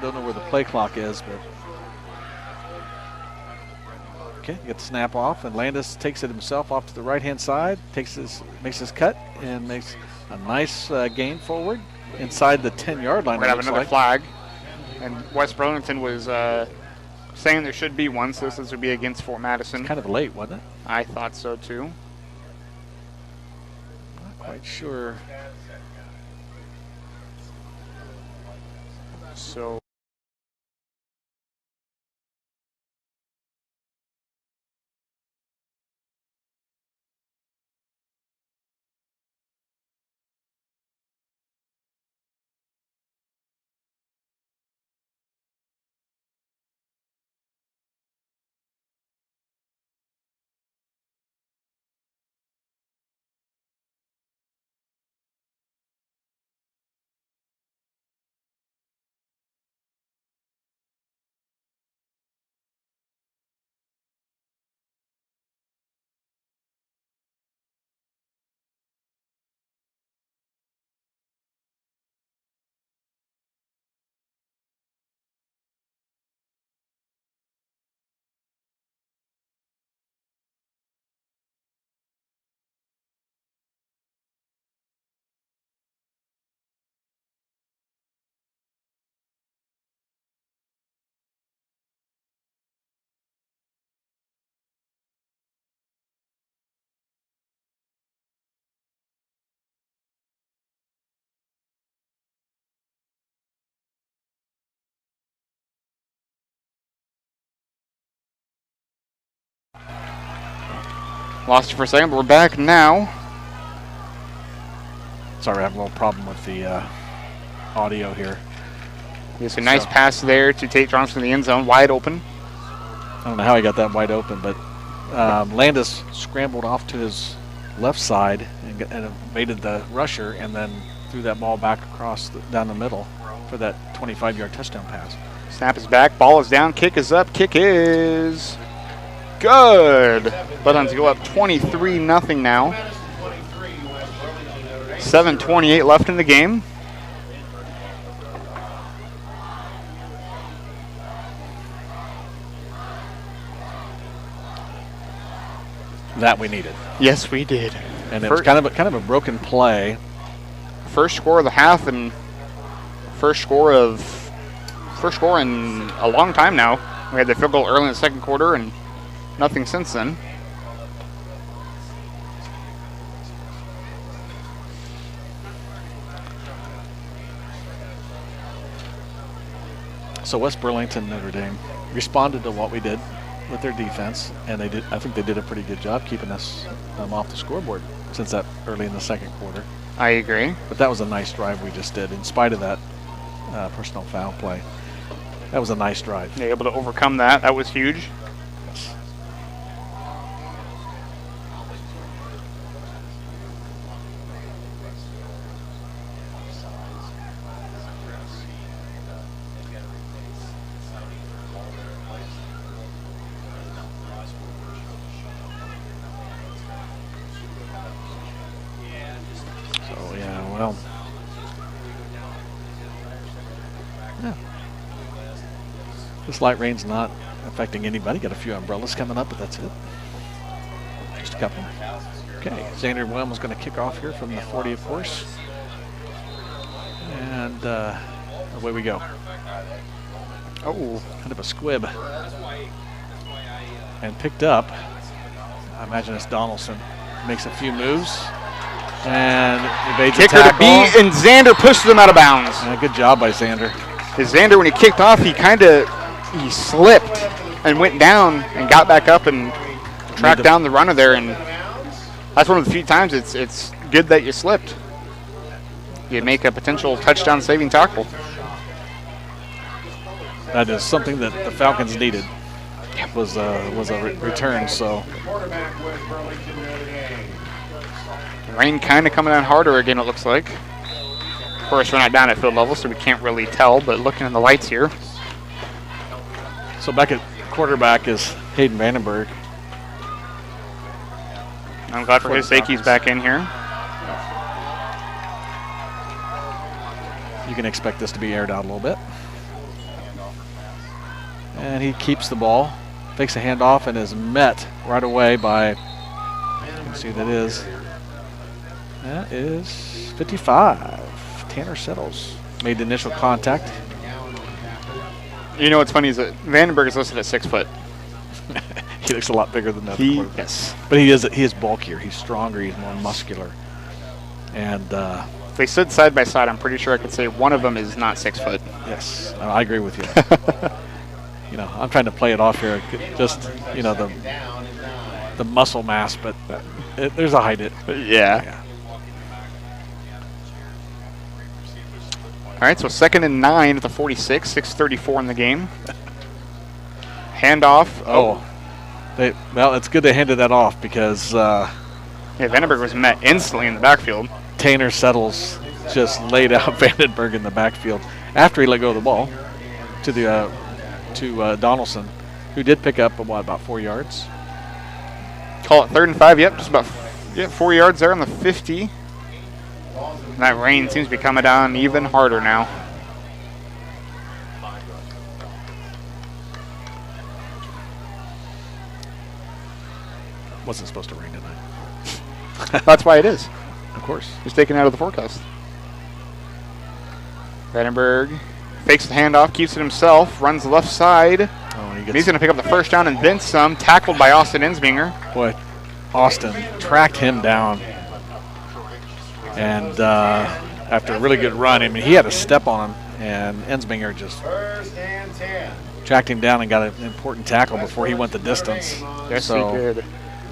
don't know where the play clock is, but okay, get the snap off, and Landis takes it himself off to the right-hand side, makes his cut, and makes a nice gain forward inside the 10-yard line. We're going to have another flag, and West Burlington was saying there should be one, so this would be against Fort Madison. It's kind of late, wasn't it? I thought so too. Not quite sure. So lost you for a second, but we're back now. Sorry, I have a little problem with the audio here. It's a nice pass there to Tate Johnson in the end zone, wide open. I don't know how he got that wide open, but Landis scrambled off to his left side and evaded the rusher, and then threw that ball back across down the middle for that 25-yard touchdown pass. Snap is back, ball is down, kick is up, kick is good. Bloodhounds go up 23-0 now. 7:28 left in the game. That we needed. Yes, we did. And it was kind of a broken play. First score of the half and first score in a long time now. We had the field goal early in the second quarter and nothing since then. So West Burlington, Notre Dame responded to what we did with their defense, and they did. I think they did a pretty good job keeping us off the scoreboard since that early in the second quarter. I agree. But that was a nice drive we just did, in spite of that personal foul play. That was a nice drive. They were able to overcome that. That was huge. Yes. well. Yeah. This light rain's not affecting anybody. Got a few umbrellas coming up, but that's it. Just a couple. Okay, Xander Williams is going to kick off here from the 40, of course. And away we go. Oh, kind of a squib. And picked up. I imagine it's Donaldson. Makes a few moves. And evades Kicker the to tackle. B, and Xander pushes him out of bounds. Good job by Xander. Xander, when he kicked off, he slipped and went down and got back up and tracked down the runner there. And that's one of the few times it's good that you slipped. You make a potential touchdown saving tackle. That is something that the Falcons needed. Was a return. So Quarterback with Burlington today. Rain kind of coming down harder again, it looks like. Of course, we're not down at field level, so we can't really tell, but looking at the lights here. So back at quarterback is Hayden Vandenberg. I'm glad for his sake he's back in here. You can expect this to be aired out a little bit. And he keeps the ball, fakes a handoff, and is met right away by, let's see who that is. That is 55. Tanner Settles made the initial contact. You know what's funny is that Vandenberg is listed at 6 foot. He looks a lot bigger than that. Yes. But he is bulkier. He's stronger. He's more muscular. And If they stood side by side, I'm pretty sure I could say one of them is not 6 foot. yes, I agree with you. You know, I'm trying to play it off here. Just, you know, the muscle mass, but there's a height. Yeah. All right, so 2nd and 9 at the 46, 6:34 in the game. Handoff. Well, it's good they handed that off because Vandenberg was met instantly in the backfield. Tanner Settles just laid out Vandenberg in the backfield after he let go of the ball to Donaldson, who did pick up about 4 yards. Call it 3rd and 5. Yep, just about 4 yards there on the 50. And that rain seems to be coming down even harder now. Wasn't supposed to rain tonight. That's why it is. Of course. It's taken out of the forecast. Vandenberg fakes the handoff, keeps it himself, runs the left side. And he's going to pick up the first down and then some. Tackled by Austin Ensminger. Boy, Austin tracked him down. And after a really good run, I mean, he had a step on him, and Ensminger just tracked him down and got an important tackle before he went the distance. Yes, so he did.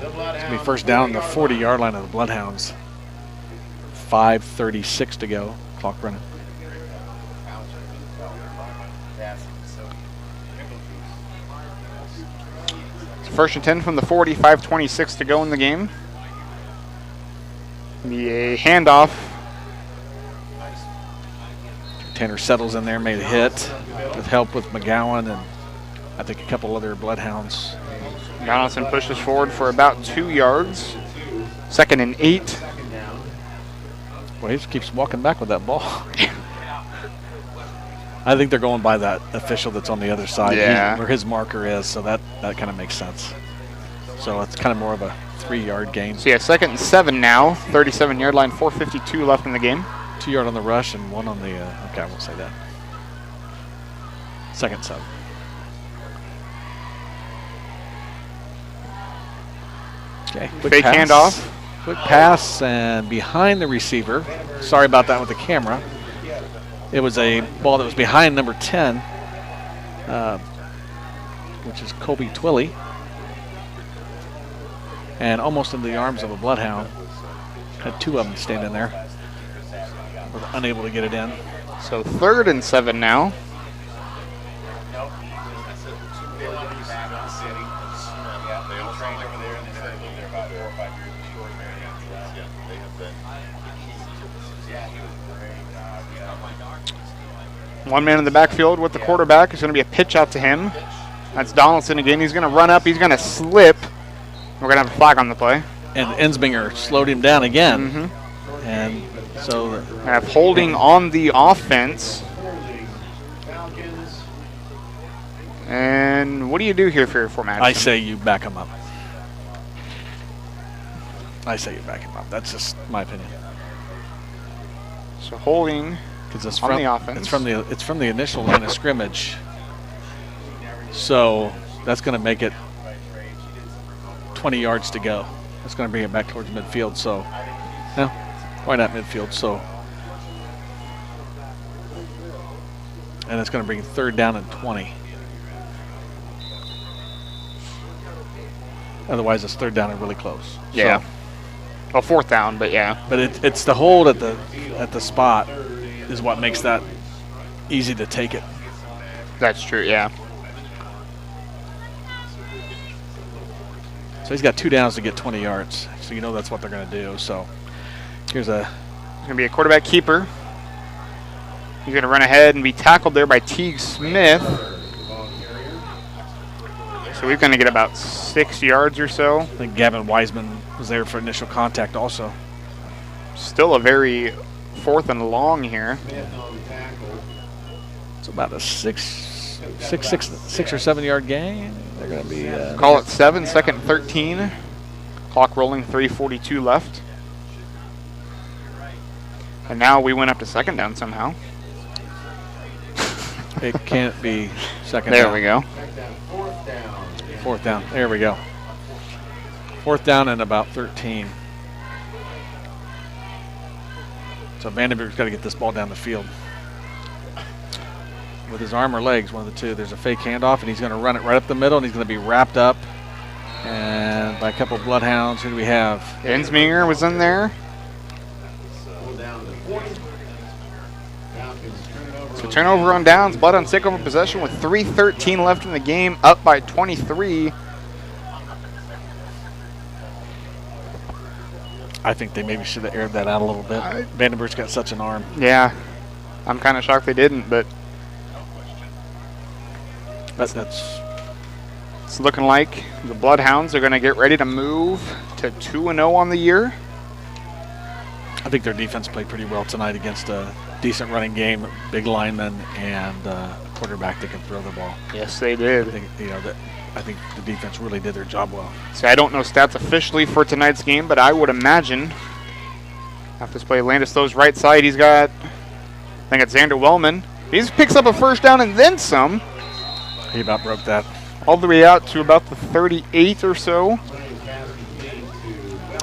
It's going to be first down on the 40-yard line of the Bloodhounds. 5:36 to go. Clock running. First and 10 from the 40, 5:26 to go in the game. The handoff. Tanner Settles in there, made a hit with help with McGowan and I think a couple other Bloodhounds. Donaldson pushes forward for about 2 yards. 2nd and 8. Well, he just keeps walking back with that ball. I think they're going by that official that's on the other side, where his marker is, so that kind of makes sense. So it's kind of more of a 3-yard gain. So 2nd and 7 now, 37-yard line, 4:52 left in the game. 2 yard on the rush and 1 on the, okay, I won't say that. 2nd and 7. Okay, Fake handoff. Quick pass and behind the receiver. Sorry about that with the camera. It was a ball that was behind number 10, which is Colby Twilley. And almost into the arms of a Bloodhound. Had 2 of them standing there. Were unable to get it in. So 3rd and 7 now. One man in the backfield with the quarterback. It's going to be a pitch out to him. That's Donaldson again. He's going to run up. He's going to slip. We're going to have a flag on the play. And Ensminger slowed him down again. And So have holding on the offense. And what do you do here for Madison? I say you back him up. That's just my opinion. So holding Because it's on from the offense. It's from the initial line of scrimmage. So that's going to make it 20 yards to go. That's going to bring it back towards midfield. So, no, why not midfield? So, and it's going to bring 3rd down and 20. Otherwise, it's 3rd down and really close. Yeah. So, Well, 4th down, but yeah. but it's the hold at the spot is what makes that easy to take it. That's true, yeah. So he's got 2 downs to get 20 yards. So you know that's what they're going to do. So here's a It's going to be a quarterback keeper. He's going to run ahead and be tackled there by Teague Smith. So we're going to get about 6 yards or so. I think Gavin Wiseman was there for initial contact also. Still a very 4th and long here. It's about a 6 or 7 yard gain. They're going to be Call it 7, 2nd and 13. Clock rolling, 3:42 left. And now we went up to 2nd down somehow. it can't be 2nd There down. we go. 4th down. There we go. 4th down and about 13. So Vandenberg's got to get this ball down the field. With his arm or legs, one of the two. There's a fake handoff, and he's going to run it right up the middle, and he's going to be wrapped up. And by a couple of Bloodhounds, who do we have? Ensminger was in there. So turnover on downs. Bloodhounds take over possession with 3:13 left in the game, up by 23. I think they maybe should have aired that out a little bit. Vandenberg's got such an arm. Yeah, I'm kind of shocked they didn't, but That's it's looking like the Bloodhounds are going to get ready to move to 2-0 on the year. I think their defense played pretty well tonight against a decent running game, big lineman, and a quarterback that can throw the ball. Yes, they did. I think the defense really did their job well. See, I don't know stats officially for tonight's game, but I would imagine after this play, Landis throws right side. He's got, I think it's Xander Wellman. He picks up a 1st down and then some. He about broke that. All the way out to about the 38 or so.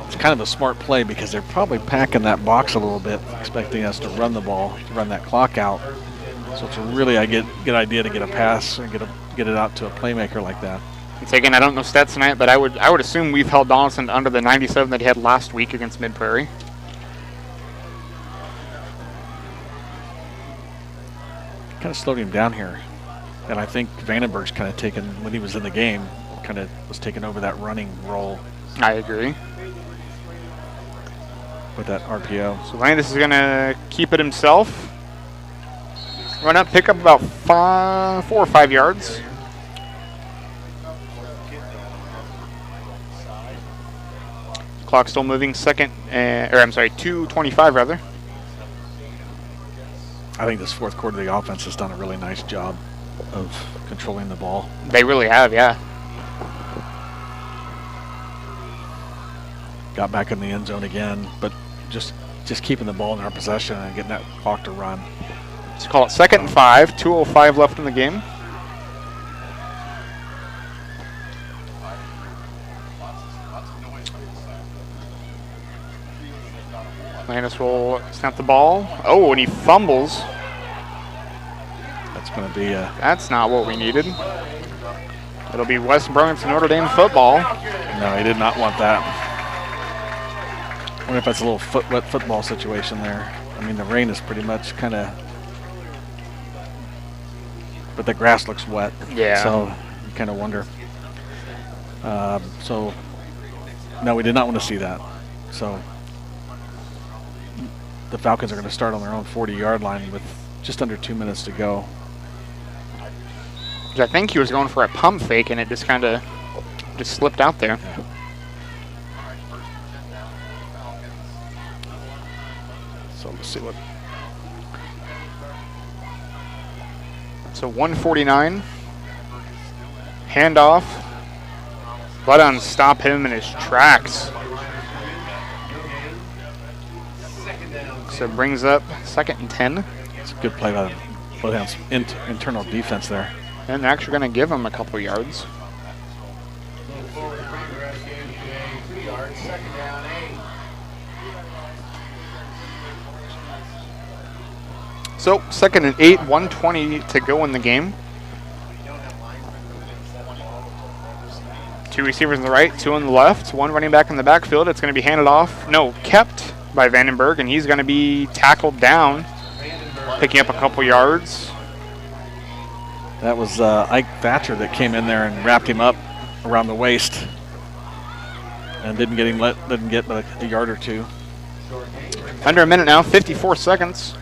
It's kind of a smart play because they're probably packing that box a little bit, expecting us to run the ball, to run that clock out. So it's a really good idea to get a pass and get it out to a playmaker like that. And again, I don't know stats tonight, but I would assume we've held Donaldson under the 97 that he had last week against Mid Prairie. Kind of slowed him down here. And I think Vandenberg's kind of taken, when he was in the game, kind of was taking over that running role I agree. with that RPO. So Landis is going to keep it himself. Run up, pick up about 4 or 5 yards. Clock still moving, 2:25 rather. I think this 4th quarter, the offense has done a really nice job of controlling the ball. They really have, yeah. Got back in the end zone again, but just keeping the ball in our possession and getting that clock to run. Let's call it 2nd and 5, 2:05 left in the game. Landis will snap the ball. Oh, and he fumbles. That's going to be a... That's not what we needed. It'll be West Burlington Notre Dame football. No, he did not want that. I wonder if that's a little wet football situation there. I mean, the rain is pretty much kind of... But the grass looks wet. Yeah. So you kind of wonder. So, no, we did not want to see that. So the Falcons are going to start on their own 40-yard line with just under 2 minutes to go. I think he was going for a pump fake, and it just kind of just slipped out there. Yeah. So Let's see what. So 149. Handoff. Bloodhounds stop him in his tracks. So it brings up 2nd and 10. It's a good play by the Bloodhounds internal defense there. And they're actually going to give him a couple yards. So 2nd and 8, 1:20 to go in the game. 2 receivers on the right, 2 on the left, 1 running back in the backfield. It's going to be handed off, kept by Vandenberg, and he's going to be tackled down, picking up a couple yards. That was Ike Thatcher that came in there and wrapped him up around the waist, and didn't get but a yard or two. Under a minute now, 54 seconds.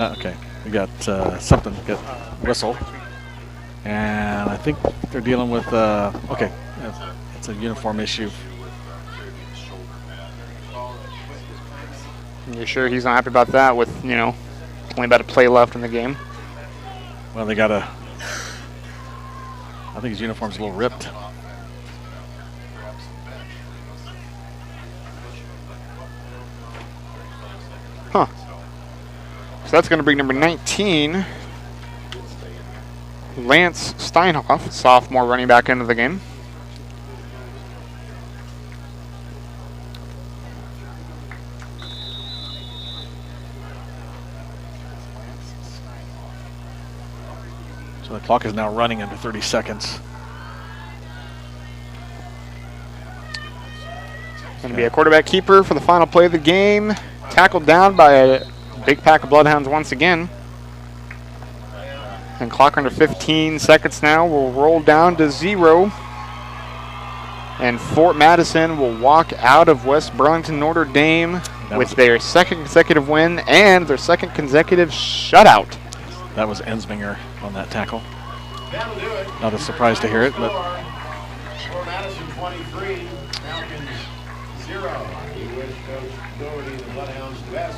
Okay, we got something, got whistle, and I think they're dealing with, okay, it's a uniform issue. You're sure he's not happy about that with, only about a play left in the game? Well, they got I think his uniform's a little ripped. Huh. So that's going to bring number 19, Lance Steinhoff, sophomore running back, into the game. So the clock is now running under 30 seconds. Going to be a quarterback keeper for the final play of the game. Tackled down by a big pack of Bloodhounds once again. And clock under 15 seconds now will roll down to 0. And Fort Madison will walk out of West Burlington Notre Dame with their 2nd consecutive win and their 2nd consecutive shutout. That was Ensminger on that tackle. That'll do it. Not a surprise to hear it, but For Madison 23, Falcons 0. We wish Coach Dougherty and the Bloodhounds the best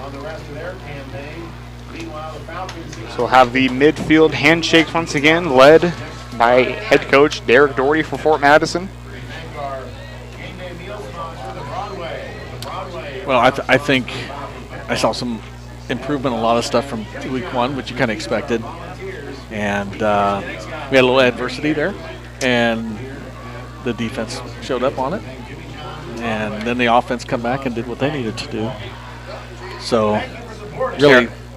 on the rest of their campaign. Meanwhile, the Falcons. So we'll have the midfield handshakes once again, led by head coach Derek Dougherty for Fort Madison. Thank our game day meal sponsor, the Broadway. well, I think I saw some improvement, a lot of stuff from week 1, which you kind of expected. And we had a little adversity there, and the defense showed up on it. And then the offense come back and did what they needed to do. So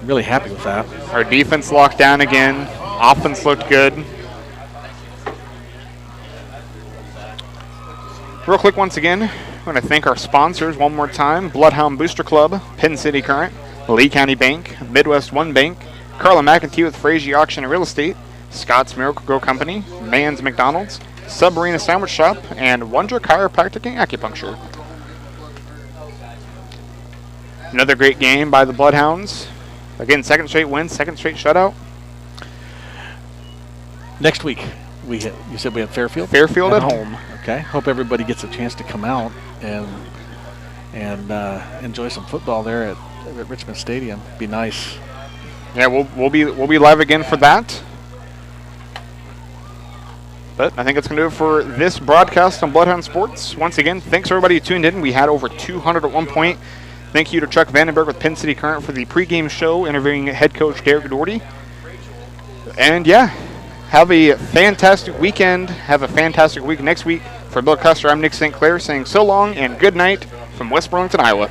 really happy with that. Our defense locked down again. Offense looked good. Real quick once again, I want to thank our sponsors one more time. Bloodhound Booster Club, Penn City Current, Lee County Bank, Midwest One Bank, Carla McEntee with Frazee Auction and Real Estate, Scott's Miracle Grow Company, Mann's McDonald's, Submarina Sandwich Shop, and Wonder Chiropractic and Acupuncture. Another great game by the Bloodhounds. Again, 2nd straight win, 2nd straight shutout. Next week, you said we had Fairfield? Fairfield at home. Okay. Hope everybody gets a chance to come out and enjoy some football there at Richmond Stadium. Be nice. Yeah, we'll be live again for that. But I think that's going to do it for this broadcast on Bloodhound Sports. Once again, thanks everybody who tuned in. We had over 200 at one point. Thank you to Chuck Vandenberg with Penn City Current for the pregame show, interviewing head coach Derek Dougherty. And yeah, have a fantastic weekend. Have a fantastic week next week. For Bill Custer, I'm Nick St. Clair saying so long and good night from West Burlington, Iowa.